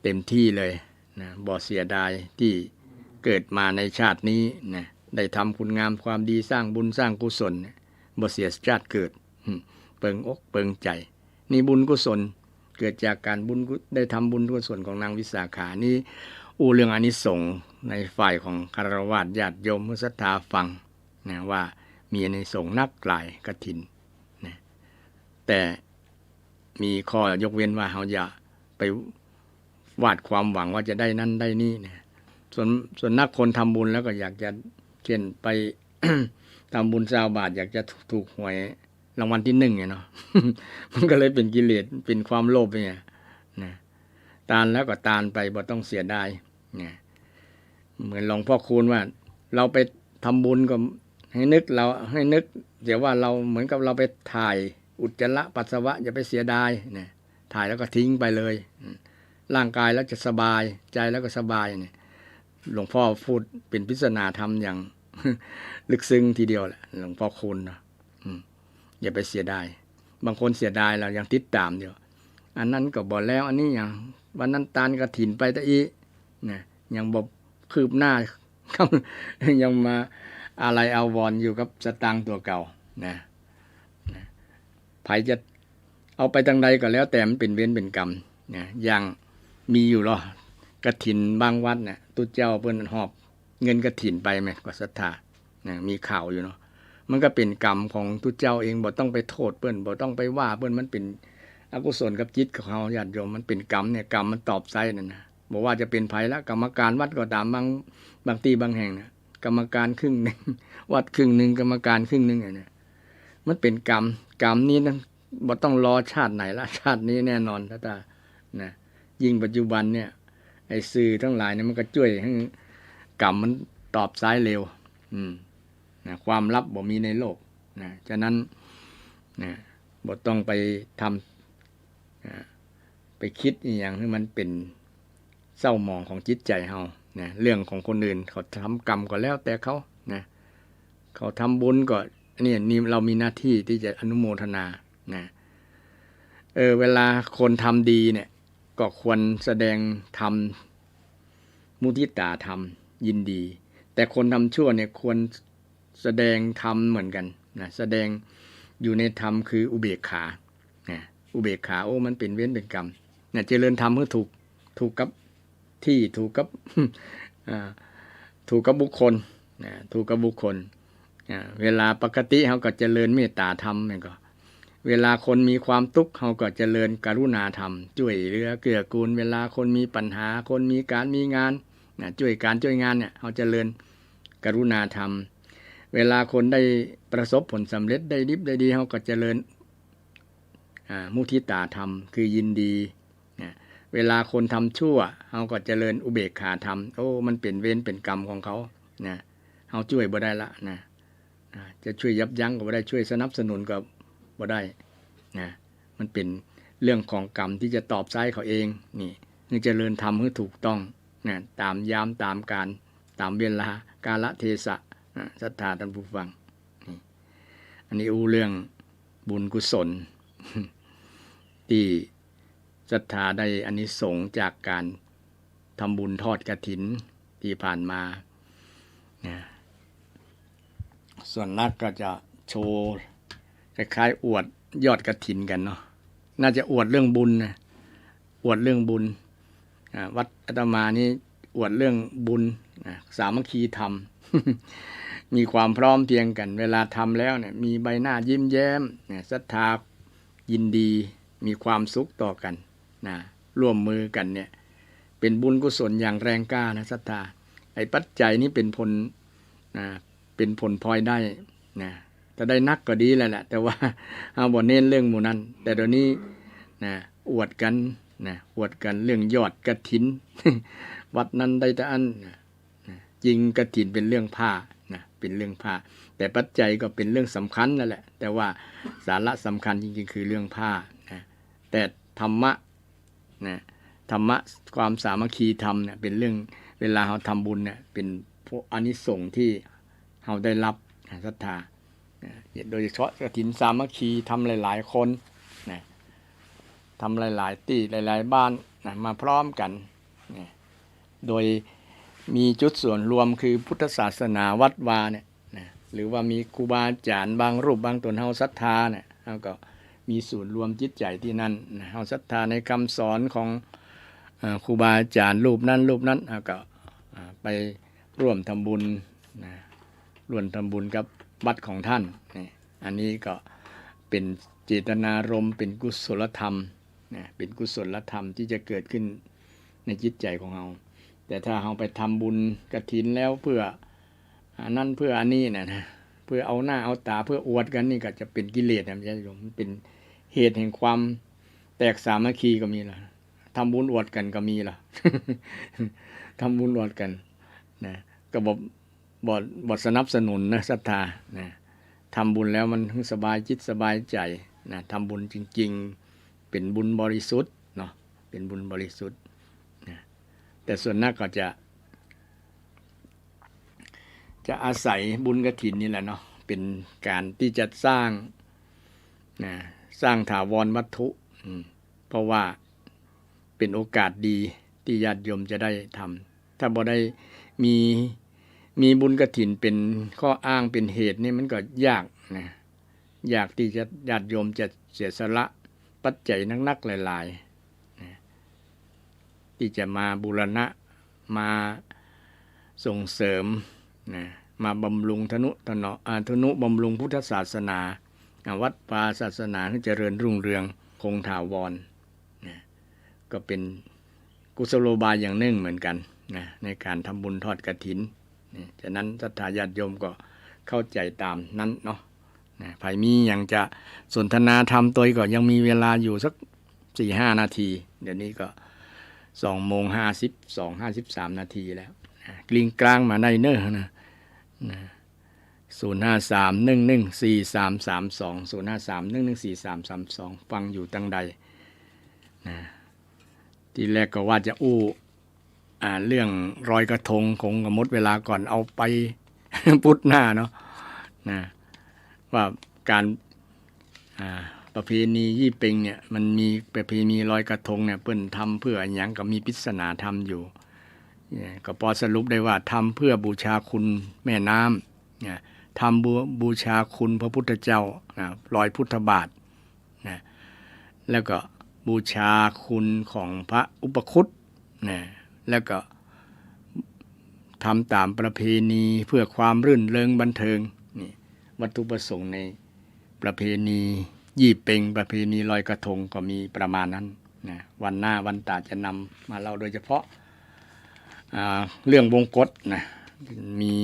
เต็มที่เลยนะบ่เสียดายที่เกิดมาในชาตินี้นะได้ทำคุณงามความดีสร้างบุญสร้างกุศลบ่เสียชาติเกิดเปิงอกเปิงใจนี่บุญกุศลเกิดจากการได้ทำบุญกุศลของนางวิสาขานี่เรื่องอานิสงส์ในฝ่ายของคฤหัสถ์ญาติโยมผู้ศรัทธาฟังนะว่ามีอานิสงส์นักหลายกฐินนะแต่มีข้อยกเว้นว่าเราอย่าไปวาดความหวังว่าจะได้นั่นได้นี่นะส่วนนักคนทำบุญแล้วก็อยากจะเช่นไป ทำบุญ20 บาทอยากจะถูกหวยรางวัลที่1เนี่ยเนาะ มันก็เลยเป็นกิเลสเป็นความโลภไปเนี่ยนะตานแล้วก็ตานไปบ่ต้องเสียดายเนี่ยเหมือนหลวงพ่อคูณว่าเราไปทำบุญก็ให้นึกเดี๋ยวว่าเราเหมือนกับเราไปถ่ายอุจจาระปัสสาวะอย่าไปเสียดายเนี่ยถ่ายแล้วก็ทิ้งไปเลยร่างกายแล้วจะสบายใจแล้วก็สบายเนี่ยหลวงพ่อพูดเป็นพิศนาธรรมอย่าง ลึกซึ้งทีเดียวแหละหลวงพ่อคูณนะอย่าไปเสียดายบางคนเสียดายเรายังติดตามเดียวอันนั้นก็บ่แล้วอันนี้อย่างวันนั้นตานกฐินไปตะอีนะยังบ่คืบหน้า ยังมาอะไรเอาวอนอยู่กับสตางค์ตัวเก่านะไผจะเอาไปทางใดก็แล้วแต่มันเป็นเวรเป็นกรรมนะอย่างมีอยู่หรอกฐินบางวัดเนี่ยตุเจ้าเพิ่นหอบเงินกฐินไปไหมก็ศรัทธานะมีข่าวอยู่เนาะมันก็เป็นกรรมของตุเจ้าเองบ่ต้องไปโทษเพิ่นบ่ต้องไปว่าเพิ่นมันเป็นอกุศลกับจิตของเฮาญาติโยมมันเป็นกรรมเนี่ยกรรมมันตอบไซนั่นนะบ่ว่าจะเป็นไผละกรรมการวัดก็ตามบางที่บางแห่งนะกรรมการครึ่งนึงวัดครึ่งนึงกรรมการครึ่งนึงเนี่ยมันเป็นกรรมนี้นะบ่ต้องรอชาติไหนละชาตินี้แน่นอนถ้านะยิ่งปัจจุบันเนี่ยไอ้สื่อทั้งหลายเนี่ยมันก็ช่วยให้กรรมมันตอบซ้ายเร็วนะความลับบ่มีในโลกนะฉะนั้นนะบ่ต้องไปท ไปคิดอีหยังที่มันเป็นเศร้าหมองของจิตใจเฮานะเรื่องของคนอื่นเขาทำกรรมก็แล้วแต่เขานะเขาทำบุญก็นี่เรามีหน้าที่ที่จะอนุโมทนานะเวลาคนทำดีเนี่ยก็ควรแสดงธรรมมุทิตาธรรมยินดีแต่คนทำชั่วเนี่ยควรแสดงธรรมเหมือนกันนะแสดงอยู่ในธรรมคืออุเบกขานะอุเบกขามันเป็นเว้นเป็นกรรมนะเจริญธรรมเพื่อถูกกับที่ถูกกับ ถูกกับบุคคลนะถูกกับบุคคลเวลาปกติเขาก็เจริญเมตตาธรรมนี่ก็เวลาคนมีความทุกข์เขาก็เจริญกรุณาธรรมช่วยเหลือเกื้อกูลเวลาคนมีปัญหาคนมีการมีงานช่วยงานเนี่ยเขาเจริญกรุณาธรรมเวลาคนได้ประสบผลสำเร็จได้ดิบได้ดีเขาก็เจริญมุทิตาธรรมคือยินดีเวลาคนทำชั่วเขาก็เจริญอุเบกขาธรรมมันเป็นเวรเป็นกรรมของเขานะเขาช่วยบ่ได้ละนะจะช่วยยับยั้งก็บ่ได้ช่วยสนับสนุนก็บ่ได้นะมันเป็นเรื่องของกรรมที่จะตอบใช้เขาเองนี่เจริญธรรมให้ถูกต้องนะตามยามตามการตามเวลากาลเทศะศรัทธาท่านผู้ฟังนี่อันนี้เรื่องบุญกุศล ที่ศรัทธาได้อานิสงส์จากการทำบุญทอดกฐินที่ผ่านมาส่วนนักก็จะโชว์คล้ายๆอวดยอดกฐินกันเนาะน่าจะอวดเรื่องบุญนะอวดเรื่องบุญวัดอาตมานี่อวดเรื่องบุญสามัคคีธรรม มีความพร้อมเพรียงกันเวลาทำแล้วเนี่ยมีใบหน้ายิ้มแย้มศรัทธายินดีมีความสุขต่อกันร่วมมือกันเนี่ยเป็นบุญกุศลอย่างแรงกล้านะศรัทธาไอ้ปัจจัยนี้เป็นผลเป็นผลพลอยได้ถ้าได้นักก็ดีแล้วแหละแต่ว่าเอาบ่เน้นเรื่องหมู่นั้นแต่เดี๋ยวนี้อวดกันอวดกันเรื่องยอดกฐิน วัดนั้นได้แต่อันจริงกฐินเป็นเรื่องผ้าเป็นเรื่องผ้าแต่ปัจจัยก็เป็นเรื่องสำคัญนั่นแหละแต่ว่าสาระสำคัญจริงๆคือเรื่องผ้าแต่ธรรมะธรรมะความสามัคคีธรรมเนี่ยเป็นเรื่องเวลาเราทำบุญเนี่ยเป็นอานิสงส์ที่เราได้รับศรัทธาโดยเฉพาะกฐินสามัคคีทำหลายๆคนทำหลายๆที่หลายๆบ้านมาพร้อมกันโดยมีจุดส่วนรวมคือพุทธศาสนาวัดวาเนี่ยหรือว่ามีครูบาอาจารย์บางรูปบางตนเฮาศรัทธาเนี่ยเฮาก็มีศูนย์รวมจิตใจที่นั่นเฮาศรัทธาในคำสอนของครูบาอาจารย์รูปนั้นเฮาก็ไปร่วมทำบุญร่วมทำบุญกับวัดของท่านอันนี้ก็เป็นเจตนารมณ์เป็นกุศลธรรมเป็นกุศลธรรมที่จะเกิดขึ้นในจิตใจของเราแต่ถ้าเราไปทำบุญกฐินแล้วเพื่อนั่นเพื่ออันนี้นะเพื่อเอาหน้าเอาตาเพื่ออวดกันนี่ก็จะเป็นกิเลสนะญาติโยมเป็นเหตุแห่งความแตกสามัคคีก็มีล่ะทำบุญอวดกันก็มีล่ะ ทำบุญอวดกันก็บทสนับสนุนนะศรัทธาทำบุญแล้วมันสบายจิตสบายใจทำบุญจริงๆเป็นบุญบริสุทธิ์เนาะเป็นบุญบริสุทธิ์แต่ส่วนนักก็จะอาศัยบุญกฐินนี่แหละเนาะเป็นการที่จะสร้างถาวรวัตถุเพราะว่าเป็นโอกาสดีที่ญาติโยมจะได้ทำถ้าบ่ได้มีบุญกฐินเป็นข้ออ้างเป็นเหตุนี่มันก็ยากยากที่จะญาติโยมจะเสียสละปัจจัยนักๆหลายๆที่จะมาบูรณะมาส่งเสริมมาบำรุงทนุบำรุงพุทธศาสนาวัดวาศาสนาให้เจริญรุ่งเรืองคงถาวรก็เป็นกุศโลบายอย่างหนึ่งเหมือนกันในการทำบุญทอดกฐินฉะนั้นศรัทธาญาติโยมก็เข้าใจตามนั้นเนาะใครมีอย่างจะสนทนาธรรมตัวก็ยังมีเวลาอยู่สัก 4-5 นาทีเดี๋ยวนี้ก็2:52-53 นาทีแล้วกลิ้งกลางมาได้เน้อนะ053-114332 053-114332ฟังอยู่ตั้งใด นะทีแรกก็ว่าจะเรื่องรอยกระทงคงหมดเวลาก่อนเอาไป พุธหน้าเนาะนะว่าการประเพณียี่เป็งเนี่ยมันมีประเพณีลอยกระทงเนี่ยเปิ้นทำเพื่ออย่างก็มีปริศนาธรรมอยู่ก็พอสรุปได้ว่าทำเพื่อบูชาคุณแม่น้ำทำบูชาคุณพระพุทธเจ้าลอยพุทธบาทนะแล้วก็บูชาคุณของพระอุปคุตนะแล้วก็ทำตามประเพณีเพื่อความรื่นเริงบันเทิงนี่วัตถุประสงค์ในประเพณียี่เป็งประเพณีลอยกระทงก็มีประมาณนั้นนะวันหน้าวันตาจะนำมาเล่าโดยเฉพาะเรื่องวงกฏนะมี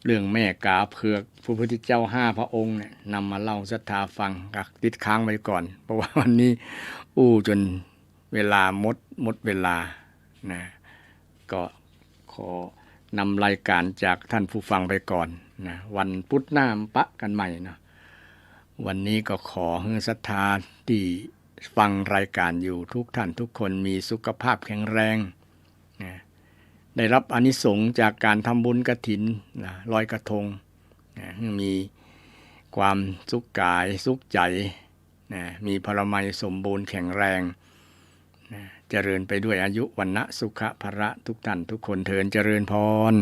เรื่องแม่กาเผือกพระพุทธเจ้า5 พระองค์เนี่ยนำมาเล่าศรัทธาฟังกักติดค้างไว้ก่อนเพราะว่าวันนี้จนเวลาหมดเวลานะก็ขอนำรายการจากท่านผู้ฟังไปก่อนนะวันพุธหน้าปะกันใหม่นะวันนี้ก็ขอให้ศรัทธาที่ฟังรายการอยู่ทุกท่านทุกคนมีสุขภาพแข็งแรงนะได้รับอานิสงส์จากการทำบุญกฐินลอยกระทงนะมีความสุขกายสุขใจนะมีพลามัยสมบูรณ์แข็งแรงนะเจริญไปด้วยอายุวันนะสุขภระทุกท่านทุกคนเทินเจริญพร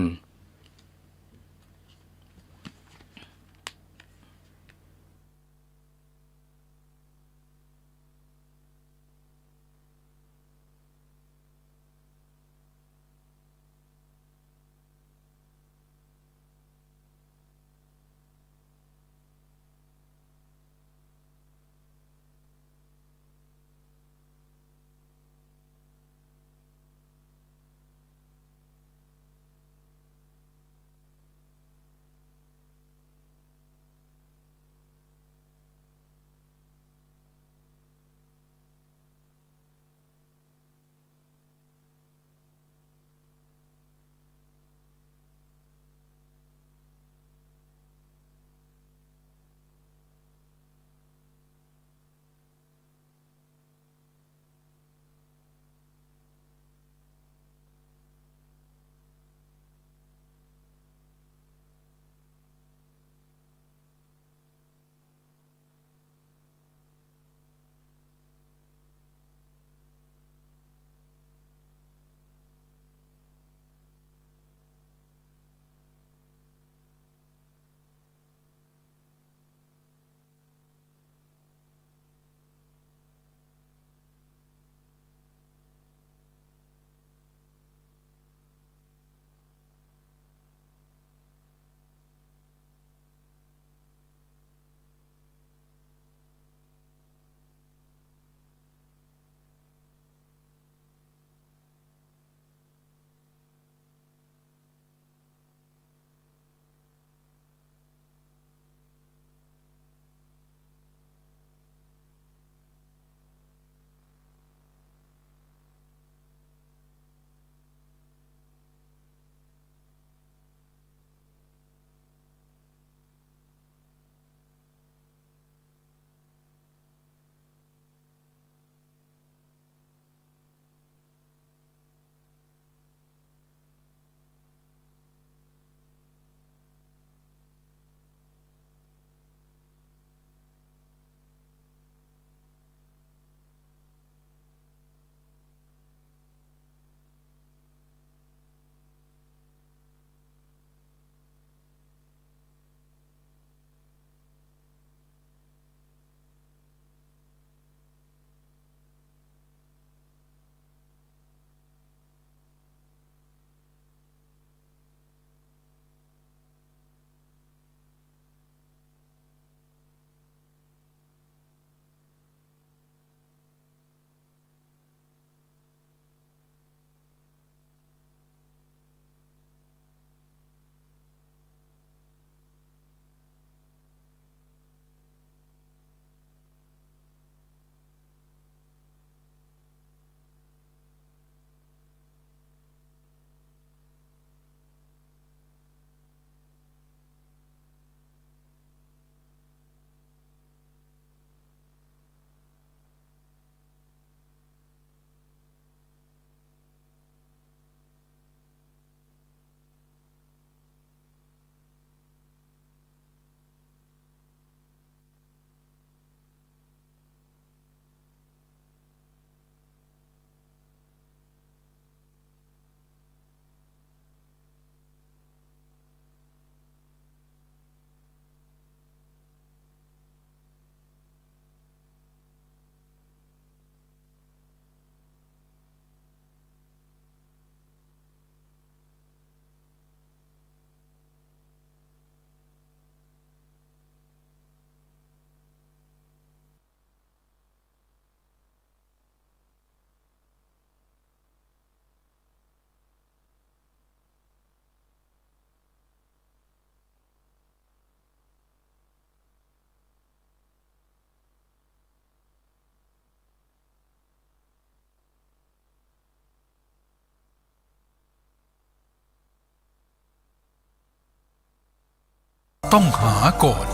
ต้องหาก่อน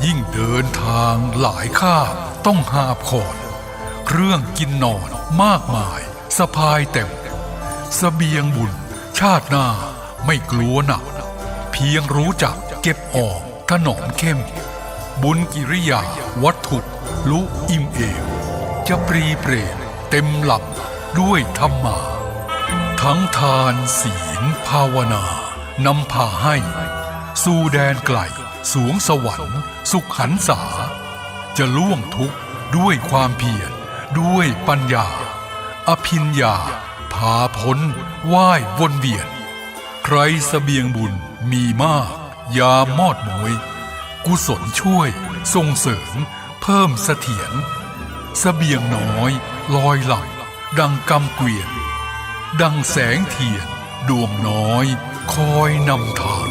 ยิ่งเดินทางหลายคาบต้องหาบขอนเครื่องกินนอนมากมายสะพายเต็มเสบียงบุญชาติหน้าไม่กลัวหนักเพียงรู้จักเก็บออกถนอมเข้มบุญกิริยาวัตถุลุอิ่มเอมจะปรีเปรตเต็มหลับด้วยธรรมาทั้งทานศีลภาวนานำพาให้สู่แดนไกลสวงสวรรค์สุขหันษาจะล่วงทุกข์ด้วยความเพียรด้วยปัญญาอภิญญาพาพ้นว่ายวนเวียนใครเสบียงบุญมีมากยามอดมวยกุศลช่วยส่งเสริมเพิ่มเสถียรเสบียงน้อยลอยหลังดังกำเกวียนดังแสงเทียนดวงน้อยคอยนำทาง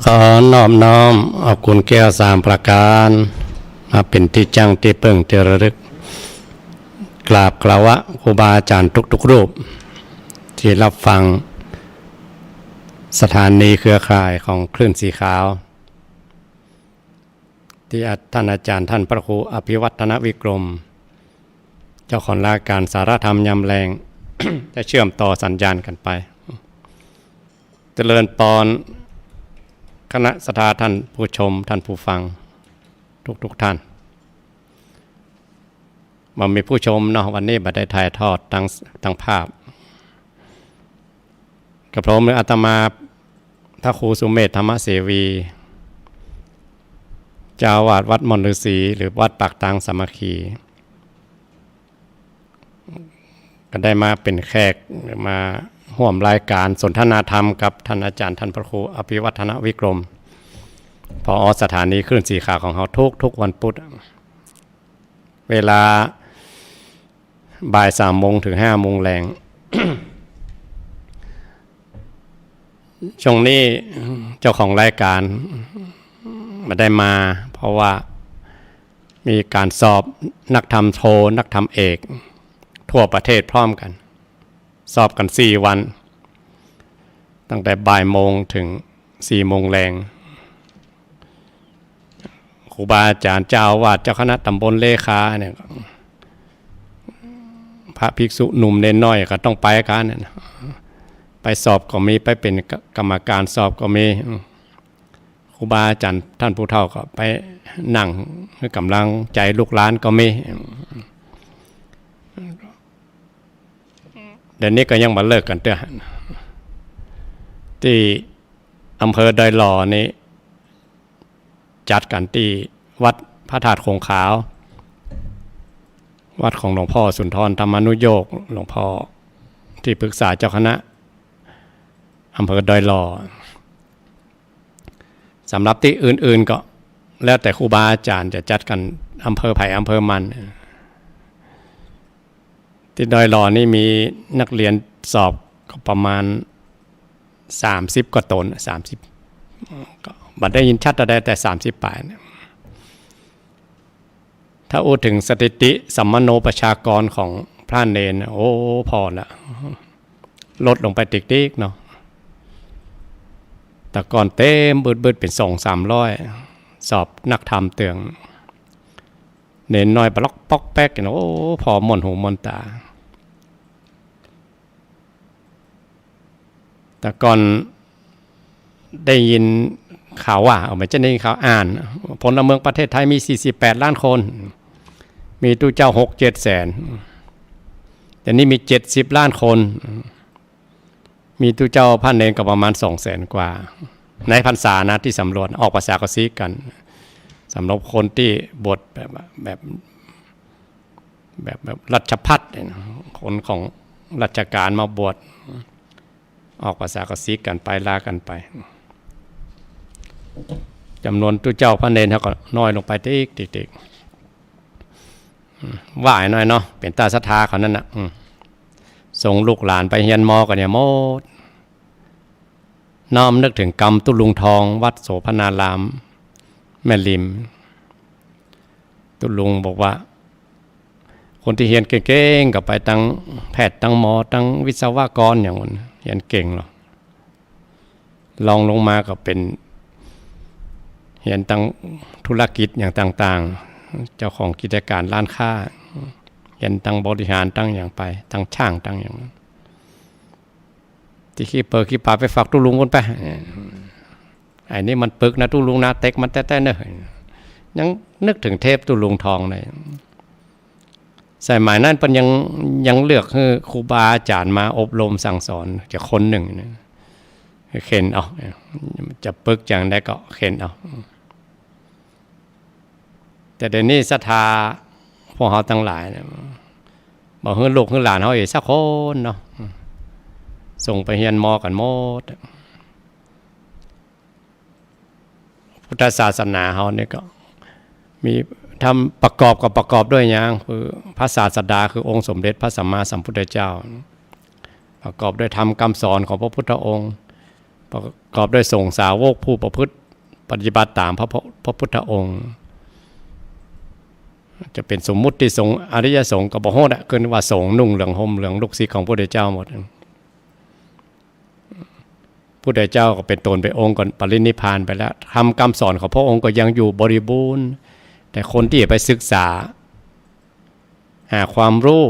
ขอนอบน้อมเอาคุณแก้ว3ประการมาเป็นที่จังที่เพิ่งที่ระลึกกราบกล่าวะครูบาอาจารย์ทุกๆรูปที่รับฟังสถานีเครือข่ายของคลื่นสีขาวที่ท่านอาจารย์ท่านพระครูอภิวัฒนวิกรมเจ้าของรายการสารธรรมยามแรง จะเชื่อมต่อสัญญาณกันไปเจริญปอนคณะสัทธาท่านผู้ชมท่านผู้ฟังทุกท่านมันมีผู้ชมเนาะวันนี้บัดได้ถ่ายทอดทางภาพกระผมหรืออาตมาพระครูสุเมธธรรมเสวีเจ้าวาดวัดมณฤษีหรือวัดปากตังสามัคคีก็ได้มาเป็นแขกมาร่วมรายการสนทนาธรรมกับท่านอาจารย์ท่านพระครูอภิวัฒนวิกรมผอ.สถานีคลื่นสีขาวของเขาทุกวันพุธเวลาบ่าย3 โมงถึง5 โมงแรง ช่วงนี้เจ้าของรายการไม่ได้มาเพราะว่ามีการสอบนักธรรมโทนักธรรมเอกทั่วประเทศพร้อมกันสอบกัน4 วันตั้งแต่บ่ายโมงถึง4 โมงแรงครูบาอาจารย์เจ้าวาดเจ้าคณะตำบลเลขาเนี่ยพระภิกษุหนุ่มเนนน้อยก็ต้องไปกันเนี่ยไปสอบก็มีไปเป็นกรรมการสอบก็มีครูบาอาจารย์ท่านผู้เฒ่าก็ไปนั่งให้กำลังใจลูกหลานก็มีเดี๋ยวนี้ก็ยังมาเลิกกันเด้อที่อำเภอดอยหล่อนี้จัดกันที่วัดพระธาตุคงขาววัดของหลวงพ่อสุนทรธรรมานุโยคหลวงพ่อที่ปรึกษาเจ้าคณะอำเภอดอยหล่อสำหรับที่อื่นๆก็แล้วแต่ครูบาอาจารย์จะจัดกันอำเภอไผ่อำเภอมันที่ดอยหล่อนี่มีนักเรียนสอบก็ประมาณ30 กว่าตน30ก็บัดได้ยินชัดได้แต่30 ปลายถ้าพูดถึงสถิติสัมมโนประชากรของพระเนรโอ้พอละลดลงไปติ๊กๆเนาะแต่ก่อนเต็มเบิดเป็น200-300สอบนักธรรมเตืองเนรน้อยปลอกปอกแป๊กเนาะโอ้พอมนหูมนตาแต่ก่อนได้ยินข่าวว่าเอาไม่ใช่ได้ยินข่าวอ่านพลเมืองประเทศไทยมี48 ล้านคนมีตู้เจ้า 6-7 แสนแต่นี่มี70 ล้านคนมีตู้เจ้าพระเนรก็ประมาณ200,000 กว่าในพรรษานะที่สำรวจออกภาษากษีกันสำหรับคนที่บวชแบบรัชพัฒน์คนของราชการมาบวชออกภาษากษีกันไปลากันไปจำนวนตู้เจ้าพระเนรเขาก็น้อยลงไปติ๊กว่าหน่อยเนาะเป็นตาศรัทธาเขานั่นน่ะส่งลูกหลานไปเรียนมอกันเนี่ยหมด น้อมนึกถึงกรรมตุลุงทองวัดโสพนารามแม่ริมตุลุงบอกว่าคนที่เรียนเก่งๆกับไปตั้งแพทย์ตั้งหมอตั้งวิศวกรอย่างนั้นเรียนเก่งหรอกลองลงมาก็เป็นเรียนตั้งธุรกิจอย่างต่างๆเจ้าของกิจการร้านค้าเรียนตั้งบริหารตั้งอย่างไปตั้งช่างตั้งอย่างนั้นที่ขี้เปิดขี้ปาไปฝากตุลุงคนไปไอ้นี่มันปึกนะตุลุงนะเต็กมันแต้ๆเนอะยังนึกถึงเทพตุลุงทองเลยสายหมายนั่นเป็นยังเลือกให้ครูบาอาจารย์มาอบรมสั่งสอนจะคนหนึ่งนะเข็นเอาจะปึกอย่างใดก็เข็นเอาแต่เดี๋ยวนี้ศรัทธาพวกเขาทั้งหลายเนี่ยบอกให้ลูกให้หลานเขาอีกสักคนเนาะส่งไปเรียนมอกันหมดพุทธศาสนาเขาเนี่ยก็มีทำประกอบด้วยอย่างคือพระศาสดาคือองค์สมเด็จพระสัมมาสัมพุทธเจ้าประกอบด้วยธรรมคำสอนของพระพุทธองค์ประกอบด้วยสงฆ์สาวกผู้ประพฤติปฏิบัติตามพระพุทธองค์จะเป็นสมมุติสงฆ์อริยสงฆ์กับบ่ฮู้น่ะคือว่าสงฆ์นุ่งเหลืองห่มเหลืองลูกศิษย์ของพระพุทธเจ้าหมดพุทธเจ้าก็เป็นตนเป็นองค์ก่อนปรินิพพานไปแล้วทำคำสอนของพระองค์ก็ยังอยู่บริบูรณ์แต่คนที่ไปศึกษาหาความรู้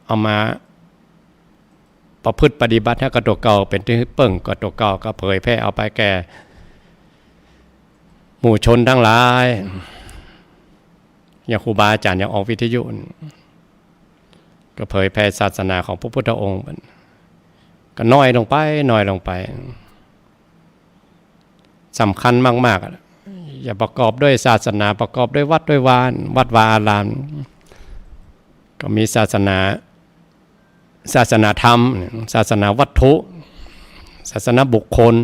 เอามาประพฤติปฏิบัติให้กับตัวเก่าเป็นที่เปิ่งกับตัวเก่าก็เผยแพร่เอาไปแก่หมู่ชนทั้งหลายอย่างครูบาอาจารย์อย่างออกวิทยุก็เผยแพร่ศาสนาของพระพุทธองค์ก็น้อยลงไปสำคัญมากๆอย่าประกอบด้วยศาสนาประกอบด้วยวัดด้วยวาอารามก็มีศาสนาธรรมศาสนาวัตถุศาสนาบุคคล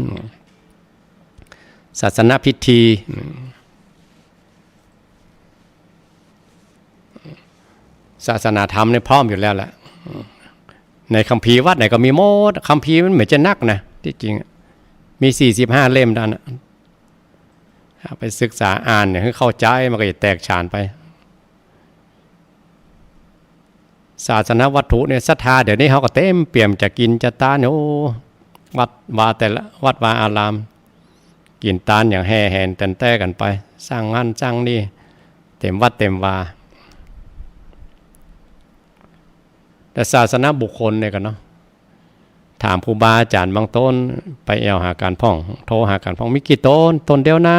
ศาสนาพิธีศาสนาธรรมเนี่ยพร้อมอยู่แล้วแหละในคัมภีร์วัดไหนก็มีหมดคัมภีร์มันเหมือนจะนักนะที่จริงมี45เล่มด้านนะไปศึกษาอ่านเนี่ยให้เข้าใจมันก็จะแตกฉานไปศาสนาวัตถุเนี่ยศรัทธาเดี๋ยวนี้เขาก็เต็มเปี่ยมจะกินจะตานโอ้วัดวาแต่ละวัดวาอารามกินตานอย่างแห่แหนแต่นแต้กันไปสร้างงานสร้างนี่เต็มวัดเต็มวาแต่ศาสนาบุคคลเนี่ยกันเนาะถามครูบาอาจารย์บางต้นไปแอวหาการพ่องโทรหาการพ่องมีกี่ต้นเดียวนะ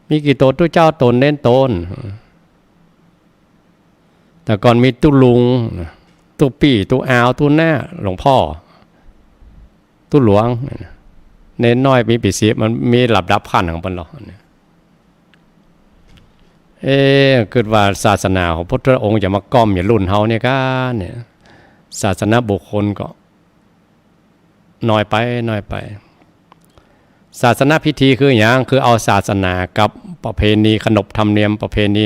มีกี่ต้นตู้เจ้าต้นเน้นต้นแต่ก่อนมีตู้ลุงตู้ปี่ตู้อาวตู้หน้าหลวงพ่อตู้หลวงเน้นน้อยมีปีเสียมันมีหลับดับขั้นของมันหรอกคิดว่าศาสนาของพระองค์จะมาก้อมอย่ารุ่นเฮาเนี่ยกันเนี่ยศาสนาบุคคลก็น้อยไปศาสนาพิธีคืออย่างคือเอาศาสนากับประเพณีขนบธรรมเนียมประเพณี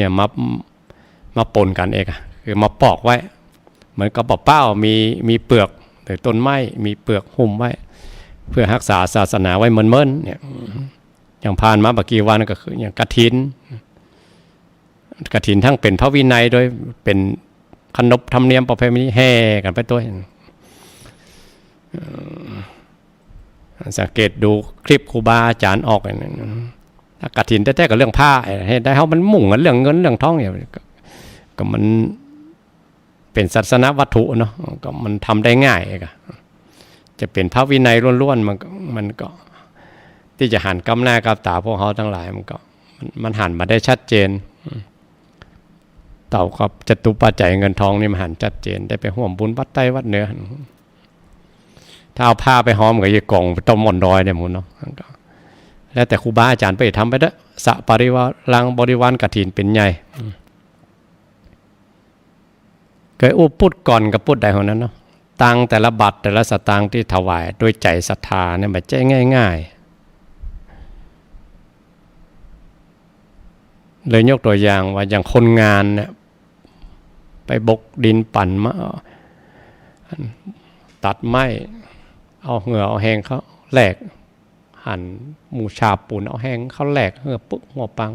มาปนกันเองคือมาปอกไว้เหมือนกับเป้ามีเปลือกหรือต้นไม้มีเปลือกหุ้มไว้เพื่อรักษาศาสนาไว้เมินๆเนี่ยอย่างผ่านมาเมื่อกี้วันก็คืออย่างกฐินทั้งเป็นพระวินัยโดยเป็นขนบธรรมเนียมประเพณีแห่กันไปตัวสังเกตดูคลิปครูบาอาจารย์ออกถ้ากฐินแท้ๆกับเรื่องผ้าให้ได้เขามันมุ่งกันเรื่องเงินเรื่องทองอย่างก็มันเป็นศาสนาวัตถุเนาะก็มันทำได้ง่ายก็จะเป็นพระวินัยล้วนๆมันก็ที่จะหันกำหน้ากำตาพวกเขาทั้งหลายมันหันมาได้ชัดเจนเต่ากับจตุปัจจัยเงินทองนี่มันหันชัดเจนได้ไปห่วมบุญวัดใต้วัดเหนือถ้าเอาผ้าไปห้อมกับยกล่องไปต้มหม่อนดอยเนี่ยหมุนเนาะแล้วแต่ครูบาอาจารย์ไปทำไปเด้อสะปริวารังบริวารกฐินเป็นใหญ่เคยอุปุดก่อนกับปุดใดของนั้นเนาะตังแต่ละบาทแต่ละสตางค์ที่ถวายด้วยใจศรัทธาเนี่ยมันใจง่ายๆเลยยกตัวอย่างว่าอย่างคนงานเนี่ยไปบกดินปั่นมาตัดไม้เอาเหงื่อเอาแหงเขา แหลกหั่นหมูชาบปูนเอาแห้งเขาแหลกเหือปุ๊บหัวปัง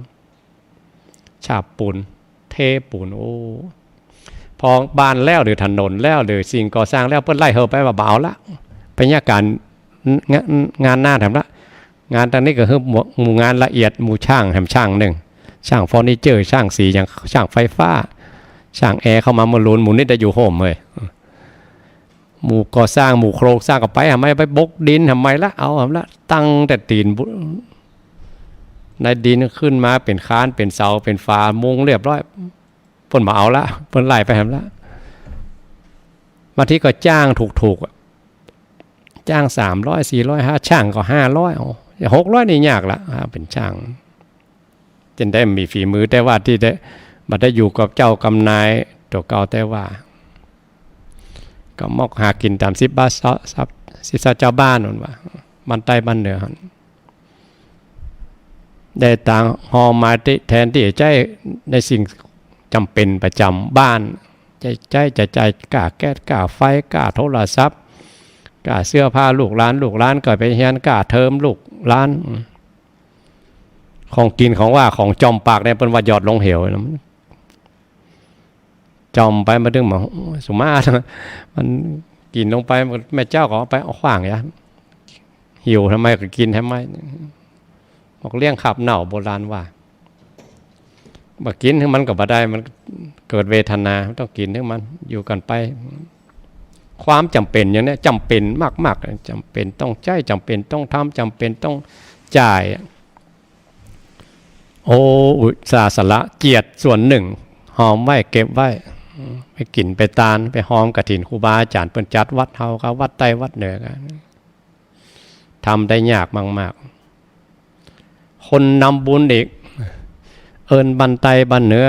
ชาบปูนเทปูนโอ้พอบ้านแล้วหรือถนนแล้วหรือสิ่งก่อสร้างแล้วเพิ่นไล่เฮาไปว่าเบาละไปยาการงานหน้าทำละงานตอนนี้ก็คือหมู่งานละเอียดหมู่ช่างแหมช่างหนึ่งช่างเฟอร์นิเจอร์ช่างสีอย่างช่างไฟฟ้าช่างแอร์เข้ามามาลุ้นหมู่นี่ได้อยู่โฮมเลยหมู่ก่อสร้างหมู่โครงสร้างก็ไปทำไมไปบกดินทำไมละเอาทำละตั้งแต่ตีนในดินขึ้นมาเป็นค้านเป็นเสาเป็นฝามุงเรียบร้อยเพิ่นมาเอาละเพิ่นไล่ไปทำละบางทีก็จ้างถูกๆจ้าง300 400 5ช่างก็500เอา600นี่ยากละเป็นช่างจนได้มีฝีมือแต่ว่าที่ได้มาได้อยู่กับเจ้ากำนายตัวเก่าแต่ว่าก็มอกหากินตาม10 บาท10เจ้าบ้านนั่นว่าบ้านใต้บ้านเหนือได้ต่างหอมาแทนที่จะในสิ่งจำเป็นประจำบ้านจะใจกล้าแก๊สกล้าไฟกล้าโทรศัพท์กล้าเสื้อผ้าลูกหลานก็ไปเฮียนกล้าเทอมลูกหลานของกินของว่าของจอมปากเนี่ยเป็นว่าหยอดลงเหวจอมไปมาดึงมาสุมามันกินลงไปแม่เจ้าก็ไปเอาขว้างอย่าหิวทำไมก็กินทำไมบอกเลี้ยงขับเหน่าโบราณว่าบ่กินถึงมันก็บ่ได้มันเกิดเวทนาต้องกินถึงมันอยู่กันไปความจำเป็นอย่างนี้จำเป็นมากๆจำเป็นต้องใช้จำเป็นต้องทำจำเป็นต้องจ่ายโอ้อุตสาสละเกียรติส่วนหนึ่งหอมไว้เก็บไว้ไปกินไปตาลไปหอมกฐินครูบาอาจารย์เปิ้นจัดวัดเฮาครับวัดใต้วัดเหนือกันทำได้ยากมากๆคนนำบุญอีกเอิญบันไตบันเหนือ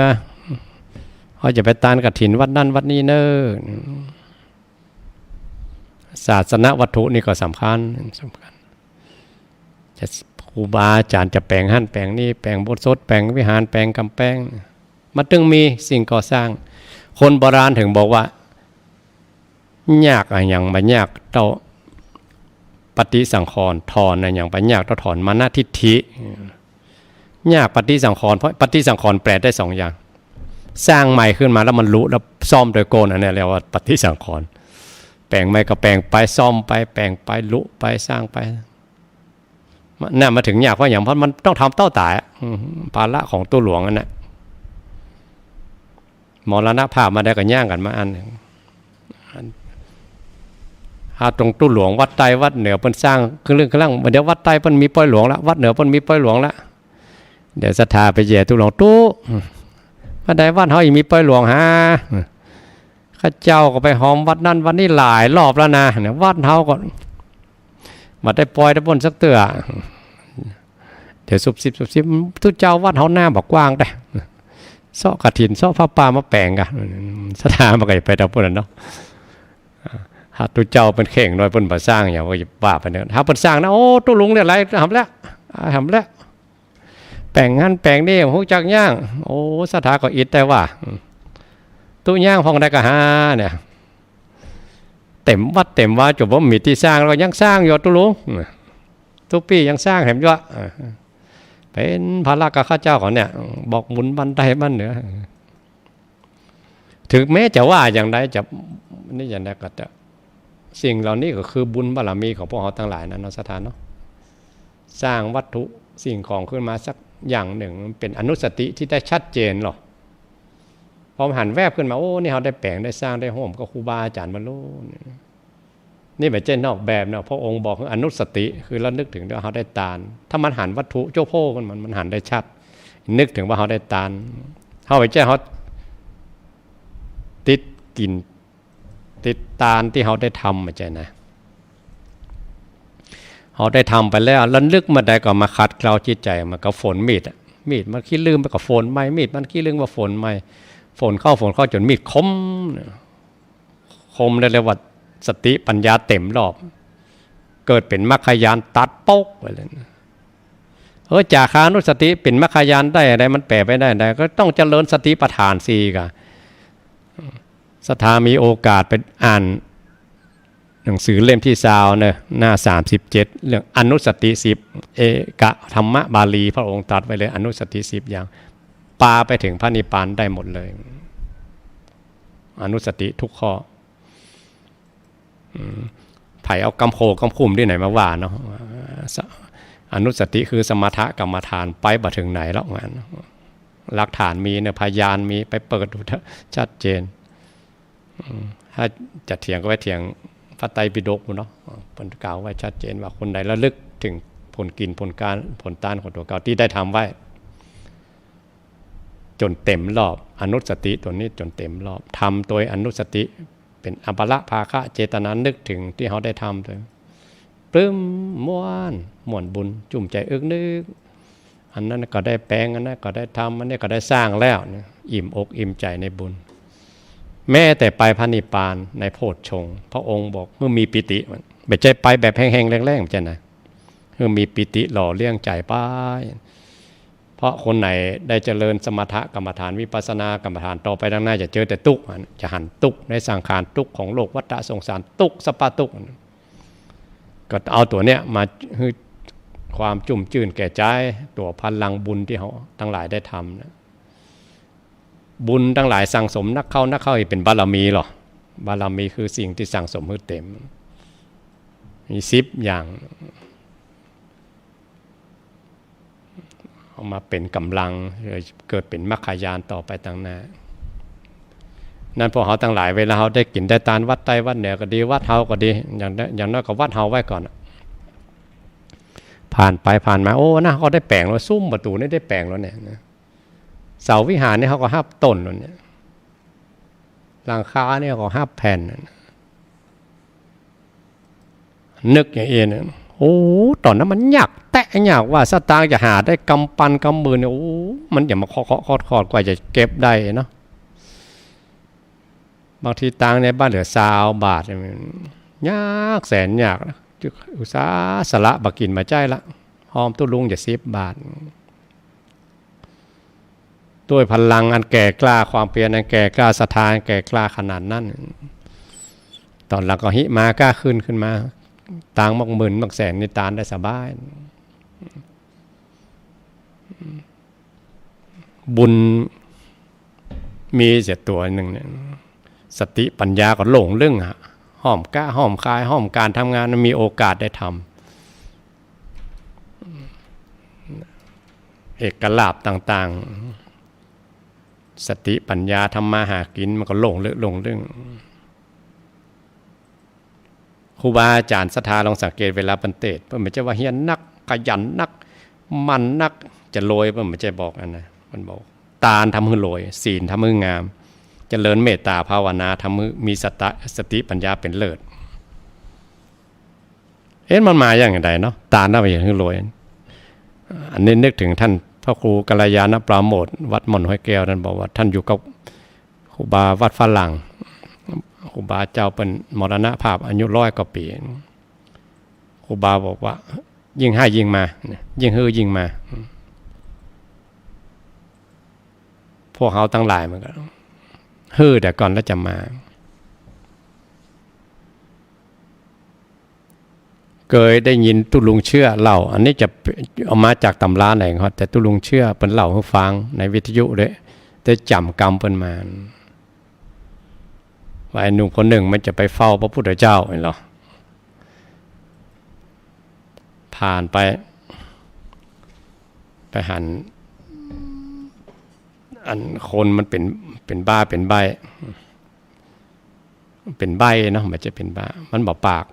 เขาจะไปตานกฐินวัดนั่นวัดนี้เนอศาสนวัตถุนี่ก็สำคัญจะครูบาอาจารย์จะแปลงหั่นแปลงนี่แปลงโบสถ์แปลงวิหารแปลงกำแพงมันจึงมีสิ่งก่อสร้างคนโบราณถึงบอกว่ายากอย่างบ่ยากเท่าปฏิสังขรณ์ถอนอย่างบ่ยากเท่าถอนมานะทิฏฐิยากปฏิสังขรณ์เพราะปฏิสังขรณ์แปลได้2อย่างสร้างใหม่ขึ้นมาแล้วมันรู้แล้วซ่อมโดยโกนอันนี้เรียกว่าปฏิสังขรณ์แปลงใหม่ก็แปลงไปซ่อมไปแปลงไปลุไปสร้างไปน่ามาถึงยากเพราะอย่างเพราะมันต้องทำเต้าตายภาระของตัวหลวงนั่นแหละมรณภาพมาได้ก็ย่างกันมาอันหาตรงตู้หลวงวัดใต้วัดเหนือเพิ่นสร้างคือเรื่องข้างล่างเดี๋ยววัดใต้เพิ่นมีป้อยหลวงละวัดเหนือเพิ่นมีป้อยหลวงละเดี๋ยวศรัทธาไปแย่ตู้หลวงตู้วัดใดวัดเฮาอีกมีป้อยหลวงฮะข้าเจ้าก็ไปหอมวัดนั้นวัดนี้หลายรอบแล้วนะเนี่ยวัดเฮาก็มาได้ปล่อยได้บนสักเตือเดี๋ยวซุบซิบทุกเจ้าวัดเฮาหน้าบอกกว้างได้ซ้อกฐินซ้อผ้าป่ามาแปลงกันศรัทธามาก็ไปตามพวกนั้นเนาะหาตุเจ้าเป็นเข่งน้อยเพิ่นบ่สร้างอย่างว่าจะบ้าไปเนี่ยถ้าเพิ่นสร้างนะโอ้ตุลุงเนี่ยไรทำแล้วแปลงงั้นแปลงนี่ฮู้จักย่างโอ้ศรัทธาก็อิดแต่ว่าตุย่างพองได้ก็หาเนี่ยเต็มวัดเต็มว่าจบว่ามีที่สร้างเรายังสร้างอยู่ตุลุงทุกปียังสร้างแถมอยู่เป็นภาระกับข้าเจ้าของเนี่ยบอกบุญบันไดบ้านเหนือถึงแม้จะว่าอย่างใดจะนี่อย่างใดก็จะสิ่งเหล่านี้ก็คือบุญบารมีของพวกเราทั้งหลายนะเนาะสถานเนาะสร้างวัตถุสิ่งของขึ้นมาสักอย่างหนึ่งเป็นอนุสติที่ได้ชัดเจนหรอพอหันแวบขึ้นมาโอ้นี่เราได้แปลงได้สร้างได้โฮมก็ครูบาอาจารย์บรรลุนี่แบบเจนนอกแบบเนาะพระองค์บอกอนุสติคือเรานึกถึงว่าเขาได้ตาลถ้ามันหันวัตถุโจ้โพมันหันได้ชัดนึกถึงว่าเขาได้ตาลเขาไปแจ้งเขาติดกินติดตาลที่เขาได้ทำมาใจนะเขาได้ทำไปแล้วแล้วนึกมาได้ก็มาขัดเกลาจิตใจมันก็ฝนมีดมันขี้ลืมไปกับฝนไม่มีดมันขี้ลืมว่าฝนไม่ฝนเข้าจนมีดคมได้เลยว่าสติปัญญาเต็มรอบเกิดเป็นมรรคญาณตัดโป๊กไปเลยจาคานุสติเป็นมรรคญาณได้อะไรมันแปลไปได้ก็ต้องเจริญสติปัฏฐาน4กะศรัทธามีโอกาสไปอ่าน หนังสือเล่มที่20เนี่ยหน้า37เรื่องอนุสติ10เอกธรรมบาลีพระองค์ตรัสไว้เลยอนุสติ10อย่างปาไปถึงพระนิพพานได้หมดเลยอนุสติทุกข้อไผ่เอากำโพกำคุมที่ไหนมาว่าเนาะอนุสติคือสมถกรรมฐานไปบ่ถึงไหนแล้วงานหลักฐานมีเนี่ยพยานมีไปเปิดดูชัดเจนถ้าจะเถียงก็ไปเถียงพระไตรปิฎกเนาะผลกล่าวไว้ชัดเจนว่าคนใดระลึกถึงผลกินผลการผลต้านของตัวเก่าที่ได้ทำไว้จนเต็มรอบอนุสติตัวนี้จนเต็มรอบทำโดยอนุสติเป็นอัปปละภาคะเจตนานึกถึงที่เขาได้ทำเลยปลื้มม่วนบุญจุ่มใจอึกนึกอันนั้นก็ได้แปลงอันนั้นก็ได้ทำอันนี้ก็ได้สร้างแล้วอิ่มอกอิ่มใจในบุญแม้แต่ไปพระนิพพานในโพชฌงค์พระองค์บอกเมื่อมีปิติไม่ใช่ไปแบบแห้งๆแรงๆใช่ไหมเมื่อมีปิติหล่อเลี้ยงใจไปเพราะคนไหนได้เจริญสมถกรรมฐานวิปัสสนากรรมฐานต่อไปด้านหน้าจะเจอแต่ทุกข์จะหันทุกข์ในสังขารทุกข์ของโลกวัฏสงสารทุกข์สปาทุกข์ก็เอาตัวเนี้ยมาคือความจุ่มจื่นแก่ใจตัวพลังบุญที่เขาทั้งหลายได้ทำนะบุญทั้งหลายสั่งสมนักเข้าเป็นบารมีหรอบารมีคือสิ่งที่สั่งสมให้เต็มมี10อย่างเอามาเป็นกำลังเกิดเป็นมรรคญาณต่อไปต่างหน้านั่นพวกเขาทั้งหลายเวลาเขาได้กินได้ทานวัดใต้วัดเหนือก็ดีวัดเฮาก็ดีอย่างน้อยก็วัดเฮาไว้ก่อนผ่านไปผ่านมาโอ้นะเขาได้แปลงแล้วซุ้มประตูนี่ได้แปลงแล้วเนี่ยเสาวิหารนี่เขาก็หับต้นแล้วเนี่ยหลังคาเนี่ยเขาหับแผ่นนึกอย่างเอ็นโอ้ตอนนั้นมันยากแตะยากว่าสตางค์จะหาได้กำปั้นกำมือเนี่ยโอ้มันอย่ามาเคาะกว่าจะเก็บได้เนาะบางทีตังในบ้านเหลือ20 บาทยากแสนยากนะอุตสาห์สละบักกินมาใจละหอมตุ้ลุงจะ10 บาทด้วยพลังอันแก่กล้าความเพียรอันแก่กล้าศรัทธาอันแก่กล้าขนาดนั้นตอนหลังก็หิมากล้าขึ้นมาตังมักหมื่นมักแสนในตาลได้สบายบุญมีเสียตัวหนึ่งเนี่ยสติปัญญาก็หลงเรื่องห้อมกล้าห้อมคายห้อมการทำงานมีโอกาสได้ทำเอกลาภต่างๆสติปัญญาทำมาหากินมันก็หลงเรื่องครูบาอาจารย์ศรัทธาลองสังเกตเวลาปฏิเทศเพิ่นไม่ใช่ว่าเฮียนนักขยันนักมันนักจะรวยเพิ่นไม่ใช่บอกอันนะมันบอกทานทำให้รวยศีลทำให้งามเจริญเมตตาภาวนาทำให้มีสติปัญญาเป็นเลิศมันมาอย่างไรเนาะทานทำให้รวยอันนี้นึกถึงท่านพระครูกัลยาณปราโมทย์วัดม่อนห้วยแก้วท่านบอกว่าท่านอยู่กับครูบาวัดฝรั่งครูบาเจ้าเป็นมรณภาพอายุ100 กว่าปีครูบาบอกว่ายิ่งให้ยิ่งมายิ่งฮือยิ่งมาพวกเขาทั้งหลายมันก็ฮือแต่ก่อนแล้วจะมาเคยได้ยินตุลุงเชื่อเล่าอันนี้จะเอามาจากตำราไหนครับแต่ตุลุงเชื่อเป็นเล่าให้ฟังในวิทยุเลยได้จำกรรมเป็นมาว่าไอ้หนุ่มคนหนึ่งมันจะไปเฝ้าพระพุทธเจ้าเหรอผ่านไปหันอันคนมันเป็นบ้าเป็นใบเนาะมันจะเป็นบ้ามันบอกปาก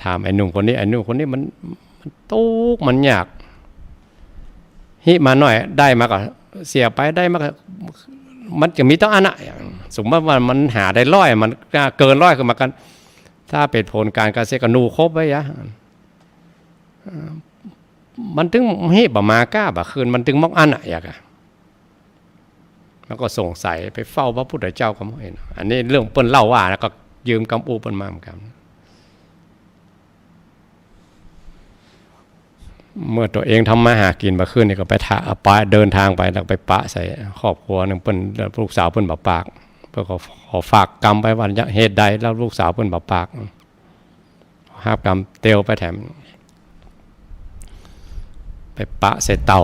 ถามไอ้หนุ่มคนนี้มันตุ๊กมันยากฮิมาหน่อยได้มาก็เสียไปได้มาก็มันจะมีต้องอันน่ะสมมติว่ามันหาได้100มันเกิน100ขึ้นมากันถ้าเป็นผลการเกษตรก็นูครบไว้ยะมันถึงฮิบ่มากล้าบ่คืนมันถึงมอกอันน่ะอยากแล้วก็สงสัยไปเฝ้าพระพุทธเจ้าก็เห็นอันนี้เรื่องเปิ้นเล่าว่าแล้วก็ยืมกำอูเปิ้นมาเหมือนกันเมื่อตัวเองทำมาหากินมาขึ้นนี่ก็ไปเดินทางไปแล้วไปปะใส่ครอบครัวนึงเปิ้นลูกสาวเปิ้นบ่ปาก เพื่อขอฝากกรรมไปวันเหตุใดแล้วลูกสาวเพิ่นบ่ปากห้ามกรรมเตียวไปแถมไปปะใส่เต่า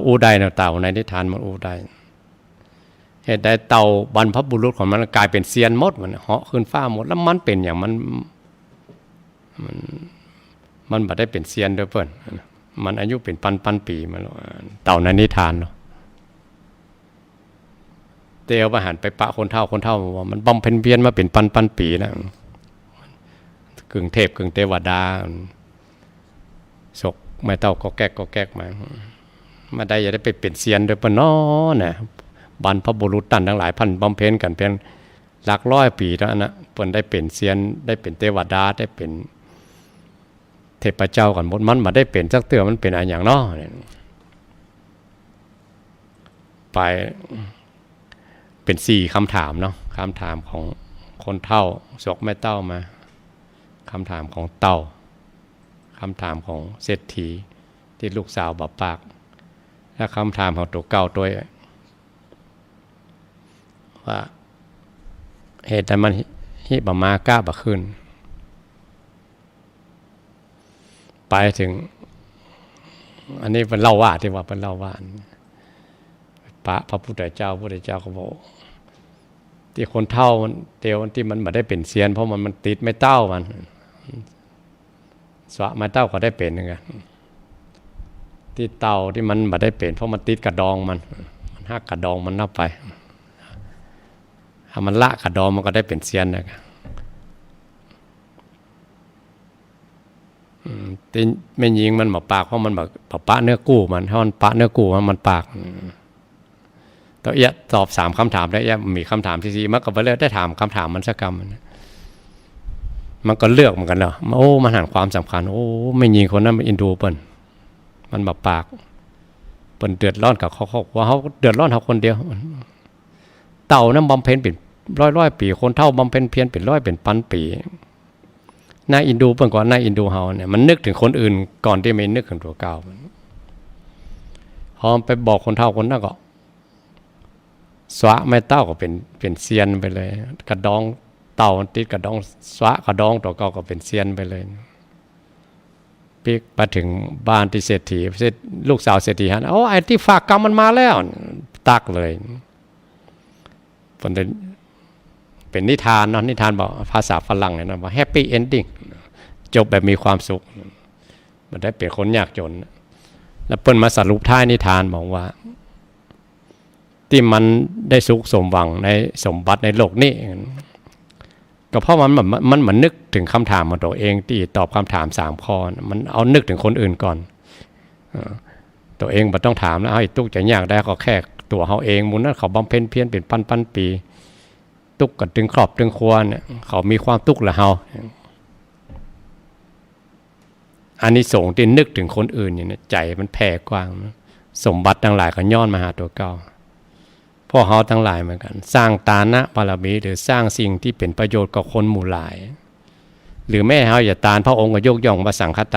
อู้ได้นะเต่าในนิทานมันอู้ได้เหตุใดเต่าบรรพบุรุษของมันกลายเป็นเซียนหมดมันเหาะขึ้นฟ้าหมดแล้วมันเป็นอย่างมันบ่ได้เป็นเซียนด้วยเพิ่นมันอายุเป็นพันปีมันเต่าในนิทานเนาะเตียวไปหันไปปะคนเฒ่าว่ามันบำเพ็ญเพียรมาเป็นพันปีแล้วกึ่งเทพกึ่งเทวดาศกไม่เต่าก็แก๊กมาได้จะได้ไปเป็นเซียนด้วยเพิ่นน้อนะบรรพบุรุษท่านทั้งหลายพันบำเพ็ญกันเพียงหลักร้อยปีแล้วนะเพิ่นได้เป็นเซียนได้เป็นเทวดาได้เป็นเทพเจ้ากันหมดมันมาได้เป็นสักเตือมันเป็นอะไรอย่างน้อไปเป็น4คำถามเนาะคำถามของคนเฒ่าศกแม่เต้ามาคำถามของเต่าคำถามของเศรษฐีที่ลูกสาวบ่ปากและคำถามของตัวเก่าตัวว่าเหตุใดมันฮิบมากล้าบ่ขึ้นไปถึงอันนี้เป็นเล่าว่าที่ว่าเป็นเล่าว่าพระพุทธเจ้าก็บอกที่คนเฒ่ามันเตียวที่มันบ่ได้เป็นเซียนเพราะมันติดไม่เต้ามันสวะไม่เต้าก็ได้เป็นนึงอ่ะที่เต่าที่มันบ่ได้เป็นเพราะมันติดกระดองมันหักกระดองมันนับไปถ้ามันละกระดองมันก็ได้เป็นเซียนนะตีไม่ยิงมันบ่ปากเพราะมันบ่ปะเนื้อกู้มันถ้ามันปะเนื้อกู้มันปากตัวเอี้ยตอบ3คำถามได้เอี้ยมีคำถามที่4มันก็บ่เลยได้ถามคำถามมันสักคำมันก็เลือกเหมือนกันเนาะโอ้มันหันความสำคัญโอ้ไม่ยิงคนนั้นมันอินดูเปิ้นมันบ่ปากเปิ้นเดือดร้อนกับเขาว่าเขาเดือดร้อนเขาคนเดียวเต่านั้นบำเพ็ญเป็นร้อยปีคนเฒ่าบำเพ็ญเพียรเป็นร้อยเป็นพันปีน่าอินดูเปิ้นกว่าน่าอินดูเฮาเนี่ยมันนึกถึงคนอื่นก่อนที่ไม่นึกถึงตัวเก่าพอไปบอกคนเฒ่าคนนั้นก็สวะไม่เต้าก็เป็นเซียนไปเลยกระดองเต่าติดกระดองสวะกระดองตัวเก่าก็เป็นเซียนไปเลยปีกไปถึงบ้านที่เศรษฐีลูกสาวเศรษฐีหันไอ้ที่ฝากกรรมมันมาแล้วตักเลยเป็นนิทานเนาะนิทานบอกภาษาฝรั่งเนี่ยนะว่าแฮปปี้เอนดิ้งจบแบบมีความสุขมันได้เป็นคนยากจนแล้วเปิ้นมาสรุปท้ายนิทานบอกว่าที่มันได้สุขสมหวังในสมบัติในโลกนี้ก็เพราะมันเหมือนนึกถึงคำถามของตัวเองที่ตอบคำถาม3ข้อมันเอานึกถึงคนอื่นก่อนตัวเองบ่ต้องถามแล้วไอ้ตุ๊กจะยากได้ก็แค่ตัวเขาเองมูลนั้นเขาบำเพ็ญเพียรเป็นพันปีตุ๊กก็ถึงครอบถึงครัวเนี่ยเขามีความตุ๊กละเฮาอานิสงส์ที่นึกถึงคนอื่นเนี่ยใจมันแผ่กว้างสมบัติทั้งหลายก็ย้อนมาหาตัวเก่าพวกเขาทั้งหลายเหมือนกันสร้างตานะบารมีหรือสร้างสิ่งที่เป็นประโยชน์กับคนหมู่หลายหรือแม่เฮาอย่าตานพระองค์ก็ยกย่องว่าสังฆท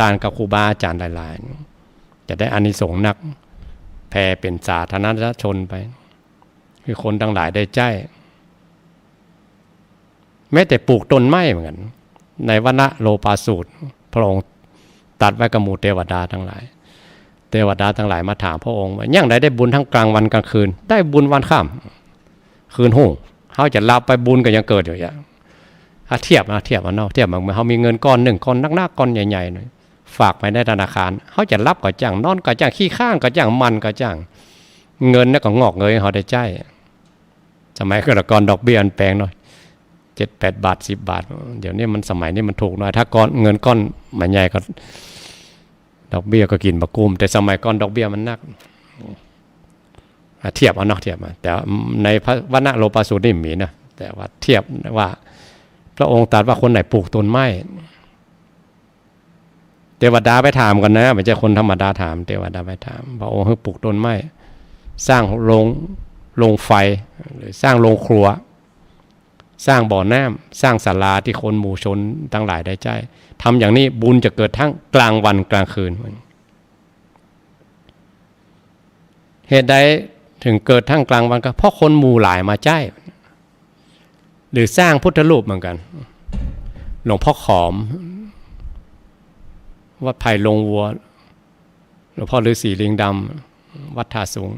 านกับครูบาอาจารย์หลายๆจะได้อานิสงส์นักแผ่เป็นสาธารณชนไปคือคนทั้งหลายได้ใจแม้แต่ปลูกต้นไม้เหมือนกันในวณโลปาสูตรพระองค์ตัดไว้กับหมู่เทวดาทั้งหลายเทวดาทั้งหลายมาถามพระองค์ว่าอย่างไรได้บุญทั้งกลางวันกลางคืนได้บุญวันค่ำคืนหุ่งเขาจะรับไปบุญก็ยังเกิดอยู่อย่างเทียบมันเมื่อเขามีเงินก้อน1ก้อนนักก้อนใหญ่ๆหน่อยฝากไปในธนาคารเขาจะรับก็จ้างนอนก็จ้างขี้ข้างก็จ้างมันก็จ้างเงินนี่ก็งอกเงยเขาได้ใจสมัยก่อนดอกเบี้ยแพงหน่อย7-8 บาท10 บาทเดี๋ยวนี้มันสมัยนี้มันถูกหน่อยถ้าก้อนเงินก้อนมันใหญ่ก็ดอกเบี้ยก็กินบะกุมแต่สมัยก่อนดอกเบี้ยมันนักเทียบเอาเนาะเทียบมาแต่ในพระวณโลปาสูตรนี่มีนะแต่ว่าเทียบว่าพระองค์ตรัสว่าคนไหนปลูกต้นไม้เทวดาไปถามกันนะไม่ใช่คนธรรมดาถามเทวดาไปถามพระองค์ให้ปลูกต้นไม้สร้างโรงไฟหรือสร้างโรงครัวสร้างบ่อน้ำสร้างศาลาที่คนหมู่ชนทั้งหลายได้ใจทำอย่างนี้บุญจะเกิดทั้งกลางวันกลางคืนเหตุใด ถึงเกิดทั้งกลางวันก็เพราะคนหมู่หลายมาใจหรือสร้างพุทธรูปเหมือนกันหลวงพ่อขอมวัดไผ่ลงวัวหลวงพ่อฤาษีลิงดำวัดท่าสูง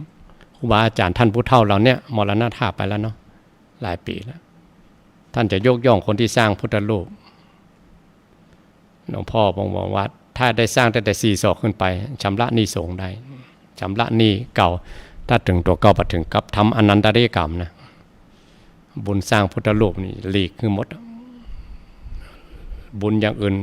ครูบาอาจารย์ท่านผู้เฒ่าเราเนี่ยมรณภาพไปแล้วเนาะหลายปีแล้วท่านจะยกย่องคนที่สร้างพุทธรูปหลวงพ่อบอกว่าถ้าได้สร้างตั้งแต่4 ศอกขึ้นไปชำระหนี้สงฆ์ได้ชำระหนี้เก่าถ้าถึงตัวเก่าไปถึงกับทำอนันตริยกรรมนะบุญสร้างพุทธรูปนี่หลีกคือหมดบุญอย่างอื่น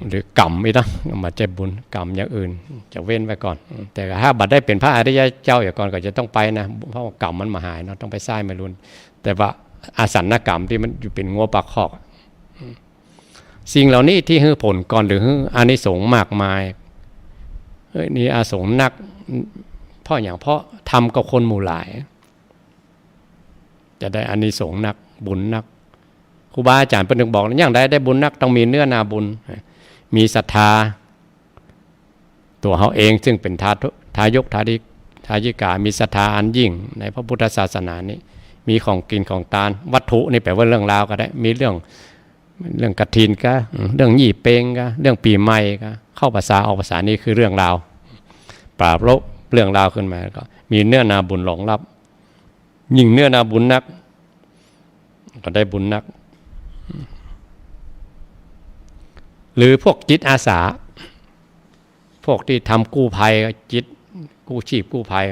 หรือกรรมไม่ต้องมาใจบุญกรรมอย่างอื่นจะเว้นไว้ก่อนแต่ถ้าบัดได้เป็นพระอริยเจ้าอย่างก่อนก็จะต้องไปนะเพราะกรรมมันมาหายเนาะต้องไปสร้างไม่รุนแต่ว่าอาสันกรรมที่มันอยู่เป็นงัวปากคอกสิ่งเหล่านี้ที่ให้ผลก่อนหรือให้อานิสงส์มากมายนี่อาสงส์นักเพราะอย่างเพราะทำกับคนหมู่หลายจะได้อานิสงส์นักบุญนักครูบาอาจารย์เป็นถึงบอกอย่างได้บุญนักต้องมีเนื้อนาบุญมีศรัทธาตัวเขาเองซึ่งเป็นทายกทายิกามีศรัทธาอันยิ่งในพระพุทธศาสนานี้มีของกินของทานวัตถุนี่แปลว่าเรื่องราวก็ได้มีเรื่องกฐินก็เรื่องยี่เปงก็เรื่องปีใหม่ก็เข้าภาษาออกภาษานี่คือเรื่องราวปราบลบเรื่องราวขึ้นมาก็มีเนื้อนาบุญรองรับยิ่งเนื้อนาบุญนักก็ได้บุญนักหรือพวกจิตอาสาพวกที่ทำกู้ภัยจิตกู้ชีพกู้ภัย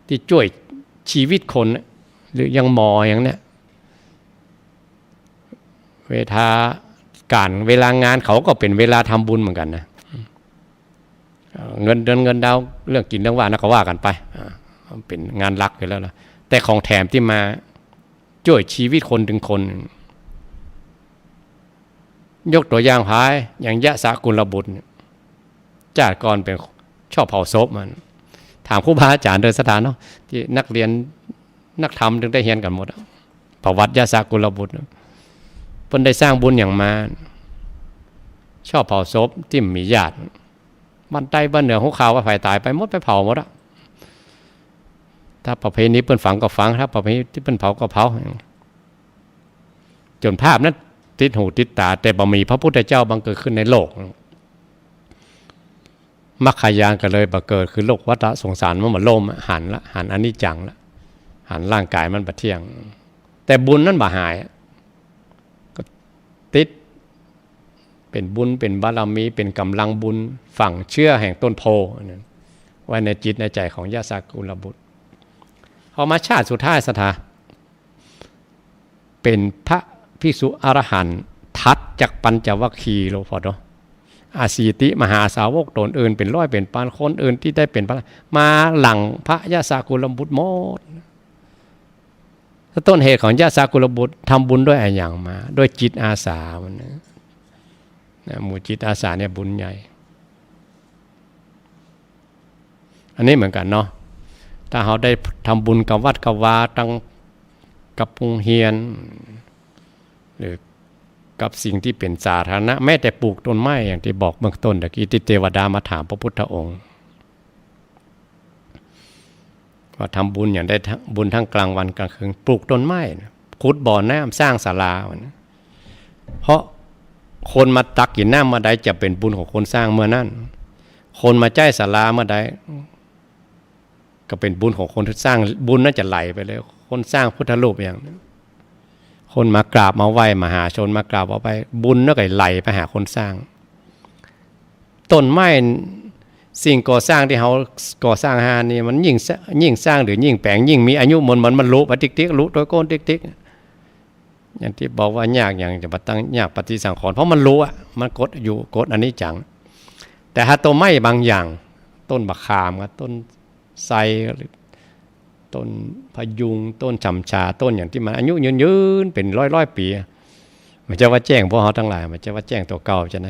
ที่ช่วยชีวิตคนหรือยังหมออย่างเนี้ยเวลางานเขาก็เป็นเวลาทำบุญเหมือนกันนะเงินเดือนเงินดาวเรื่องกินเรื่องว่านะก็ว่ากันไปเป็นงานรักไปแล้วล่ะแต่ของแถมที่มาช่วยชีวิตคนถึงคนยกตัวอย่างพายอย่างยะสะกุลบุตรจาติก่อนเป็นชอบเผาศพมันถามครูบาอาจารย์เดินสถานเนาะที่นักเรียนนักธรรมถึงได้เรียนกันหมดประวัติยะสะกุลบุตรเพิ่นได้สร้างบุญอย่างมาชอบเผาศพที่มีญาติบ้านใต้บ้านเหนือหัวข่าวว่าไฟตายไปหมดไปเผาหมดอะถ้าประเพณีเปิ้นฝังก็ฝังถ้าประเพณีที่เปิ้นเผาก็เผาจนภาพนั้นติดหูติดตาแต่บ่มีพระพุทธเจ้าบังเกิดขึ้นในโลกมรรคายานก็เลยบังเกิดคือโลกวัฏสงสารมันมาล่มหันอนิจจังละหันร่างกายมันบ่เที่ยงแต่บุญนั้นบ่หายก็ติดเป็นบุญเป็นบารมีเป็นกำลังบุญฝังเชื่อแห่งต้นโพนั้นไว้ในจิตในใจของยะสะกุลบุตรพอมาชาติสุดท้ายสถาเป็นพระภิกษุอรหันต์ทัดจากปัญจวัคคีย์โลพอดอาสีติมหาสาวกตนอื่นเป็นร้อยเป็นพันคนอื่นที่ได้เป็นพระมาหลังพระยะสะกุลบุตรหมดต้นเหตุของยะสะกุลบุตรทำบุญด้วยอะไรอย่างมาด้วยจิตอาสามันนะหมู่จิตอาสาเนี่ยบุญใหญ่อันนี้เหมือนกันเนาะถ้าเขาได้ทำบุญกับวัดกับวาตั้งกับพุงเฮียนหรือกับสิ่งที่เป็นสาธารณะแม้แต่ปลูกต้นไม้อย่างที่บอกเบื้องต้นตะกี้ที่เทวดามาถามพระพุทธองค์ว่าทำบุญอย่างได้บุญทั้งกลางวันกลางคืนปลูกต้นไม้ขุดบ่อน้ำสร้างศาลาเพราะคนมาตักกินน้ำมาใดจะเป็นบุญของคนสร้างเมื่อนั้นคนมาใจศาลาเมื่อใดก็เป็นบุญของคนที่สร้างบุญน่าจะไหลไปเลยคนสร้างพุทธรูปอย่างคนมากราบมาไหว้มหาชนมากราบเอาไปบุญน่าจะไหลไปหาคนสร้างต้นไม้สิ่งก่อสร้างที่เขาก่อสร้างหานี่มันยิ่งสร้างหรือยิ่งแปลงยิ่งมีอายุมันรู้ปฏิติ๊กรู้โดยโกนติ๊กอย่างที่บอกว่ายากอย่างจะมาตั้งยากปฏิสังขรณ์เพราะมันรู้อ่ะมันกดอยู่กดอันนี้จังแต่ถ้าต้นไม้บางอย่างต้นบักขามกับต้นไทรต้นพยุงต้นฉ่ำชาต้นอย่างที่มันอายุยืนเป็นร้อยปีมันจะว่าแจ้งพวกเขาทั้งหลายมันจะว่าแจ้งตัวเก่าใช่ไหม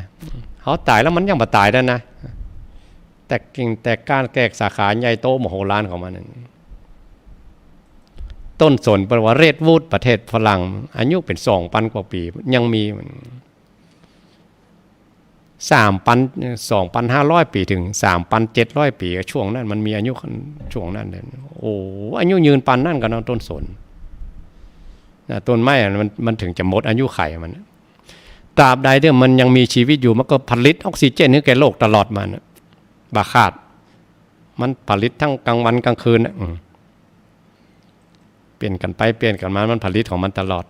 เขาตายแล้วมันยังบ่ตายได้นะแต่กิ่งแต่ก้านแกกสาขาใหญ่โตมโหฬารของมันต้นสนแปลว่าเรดวูดประเทศฝรั่งอายุเป็น2,000 กว่าปียังมีมัน 2,500 ปีถึง 3,700 ปีช่วงนั้นมันมีอายุช่วงนั้นเลยโอ้อายุยืนปานนั่นก็นต้นสนต้นไม้มันถึงจะหมดอายุไขมันตราบใดที่มันยังมีชีวิตอยู่มันก็ผลิตออกซิเจนให้แก่โลกตลอดมาบาขาดมันผลิตทั้งกลางวันกลางคืนเปลี่ยนกันไปเปลี่ยนกันมามันผลิตของมันตลอด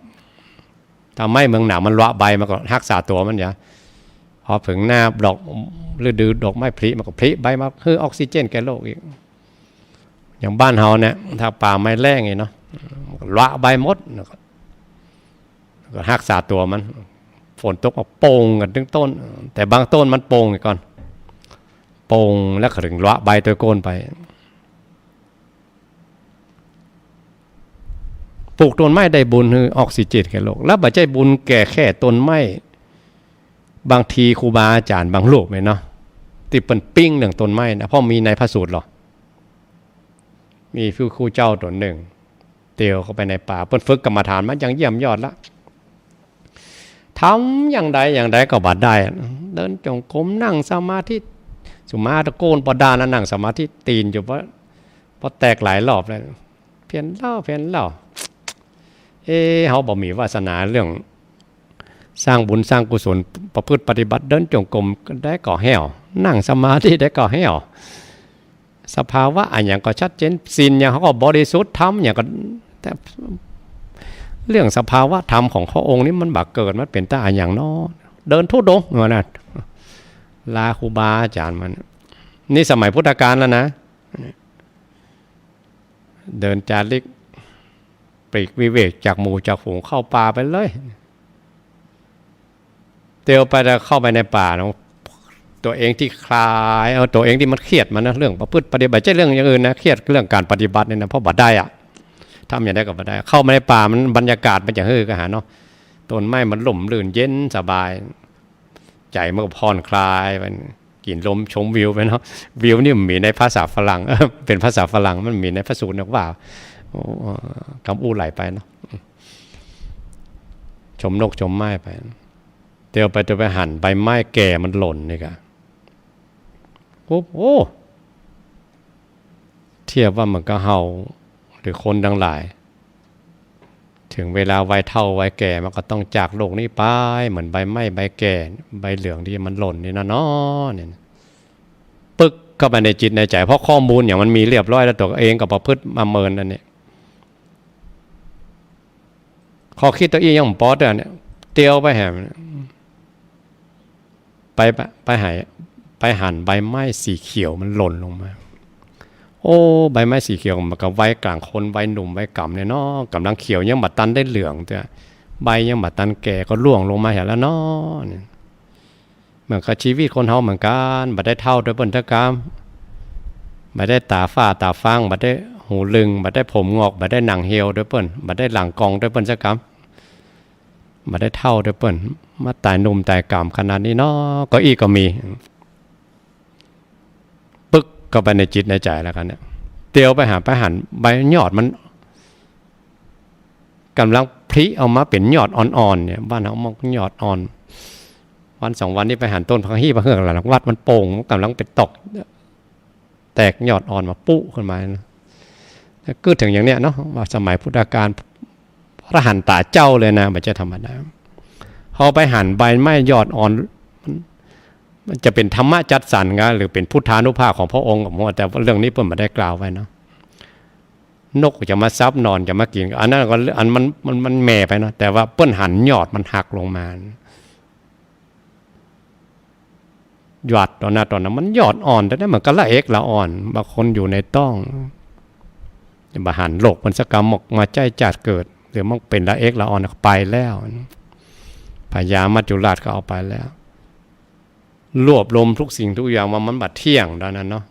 ถ้าไม่เมืองหนาวมันละใบมันก็รักษาตัวมันอย่าพอถึงหน้าดอกฤดูดอกไม้ผลิมันก็ผลิใบมาคือออกซิเจนแก่โลกอีกอย่างบ้านเฮาเนี่ยถ้าป่าไม้แล้งไงเนาะละใบหมดก็รักษาตัวมันฝนตกโป่งกันทั้งต้นแต่บางต้นมันโป่งก่อนโป่งแล้วถึงละใบตัวโกนไปปลูกต้นไม้ได้บุญคือออกซิเจนแก่โลกแล้วบ่ใช่บุญแก่แค่ต้นไม้บางทีครูบาอาจารย์บางรูปเนาะที่เปิ้นปิ้งเรื่องต้นไม้นะเพราะมีในพระสูตรหรอมีครูเจ้าตัวหนึ่งเตียวเข้าไปในป่าเปิ้นฝึกกรรมฐานมาอย่างเยี่ยมยอดละทำอย่างใดก็บัดได้เดินจงกรมนั่งสมาธิสุมาตะโกนปดานั่งสมาธิตีนอยู่เพราะแตกหลายรอบเลยเพี้ยนเล่าเขาบอกมีวาสนาเรื่องสร้างบุญสร้างกุศลประพฤติปฏิบัติเดินจงกรมได้ก่อแห้วนั่งสมาธิได้ก่อแห้วสภาวะอย่างก็ชัดเจนศีลอย่างเขาก็บริสุทธิ์ธรรมอย่างก็แต่เรื่องสภาวะธรรมของพระองค์นี้มันบักเกิดมันเป็นตาอย่างน้อเดินทุดงเหมือนนั้นลาครูบาอาจารย์มันนี่สมัยพุทธกาลแล้วนะเดินจาริกปลีกวิเวกจากหมู่จากฝูงเข้าป่าไปเลยเตียวไปแล้วเข้าไปในป่าเนาะตัวเองที่คลายเอาตัวเองที่มันเครียดมันนะเรื่องประพฤติปฏิบัติใช่เรื่องอย่างอื่นนะเครียดเรื่องการปฏิบัติเนี่ยนะเพราะบัดได้อะทำอย่างไรก็บัดได้เข้ามาในป่ามันบรรยากาศมันจะเฮ้ยก็หาเนาะต้นไม้มันหล่มลื่นเย็นสบายใจมันก็ผ่อนคลายมันกินลมชมวิวไปเนาะวิวนี่มันมีในภาษาฝรั่งเป็นภาษาฝรั่งมันมีในพระสูตรนะว่าคำอู้ไหลไปเนาะชมนกชมไม้ไปเตียวไปหั่นใบไม้แก่มันหล่นนี่กะโอ้เทียบว่ามันก็เฮาหรือคนทั้งหลายถึงเวลาวัยเฒ่าวัยแก่มันก็ต้องจากโลกนี้ไปเหมือนใบไม้ใบแก่ใบเหลืองที่มันหล่นนี่นะเนาะเนี่ยปึ๊กเข้าไปในจิตในใจเพราะข้อมูลอย่างมันมีเรียบร้อยแล้วตัวเองกับประพฤติมาเมินนั่นเนี่ยข้อคิดตัวอีอย่างป๊อดเนี่ยเตียวไปแหมไปหั่นใบไม้สีเขียวมันหล่นลงมาโอ้ใบไม้สีเขียวมันก็ไว้กลางคนไว้หนุ่มไว้กำเนี่ยเนาะกำลังเขียวยังบัดตันได้เหลืองแต่ใบยังบัดตันแก่ก็ร่วงลงมาเห็นแล้วเนาะเหมือนกับชีวิตคนเฮาเหมือนกันบัดได้เท่าด้วยเปิ้นตะกามบัดได้ตาฝ้าตาฟางบัดได้หูลึงบัดได้ผมงอกบัดได้หนังเหี่ยวด้วยเปิ้นบัดได้หลังกองด้วยเปิ้นตะกามบัดได้เท่าด้วยเปิ้นมาตายหนุ่มตายกำขนาดนี้เนาะก็อีกก็มีปึ๊กก็ไปในจิตในใจแล้วกันเนี่ยเตียวไปหั่นใบยอดมันกำลังพลิเอามาเป็นยอดอ่อนๆเนี่ยบ้านเฮามองยอดอ่อนวัน2วันนี้ไปหั่นต้นพังฮี้พังเฮือกหลังวัดมันโป่งกำลังเป็นตกแตกยอดอ่อนมาปุ๊ขึ้นมาก็ถึงอย่างเนี้ยเนาะว่าสมัยพุทธกาลพระหันตาเจ้าเลยนะไม่ใช่ธรรมดาพอไปหั่นใบไม้ยอดอ่อนมันจะเป็นธรรมะจัดสรรกันหรือเป็นพุทธานุภาพของพระองค์กับแต่เรื่องนี้เพิ่นไม่ได้กล่าวไว้เนาะนกจะมาซับนอนจะมากินอันนั้นก็อันมันแม่ไปเนาะแต่ว่าเปิ้นหั่นยอดมันหักลงมายอดตอนนั้นมันยอดอ่อนแต่นั้นมันก็ละเอกละอ่อนบางคนอยู่ในต้องจะมาหั่นโลกมันสกรรมออกมาใจจัดเกิดหรือมันเป็นละเอกละอ่อนไปแล้วพญามัจจุราชก็เอาไปแล้วรวบรวมทุกสิ่งทุกอย่างมันบัดเที่ยงดังนั้นเนาะ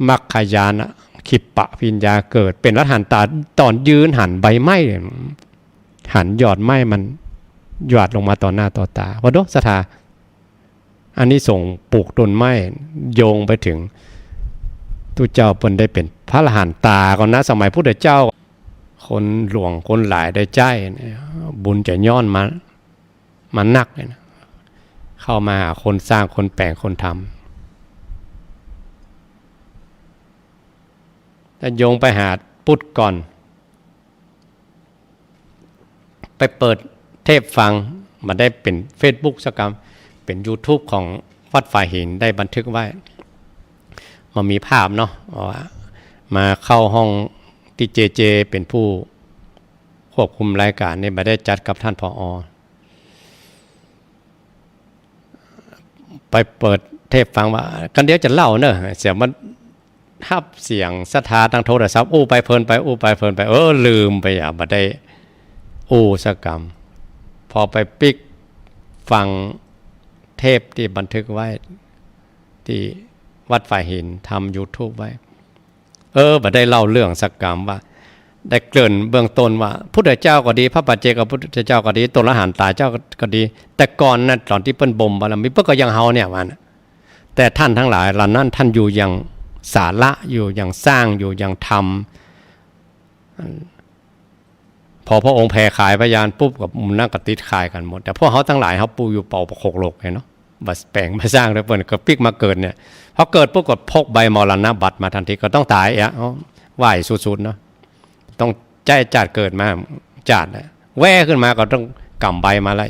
มัคคายานะขิปปะพิญญาเกิดเป็นรัฐหันตาตอนยืนหั่นใบไม้หั่นยอดไม้มันหยอดลงมาต่อหน้าต่อตาวัดโดสถาอันนี้ส่งปลูกต้นไม้โยงไปถึงตุเจ้าเพิ่นได้เป็นพระอรหันตาก่อนนะสมัยพุทธเจ้าคนหลวงคนหลายได้ใจบุญจะย้อนมานักเลยนะ เข้ามาหาคนสร้างคนแปลงคนทำแต่โยงไปหาพุทธก่อนไปเปิดเทปฟังมาได้เป็น Facebook สักกรรมเป็น YouTube ของวัดฝ่ายหินได้บันทึกไว้มามีภาพเนาะว่ามาเข้าห้องที่เจเป็นผู้ควบคุมรายการนี่มาได้จัดกับท่านผอ.ไปเปิดเทปฟังว่ากันเดี๋ยวจะเล่าเนอะเสียงมันทับเสียงสถาทางโทรศัพท์อู้ไปเพลินไปอู้ไปเพลินไปลืมไปอ่ะมาได้อู้สักกรรมพอไปปิกฟังเทปที่บันทึกไว้ที่วัดฝ่ายหินทำ YouTube ไว้มาได้เล่าเรื่องสักกรรมว่าได้เกริ่นเบื้องต้นว่าพุทธเจ้าก็ดีพระปัจเจกพุทธเจ้าก็ดีตัวละหันตาเจ้าก็ดีแต่ก่อนนั้นตอนที่เปิ้นบ่มบารมีเปิ้นก็ยังเฮาเนี่ยมันแต่ท่านทั้งหลายเหล่านั้นท่านอยู่อย่างสาระอยู่อย่างสร้างอยู่อย่างธรรมพอพระองค์แผ่ขายพยานปุ๊บกับมุมนั่งกติดขายกันหมดแต่พวกเขาทั้งหลายเขาปูอยู่เป่าประโคกโลกเนาะบัสแปลงมาสร้างแล้วเปิ้นก็ปิกมาเกิดเนี่ยพอเกิดปุ๊บก็พกใบมรณะบัตรมาทันทีก็ต้องตายไหวสุดๆเนาะต้องใจจัดเกิดมาจัดนะแว่ขึ้นมาก็ต้องกำใบมาแล้ว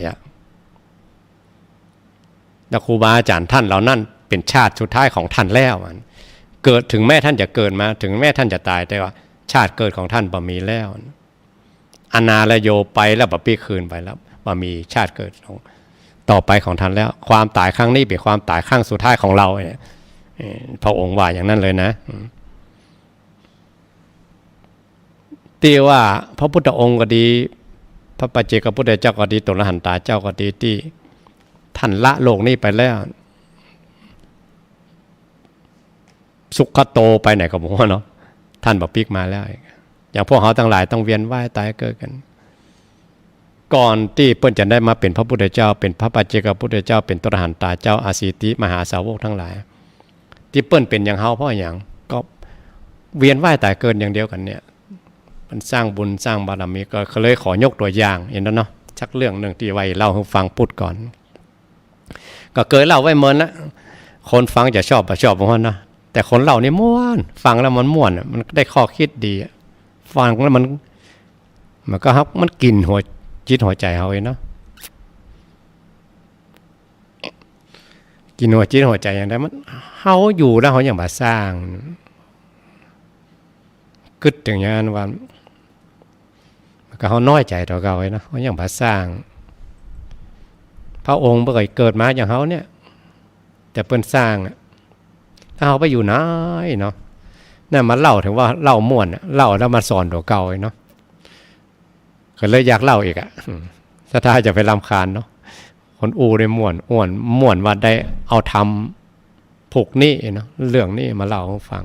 แล้วครูบาอาจารย์ท่านเหล่านั้นเป็นชาติสุดท้ายของท่านแล้วมันเกิดถึงแม้ท่านจะเกิดมาถึงแม้ท่านจะตายแต่ว่าชาติเกิดของท่านบ่มีแล้วอนาลโยไปแล้วบ่ปีคืนไปแล้วบ่มีชาติเกิดของต่อไปของท่านแล้วความตายครั้งนี้เป็นความตายครั้งสุดท้ายของเราเนี่ยพระองค์ว่าอย่างนั้นเลยนะที่ว่าพระพุทธองค์ก็ดีพระปัจเจกพุทธเจ้าก็ดีตัวละหันตาเจ้าก็ดีที่ท่านละโลกนี้ไปแล้วสุขโตไปไหนก็บอกว่าเนาะท่านบอกปิกมาแล้วอย่างพวกเขาทั้งหลายต้องเวียนว่ายตายเกิดกันก่อนที่เปิ้นจะได้มาเป็นพระพุทธเจ้าเป็นพระปัจเจกพุทธเจ้าเป็นตัวละหันตาเจ้าอาสิติมหาสาวกทั้งหลายที่เปิ้นเป็นอย่างเฮาเพราะอย่างก็เวียนว่ายตายเกิดอย่างเดียวกันเนี่ยมันสร้างบุญสร้างบารมีก็เลยขอยกตัวอย่างเห็นแล้วเนาะชักเรื่องหนึ่งที่ไว้เล่าให้ฟังพูดก่อนก็เคยเล่าไว้เหมือนนะคนฟังจะชอบบ่ชอบเพราะนะแต่คนเล่านี่ม่วนฟังแล้วมันม่วนมันได้ข้อคิดดีฟังแล้วมันก็ครับมันกินหัวจิตหัวใจเฮาเนาะกินหัวจิตหัวใจอย่างไรมันเฮาอยู่แล้วเฮาอย่างมาสร้างกึดอย่างนั้นว่าก็เขาน้อยใจต่อเขาเลยนะเขาอย่างพระสร้างพระองค์เมื่อเกิดมาอย่างเขาเนี่ยแต่เปิ้นสร้างถ้าเขาไปอยู่น้อยเนาะนั่นมาเล่าถึงว่าเล่าม่วนเล่าแล้วมาสอนตัวเก่าเนาะก็เลยอยากเล่าอีกถ้าจะไปรำคาญเนาะคนอูได้ม่วนว่าได้เอาทำผูกนี่เนาะเรื่องนี้มาเล่าให้ฟัง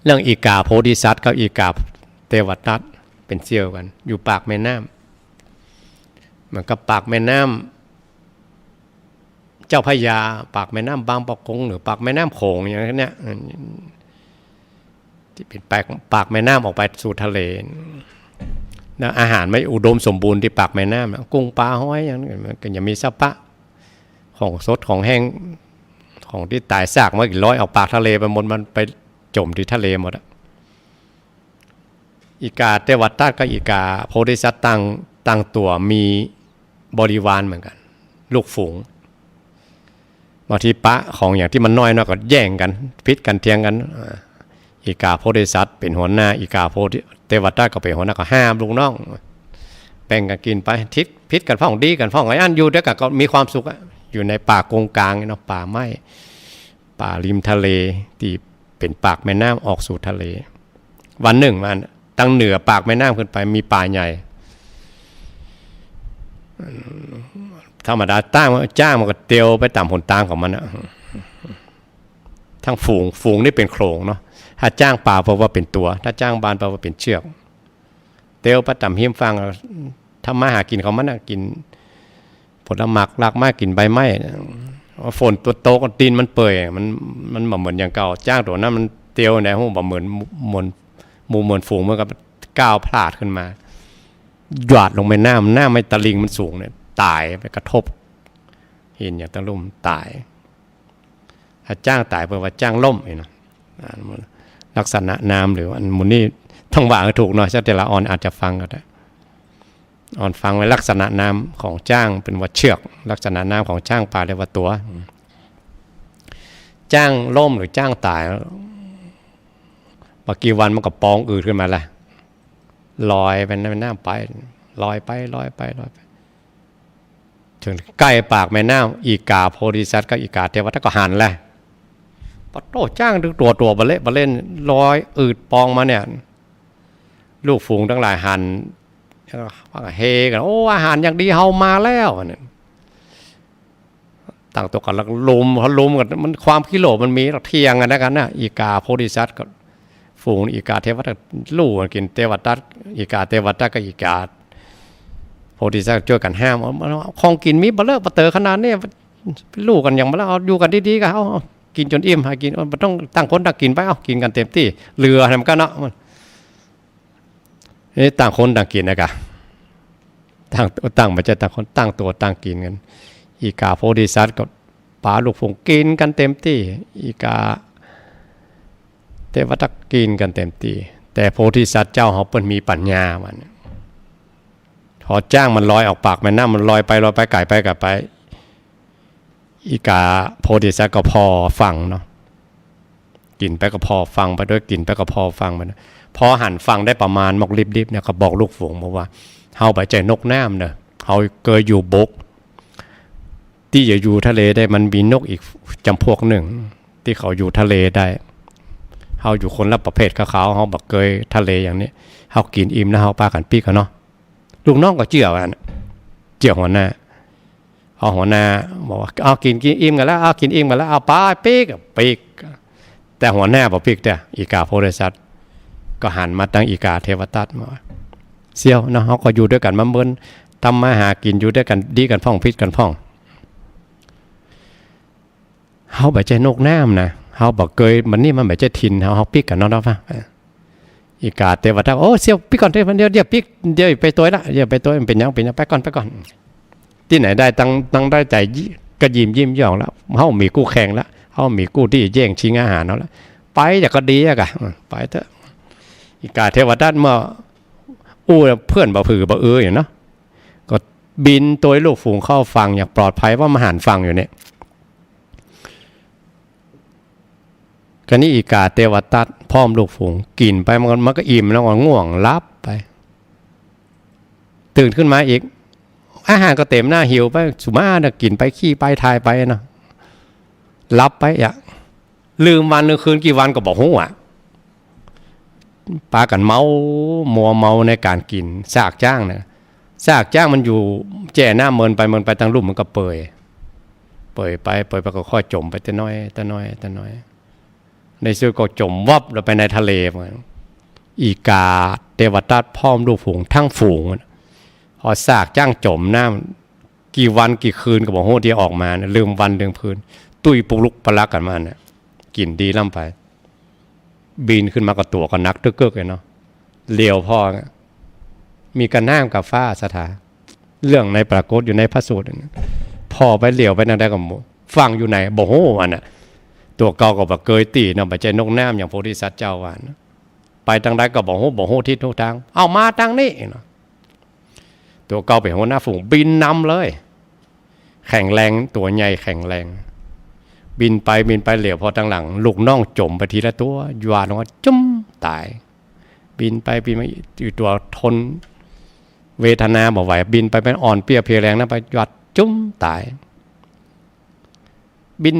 เรื่องอีกาโพธิสัตว์กับอีกาเทวทัตเป็นเสี่ยวกันอยู่ปากแม่น้ำมันก็ปากแม่น้ำเจ้าพระยาปากแม่น้ำบางปะกงหรือปากแม่น้ำโขงอย่างนี้ที่เป็นปากแม่น้ำออกไปสู่ทะเลนะอาหารไม่อุดมสมบูรณ์ที่ปากแม่น้ำกุ้งปลาห้อยอย่างนี้มันก็ยังมีสปะของสดของแห้งของที่ตายซากมากี่ร้อยเอาปากทะเลไปหมดมันไปจมที่ทะเลหมดอีกาเทวทัตกับอีกาโพธิสัตว์ตั้งตัวมีบริวารเหมือนกันลูกฝูงบางทีปะของอย่างที่มันน้อยก็แย่งกันพิษกันเทียงกันอีกาโพธิสัตว์เป็นหัวหน้าอีกาโพธิเทวทัตก็เป็นหัวหน้าก็ห้ามลูกน้องแบ่งกันกินไปทิศพิษกันพ่องดีกันพ่องไอ้อันอยู่ด้วยกันก็มีความสุขอยู่ในป่ากงกลางเนาะป่าไม้ป่าริมทะเลที่เป็นปากแม่น้ำออกสู่ทะเลวันหนึ่งมันตั้งเหนือปากแม่น้ำขึ้นไปมีป่าใหญ่ธรรมดาจ้างมันก็เตียวไปตามหนทางของมันนะทั้งฝูงนี่เป็นโขลงเนาะถ้าจ้างป่าเพราะว่าเป็นตัวถ้าจ้างบานเพราะว่าเป็นเชือกเตียวไปตามหิมฟังทำมาหากินของมันนะกินผลไม้รากไม้กินใบไม้ฝนตัวโตก็ตีนมันเปื่อยมันเหมือนอย่างเก่าจ้างตัวนั้นมันเตียวในห้องแบบเหมือนฝูงมันก็ก้าวพลาดขึ้นมา หยาดลงไปน้ำไม่ตะลิงมันสูงเนี่ยตายไปกระทบหินอย่างตะลุ่มตายถ้าจ้างตายเพราะว่าจ้างล่มเองนะลักษณะน้ำหรืออันมุนนี่ต้องว่าถูกหน่อยถ้าแต่ละออนอาจจะฟังก็ได้ออนฟังไว้ลักษณะน้ำของจ้างเป็นว่าเชือกลักษณะน้ำของจ้างปลาเรียกว่าตัวจ้างล่มหรือจ้างตายบางกี่วันมันก็ปองอืดขึ้นมาละลอยไปในน้ำไปลอยไปถึงใกล้ปากแม่น้ำอีกาโพธิสัตว์กับอีกาเทวทัตก็หันแหละปะโตจ้างดึงตัวบะเล่นลอยอืดปองมาเนี่ยลูกฝูงทั้งหลายหันเฮกันโอ้อาหารอย่างดีเฮามาแล้วเนี่ยต่างตัวกันแล้วลุมกันมันความกิโลมันมีเทียงกันนะอีกาโพธิสัตว์กับฝูงอีกาเทวทัตลู่กินเทวทัตอีกาเทวทัตกับอีกาโพธิสัตว์ช่วยกันห้ามของกินมีบ่เลิกบ่เตอขนาดนี้ลู่กันอย่างบ่แล้วเอาอยู่กันดีๆกันเอากินจนอิ่มหากินบ่ต้องตั้งคนตั้งกินไปเอากินกันเต็มที่เรือทำกันเนาะนี่ต่างคนต่างกินนะกะตั้งมาจะต่างคนตั้งตัวตั้งกินกันอีกาโพธิสัตว์กับปลาลูกฝูงกินกันเต็มที่อีกาเทวทัตกินกันเต็มที่แต่โพธิสัตว์เจ้าเขาเปิ้นมีปัญญามันพอจ้างมันลอยออกปากแม่น้ำมันลอยไปไก่ไปอีกาโพธิสัตว์ก็พอฟังเนาะกินไปก็พอฟังไปด้วยกินไปก็พอฟังไปนะพอหันฟังได้ประมาณมกริบเนี่ยก็บอกลูกฝูงบอกว่าเฮาไปใจนกน้ำเนอะเฮาเคยอยู่บกที่จะอยู่ทะเลได้มันมีนกอีกจำพวกหนึ่งที่เขาอยู่ทะเลได้เฮาอยู่คนละประเภทกับเขาเฮาบอกเคยทะเลอย่างนี้เฮากินอิ่มแล้วเฮาปากันปีกกันเนาะลูกน้องก็เจี่ยวกันเจี่ยวหัวหน้าเอาหัวหน้าบอกว่าเอากินอิ่มกันแล้วเอากินอิ่มกันแล้วเอาปลาปีกแต่หัวหน้าบอกปีกแต่อีกาโพธิสัตว์ก็หันมาตั้งอีกาเทวทัตมาเสี่ยวนะเขาก็อยู่ด้วยกันมาเบิ้นทำมาหากินอยู่ด้วยกันดีกันพ่องพิษกันพ่องเขาแบบใจนกน้ำนะเขาบอกเกยมันนี่มันแบบใจทินเขาปิกกันเนาะป่ะอีกาเทวทัตโอ้เสี่ยวปิกก่อนเดี๋ยวปิกเดี๋ยวไปตัวละเดี๋ยวไปตัวมันเป็นยังไปก่อนที่ไหนได้ตั้งได้ใจก็ยิ้มย่องแล้วเขามีกู้แข่งแล้วเขามีกู้ที่แย่งชิงอาหารเขาแล้วไปแต่ก็ดีอะกะไปเถอะอีกาเทวทัตเมื่อเพื่อนบ่ผือบ่อย่างเนาะก็บินตัวลูกฝูงเข้าฟังอย่างปลอดภัยว่ามาหันฟังอยู่เนี่ยก็นี่อีกาเทวทัตพร้อมลูกฝูงกินไปมันก็อิ่มแล้วก็ง่วงรับไปตื่นขึ้นมาอีกอาหารก็เต็มหน้าหิวไปสุมาเนี่ยกินไปขี้ไปทายไปเนาะรับไปอย่าลืมวันลืมคืนกี่วันก็บอกหัวปากันมัวเมาในการกินซากจ้างเนี่ยซากจ้างมันอยู่แจ่หน้าเมินไปทางลุ่มมันก็เปื่อยไปก็ค่อยจมไปแต่น้อยในสุดก็จมวับลงไปในทะเลอีกาเทวทัตพร้อมลูกฝูงทั้งฝูงพอซากจ้างจมน้ำกี่วันกี่คืนก็บอกโหที่ออกมาเนี่ยลืมวันลืมคืนตุ้ยปุกลุกปลักกันมาเนี่ยกินดีล่ำไปบินขึ้นมากับตัวก็นักตึกเกิกเลยเนาะเลี้ยวพ่อมีกระน้ำกับฟ้าสถาเรื่องในปรากฏอยู่ในพระสูตรพ่อไปเลี้ยวไปนั่นได้กับฟังอยู่ไหนบ่โหวันน่ะตัวเก่าก็แบบเกยตีเนาะไปใจนกน้ำอย่างโพธิสัตว์เจ้าวานไปทางใดก็บ่โหทิศทุกทางเอามาทางนี้เนาะตัวเก่าไปหัวหน้าฝูงบินนำเลยแข็งแรงตัวใหญ่แข็งแรงบินไปเหลียวพอทางหลังลูกน้องจมไปทีละตัวยวนลงมาจุ้มตายบินมาอยู่ตัวทนเวทนาบ่ไหวบินไปเป็นอ่อนเปียเพลียแรงนะไปหยัดจุ้มตายบิน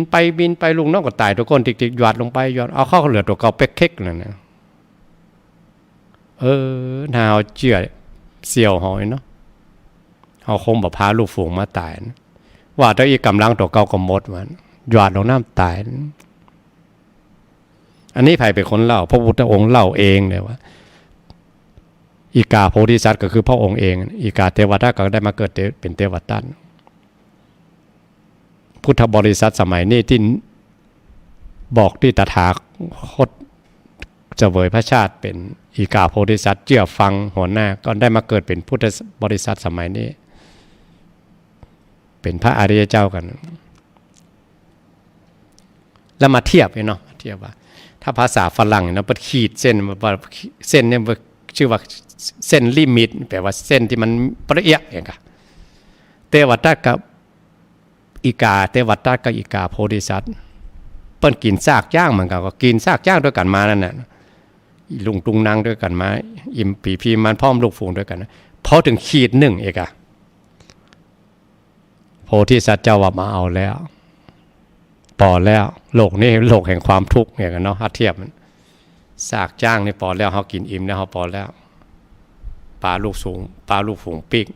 ไปลูกน้องก็ตายตัวก้นติกๆหยัดลงไปหยัดเอาเข้าเหลือตัวเก่าเป๊กเค็กเลยนะหาวเจื่อเสี่ยวหอยเนาะเอาคงแบบพาลูกฝูงมาตายนะว่าถ้าอีกกำลังตัวเก่าก็หมดมันหยาดลงน้ำตายอันนี้ใครเป็นคนเล่าพระพุทธองค์เล่าเองเลยว่าอีกาโพธิสัตว์ก็คือพระองค์เองอีกาเทวทัตก็ได้มาเกิดเป็นเทวทัตพุทธบริษัทสมัยนี้ที่บอกที่ตถาคต เสวยพระชาติเป็นอีกาโพธิสัตว์เชื่อฟังหัวหน้าก็ได้มาเกิดเป็นพุทธบริษัทสมัยนี้เป็นพระอริยเจ้ากันแล้วมาเทียบเนาะเทียบว่าถ้าภาษาฝรั่งเนาะมันขีดเส้นเส้นเนี่ยชื่อว่าเส้นลิมิตแปลว่าเส้นที่มันละเอียดอย่างกันเทวทัตกับอีกาเทวทัตกับอีกาโพธิสัตว์เปิ้นกินซากย่างเหมือนกันก็กินซากย่างด้วยกันมานั่นน่ะลุงตุงนางด้วยกันมาอิ่มปีพีมันพร้อมลูกฝูงด้วยกันนะพอถึงขีดหนึ่งเอกอะโพธิสัตว์เจ้าว่ามาเอาแล้วพอแล้วโลกนี้โลกแห่งความทุกข์เนี่ยกันเนาะถ้าเทียบมันซากจ้างนี่พอแล้วเขากินอิ่มแล้วเขาพอแล้วปลาลูกสูงปลาลูกฝูงปีก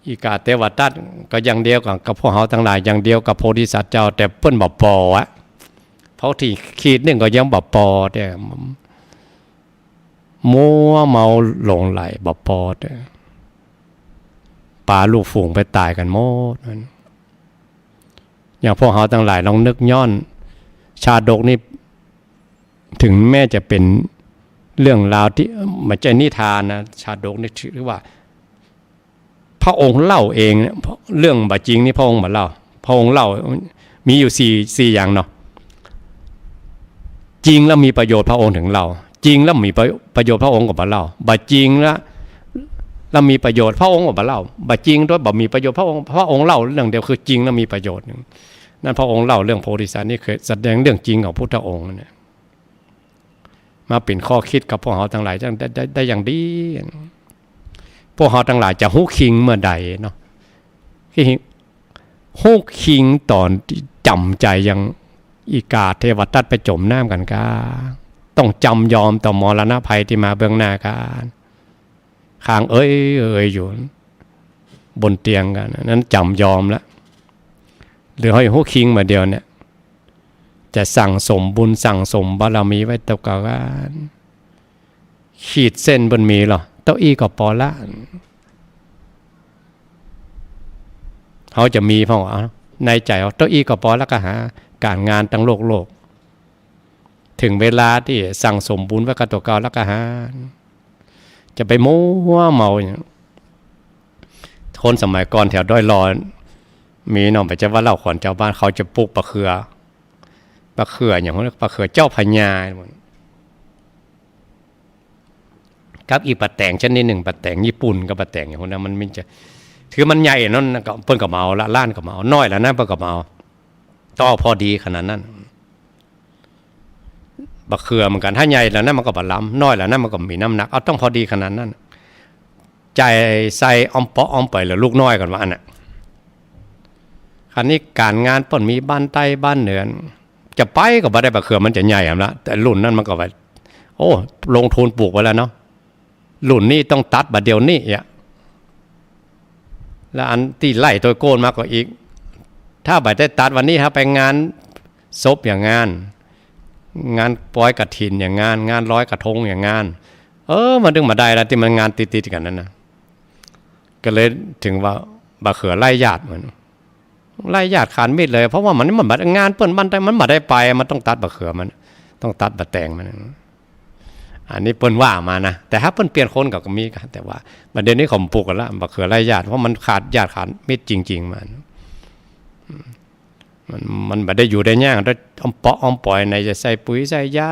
อีกาเทวทัตก็ยังเดียวกับพวกเขาทั้งหลายยังเดียวกับโพธิสัตว์เจ้าแต่เปิ้นบอกปอวะเพราะที่ขีดหนึ่งก็ยังบอกปอแต่มัวเมาหลงไหลบอกปอแต่ปลาลูกฝูงไปตายกันหมดอย่างพวกเขาทั้งหลายลองนึกย้อนชาดกนี่ถึงแม้จะเป็นเรื่องราวที่มันจะนิทานนะชาดกนี่ถือว่าพระองค์เล่าเองเรื่องบาจริงนี่พระองค์มาเล่าพระองค์เล่ามีอยู่สี่อย่างเนาะจริงแล้วมีประโยชน์พระองค์ถึงเล่าจริงแล้วมีประโยชน์พระองค์กับมาเล่าบาจริงแล้วมีประโยชน์พระองค์กับมาเล่าบาจริงด้วยบ่มีประโยชน์พระองค์เล่าเรื่องเดียวคือจริงแล้วมีประโยชน์นั่นพระองค์เล่าเรื่องโพธิสัตว์นี่เคยแสดงเรื่องจริงของพุทธองค์เนี่ยมาเป็นข้อคิดกับพวกเราทั้งหลายได้อย่างดีพวกเราทั้งหลายจะฮู้คิงเมื่อใดเนาะฮู้คิงตอนจำใจยังอีกาเทวทัตไปจมน้ำกันกาต้องจำยอมต่อมรณะภัยที่มาเบื้องหน้ากันข้างเอ้ยอยู่บนเตียงกันนั้นจำยอมแล้วหรือให้ฮู้คิงมาเดียวเนี่ยจะสั่งสมบุญสั่งสมบารมีไว้ตกกันขีดเส้นบนมีหรอเต้าอี้ก็พอละเขาจะมีเพราะว่าในใจเขาเต้าอี้ก็พอแล้วก็หาการงานตั้งโลกถึงเวลาที่สั่งสมบุญไว้กับตัวเก่าแล้วก็หาจะไปมัวเมาอย่างคนสมัยก่อนแถวด้อยลอยมีน้องไปจะว่าเล่าขวัญเจ้าบ้านเขาจะปลูกปลาเขืออย่างพวกปลาเขือเจ้าพญากับอีปลาแตงชนิดหนึ่งปลาแตงญี่ปุ่นกับปลาแตงอย่างพวกนั้นมันจะถือมันใหญ่นั่นก็เปิ้นกับเมาละล้านกับเมาน้อยแล้วนั่นเปิ้นกับเมาต่อพอดีขนาดนั้นปลาเขือเหมือนกันถ้าใหญ่แล้วนั่นมันก็บะล้ำน้อยแล้วนั่นมันก็มีน้ำหนักเอาต้องพอดีขนาดนั้นใจใส่อ้อมเปาะอ้อมไปแล้วลูกน้อยกันว่าอันน่ะคันนี้การงานเปิ้นมีบ้านใต้บ้านเหนือจะไปก็บ่ได้ปลาเขือมันจะใหญ่ละแต่รุ่นนั้นมันก็ไปโอ้ลงทุนปลูกไว้แล้วเนาะรุ่นนี้ต้องตัดบัดเดียวนี้อ่ะแล้วอันที่ไล่ตัวโกนมากกว่าอีกถ้าบัดได้ตัดวันนี้ครับไปงานศพอย่างงานปล่อยกฐินอย่างงานร้อยกระทงอย่างงานมันดึงมาได้แล้วที่มันงานติดๆกันนั่นนะก็เลยถึงว่าบะเขือไล่ญาติเหมือนไล่ญาติขานมีดเลยเพราะว่ามันบัดงานเปิ้นมันมาได้ไปมันต้องตัดบะเขือมันต้องตัดบะแตงมันอันนี้เปิ้นว่ามานะแต่ถ้าเปิ้นเปลี่ยนคนก็มีกันแต่ว่าประเด็นนี้ผมปลูกกันละบะเขือไล่ญาติเพราะมันขาดญาติขาดมิตรจริงๆมันบ่ได้อยู่ได้ยากได้อ้อมเปาะอ้อมปล่อยไหนจะใส่ปุ๋ยใส่ยา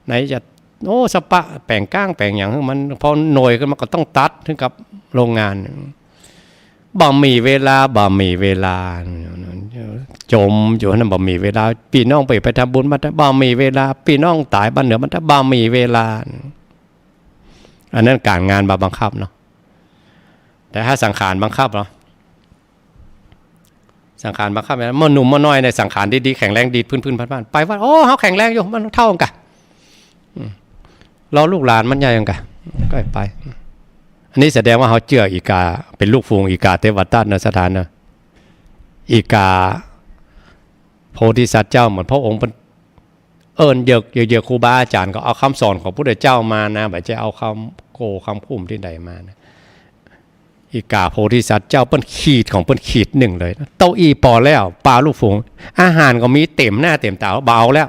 ไหนจะสปะแปลงก้างแปลงอย่างมันพอหน่วยกันมันก็ต้องตัดถึงกับโรงงานบ่มีเวลาจมอยู่นั่นบ่มีเวลาพี่น้องไปทำบุญมาบ่มีเวลาพี่น้องตายบ้านเหนือมันบ่มีเวลาอันนั้นการงานบังคับเนาะแต่ถ้าสังขารบังคับเนาะสังขารบังคับเนี่ยเมื่อหนุ่มเมื่อน้อยในสังขารดีๆแข็งแรงดีพื้นๆพันๆไปว่าโอ้เฮาแข็งแรงอยู่มันเท่ากันรอลูกหลานมันใหญ่ยังกันก็ไปอันนี้แสดงว่าเขาเชื่ออีกาเป็นลูกฟูงอีกาเทวทัตในสถานนะอีกาโพธิสัตว์เจ้าเหมือนพระองค์เป็นเยอะครูบาอาจารย์ก็เอาคำสอนของพระพุทธเจ้ามานะแบบจะเอาคำคุ้มที่ใดมานะอีกาโพธิสัตว์เจ้าเปิ้นขีดของเปิ้นขีดหนึ่งเลยเต้าอี้ปอแล้วปลาลูกฟูงอาหารก็มีเต็มหน้าเต็มตาเบาแล้ว